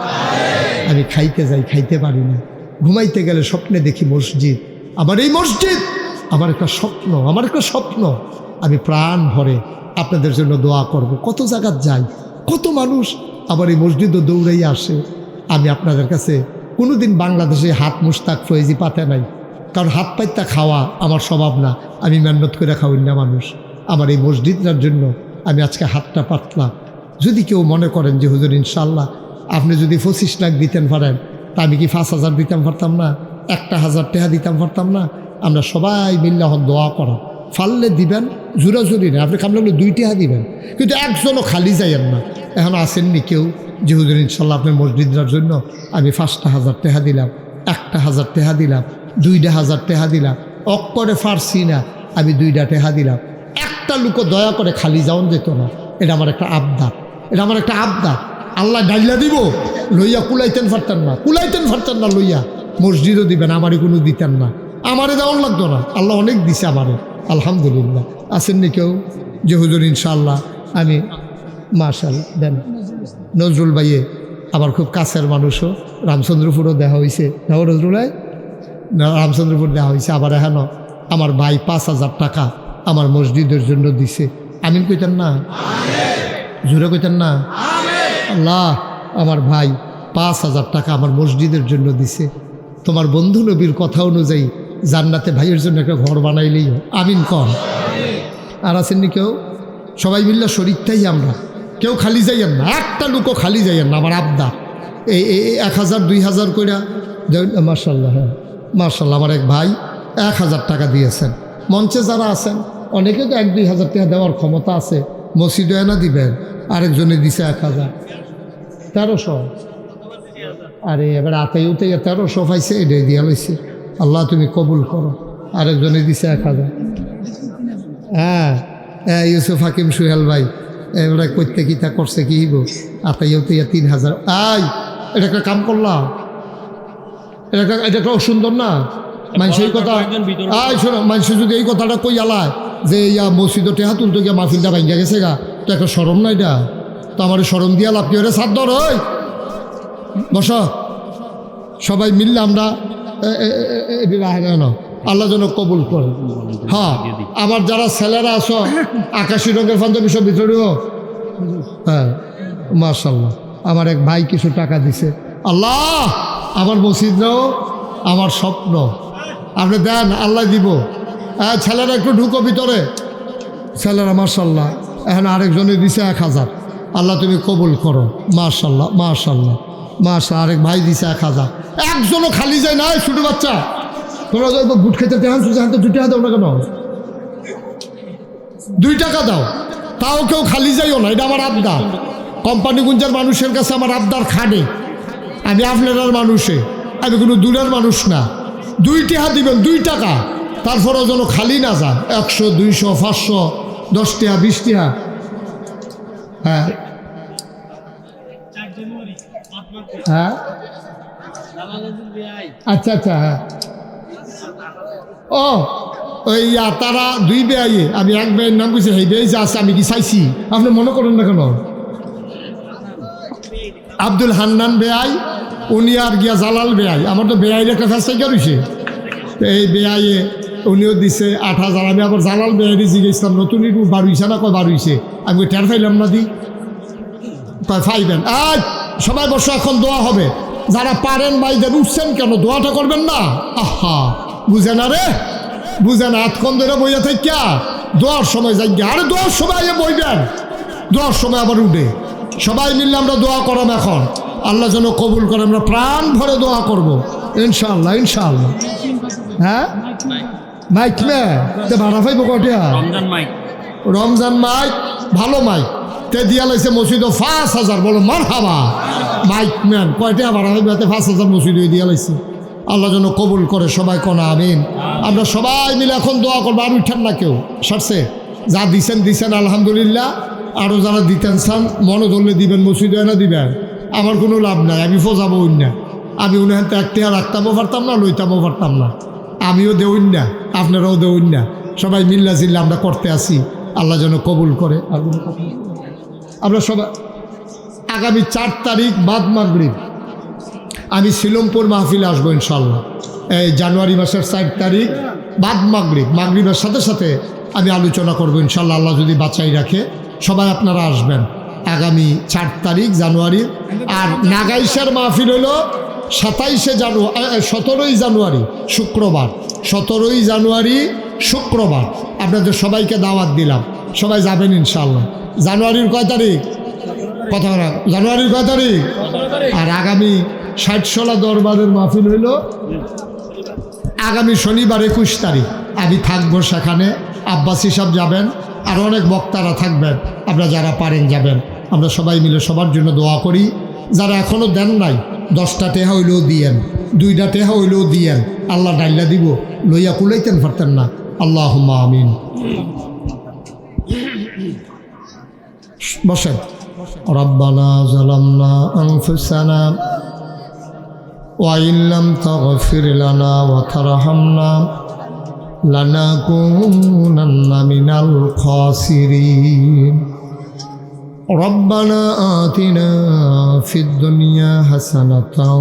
আমি খাইতে যাই, খাইতে পারি না, ঘুমাইতে গেলে স্বপ্নে দেখি মসজিদ, আমার এই মসজিদ আমার একটা স্বপ্ন, আমি প্রাণ ভরে আপনাদের জন্য দোয়া করব। কত জায়গায় যাই, কত মানুষ আবার এই মসজিদও দৌড়াইয়া আসে। আমি আপনাদের কাছে কোনোদিন বাংলাদেশে হাত মুস্তাক ফয়েজি পাতে নাই, কারণ হাত পাইতা খাওয়া আমার স্বভাব না, আমি মেহনত করে খাওয়াই না মানুষ। আমার এই মসজিদটার জন্য আমি আজকে হাতটা পাতলাম। যদি কেউ মনে করেন যে হুজুর ইনশাল্লাহ আপনি যদি 25 লাখ দিতেন পারেন, তা আমি কি 5,000 দিতাম পারতাম না? 1,000 টাকা দিতাম পারতাম না? আমরা সবাই মিল্লা হন দোয়া করা, ফাললে দিবেন, জোরাজুরি না, আপনি কাম লাগলে 2 টাকা দিবেন, কিন্তু একজনও খালি যাইয়েন না। এখন আসেননি কেউ যে হুজুর ইনশাল্লাহ আপনার মসজিদটার জন্য আমি 5,000 টাকা দিলাম, 1,000 টাকা দিলাম, 2,000 টাকা দিলাম, অক্করে ফারছি না, আমি 2টা টাকা দিলাম। একটা লোকও দয়া করে খালি যাওন যেত না। এটা আমার একটা আবদার, আল্লাহ ডাইলা দিব, লইয়া কুলাইতেন ফারতেন না লইয়া মসজিদও দিবেন, আমারই কোনো দিতেন না, আমারে দেওয়ান লাগতো না। আল্লাহ অনেক দিছে আমারে, আলহামদুলিল্লাহ। আসেননি কেউ যে হুজুর ইনশাআল্লাহ আমি মাশাআল্লাহ দেন? নজরুল ভাইয়ে আমার খুব কাছের মানুষও, রামচন্দ্রপুরও দেখা হয়েছে, নজরুল ভাই রামচন্দ্রপুর দেখা হয়েছে। আবার এখন আমার ভাই 5,000 টাকা আমার মসজিদের জন্য দিছে। আমিন কইতেন না? জোরে কইতেন না? আল্লাহ আমার ভাই 5,000 টাকা আমার মসজিদের জন্য দিছে। তোমার বন্ধু নবীর কথা অনুযায়ী জান্নাতে ভাইয়ের জন্য একটা ঘর বানাইলেই আমিন কর। আর আসেননি কেউ? সবাই মিল্লা শরীরটাই আমরা, কেউ খালি যাইয়েন না, একটা লোকও খালি যাইয়েন না। আমার আবদার এই 1,000 2,000 কইরা মার্শাল্লাহ, হ্যাঁ মার্শাল্লাহ, আমার এক ভাই 1,000 টাকা দিয়েছেন। মঞ্চে যারা আছেন অনেকে তো 1-2 হাজার টাকা দেওয়ার ক্ষমতা আছে, মসজিদে এনা দিবেন। আরেকজনে দিছে 1,000, 1300। আরে এবার আতাইতে 1300 পাইছে, এটাই দিয়া লইছে। আল্লাহ তুমি কবুল করো। আরেকজনে দিছে 1000। হ্যাঁ হ্যাঁ, ইউসুফ হাকিম সুহেল ভাই এবারে করতে কি তা করছে কি গো, আতাইও তো 3000। এটা একটা কাম করলাম, এটা একটা অসুন্দর না? মানুষ এই কথা শোনো, মানুষ যদি এই কথাটা কই আলায় যে ইয়া মসজিদে টেহা তুলতো গিয়া মাহফিলটা ভাঙ্গা গেছে গা, তো একটা সরম না এটা? তো আমার সরম দিয়া লাভ কি ওরে সাদ্দর ওই বস, সবাই মিললে আমরা আল্লাহ যেন কবুল করে। হ্যাঁ, আবার যারা ছেলেরা আছো আকাশি রঙের পাঞ্জাবি সব ভিতরে, হ্যাঁ মাশাআল্লাহ। আমার এক ভাই কিছু টাকা দিছে, আল্লাহ আমার মসজিদ নাও, আমার স্বপ্ন আপনি দেন, আল্লাহ দিব। হ্যাঁ, ছেলেরা একটু ঢুকো ভিতরে, ছেলেরা মাশাআল্লাহ। এখন আরেকজনে দিছে 1000, আল্লাহ তুমি কবুল করো। মাশাআল্লাহ মাশাআল্লাহ মাশাআল্লাহ। আরেক ভাই দিছে 1000। একজনও খালি যায় না, ছোট বাচ্চা তোমরা বুট খেতে দেখান, 2 টাকা দাও না কেন? 2 টাকা দাও, তাও কেউ খালি যাইও না। এটা আমার আবদার, কোম্পানিগঞ্জের মানুষের কাছে আমার আবদার খাটে। আমি আপনার মানুষে, আমি কোনো দূরের মানুষ না। 2 টাকা দিবেন, 2 টাকা, তারপরেও যেন খালি না যান। 100, 200, 500, 10 টাকা, 20 টাকা। হ্যাঁ হ্যাঁ আচ্ছা আচ্ছা। হ্যাঁ ও ওই তারা 2 বেয়াই, আমি 1 বেয়ের নাম কইছি, সেই বেয়ে যে আছে আমি কি চাইছি, আপনি মনে করেন না কেন? আব্দুল হান্নান বেয়াই, উনি আর গিয়া জালাল বেয়াই। আমার তো বেয়াইয়ের একটা ফেসাইকা রয়েছে, এই বেয়াইয়ে উনিও দিছে 8000। আমি আবার জালাল বেয়াই জিজ্ঞেসলাম নতুন বাড়ুইছে না? কয় বাড়ুইছে। আমি টের পাইলাম না, দি কয় ফাইবেন। সবাই বসে, এখন দোয়া হবে। যারা পারেন ভাইদের উঠছেন কেন, দোয়াটা করবেন না? আহা বুঝে না রে, বুঝে না। এতক্ষণ ধরে বইয়া থাকা দোয়ার সময় যাই, আরে দোয়ার সময় বইবেন, দোয়ার সময় আবার উঠে সবাই মিললে আমরা দোয়া করাম। এখন আল্লাহ যেন কবুল করে, আমরা প্রাণ ভরে দোয়া করব ইনশাআল্লাহ ইনশাআল্লাহ। হ্যাঁ মাইক মে ভাড়া পাইব কটিয়া? রমজান মাইক, ভালো মাইক তে দিয়া লাইছে মসজিদ 5000। বলো মারহাবা। মাইক ম্যান কয়টা ভাড়া পাইব? 5000 মসজিদ দিয়া লাইছে। আল্লাহ যেন কবুল করে, সবাই কোনা আমিন। আমরা সবাই মিলে এখন দোয়া করবো। আর উঠেন না কেউ, সারছে যা দিছেন দিছেন আলহামদুলিল্লাহ। আরও যারা দিতেন চান মনে ধরলে দিবেন, মসজিদে না দিবেন, আমার কোনো লাভ নাই। আমি ফোজাবো না, আমি উনি হাতে 1 টাকা রাখতামও পারতাম না, লইতামও পারতাম না। আমিও দেউন না, আপনারাও দেউন না। সবাই মিল্লা জিল্লা আমরা করতে আসি, আল্লাহ যেন কবুল করে। আর আমরা সবাই আগামী 4 তারিখ বাদ মাগরিব আমি শিলমপুর মাহফিলে আসবো ইনশাল্লাহ। এই জানুয়ারি মাসের 4 তারিখ বাদ মাগরিবের সাথে সাথে আমি আলোচনা করবো ইনশাল্লাহ, আল্লাহ যদি বাঁচাই রাখে। সবাই আপনারা আসবেন আগামী 4 তারিখ জানুয়ারির। আর নাগাইশের মাহফিল হলো 17ই জানুয়ারি শুক্রবার, 17ই জানুয়ারি শুক্রবার। আপনাদের সবাইকে দাওয়াত দিলাম, সবাই যাবেন ইনশাল্লাহ। জানুয়ারির কয় তারিখ? কথা না, জানুয়ারির কয় তারিখ? আর আগামী 60 দরবারের মাহফিল হইল আগামী শনিবার 21 তারিখ। আমি থাকবো সেখানে, আব্বাস হিসাব যাবেন, আর অনেক বক্তারা থাকবেন। আপনারা যারা পারেন যাবেন। আমরা সবাই মিলে সবার জন্য দোয়া করি। যারা এখনও দেন নাই 10টা টেহা হইলেও দিয়েন, 2টা টেহা হইলেও দিয়েন, আল্লাহ ডাইলা দিব। লইয়া কুলাইতেন পারতেন না। আল্লাহুম্মা আমিন। বসেন। রব্বানা যালামনা আনফুসানা ওয়া ইল্লাম তাগফির লানা ওয়া তারহামনা লানাকুনান্না মিনাল খাসিরিন। রব্বানা আতিনা ফিদ দুনিয়া হাসানাতাও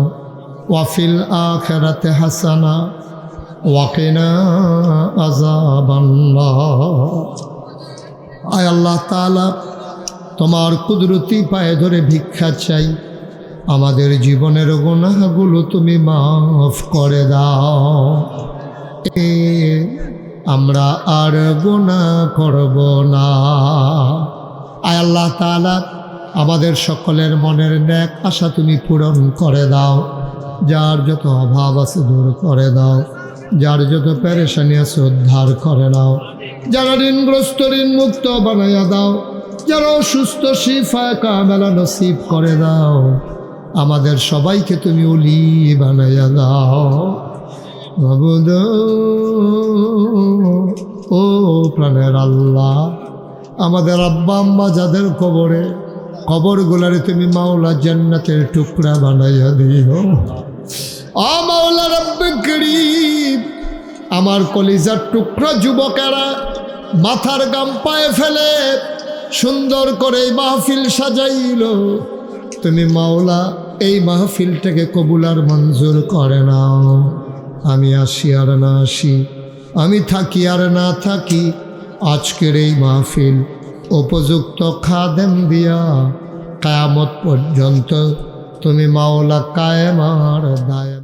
ওয়া ফিল আখিরাতি হাসানা ওয়া কিনা আযাবান্নার। আয় আল্লাহ তাআলা, তোমার কুদরতি পায়ে ধরে ভিক্ষা চাই, আমাদের জীবনের গুনাহগুলো তুমি মাফ করে দাও। আমরা আর গুনাহ করব না। আয় আল্লাহ তাআলা, আমাদের সকলের মনের নেক আশা তুমি পূরণ করে দাও। যার যত অভাব আছে দূর করে দাও, যার যত পেরেশানি আছে উদ্ধার করে দাও, যারা ঋণগ্রস্ত ঋণ মুক্ত বানাইয়া দাও, যারা অসুস্থ শিফা কামেলা নসিব করে দাও। আমাদের সবাইকে তুমি ওলি বানাইয়া দাও। মাবুদ ও প্রাণের আল্লাহ, আমাদের আব্বা আম্মা যাদের কবরগুলারে তুমি মাওলা জান্নাতের টুকরা বানাইয়া দিও। ও মাওলা রব্বে করিম, আমার কলিজার টুকরা যুবকেরা মাথার গাম পায়ে ফেলে সুন্দর করে এই মাহফিল সাজাইল, তুমি মাওলা এই মাহফিলটাকে কবুল আর মঞ্জুর করে নাও। আমি আসি আর না আসি, আমি থাকি আর না থাকি, আজকের এই মাহফিল উপযুক্ত খাদেম দিয়া কিয়ামত পর্যন্ত তুমি মাওলা কায়েম আর দায়েম।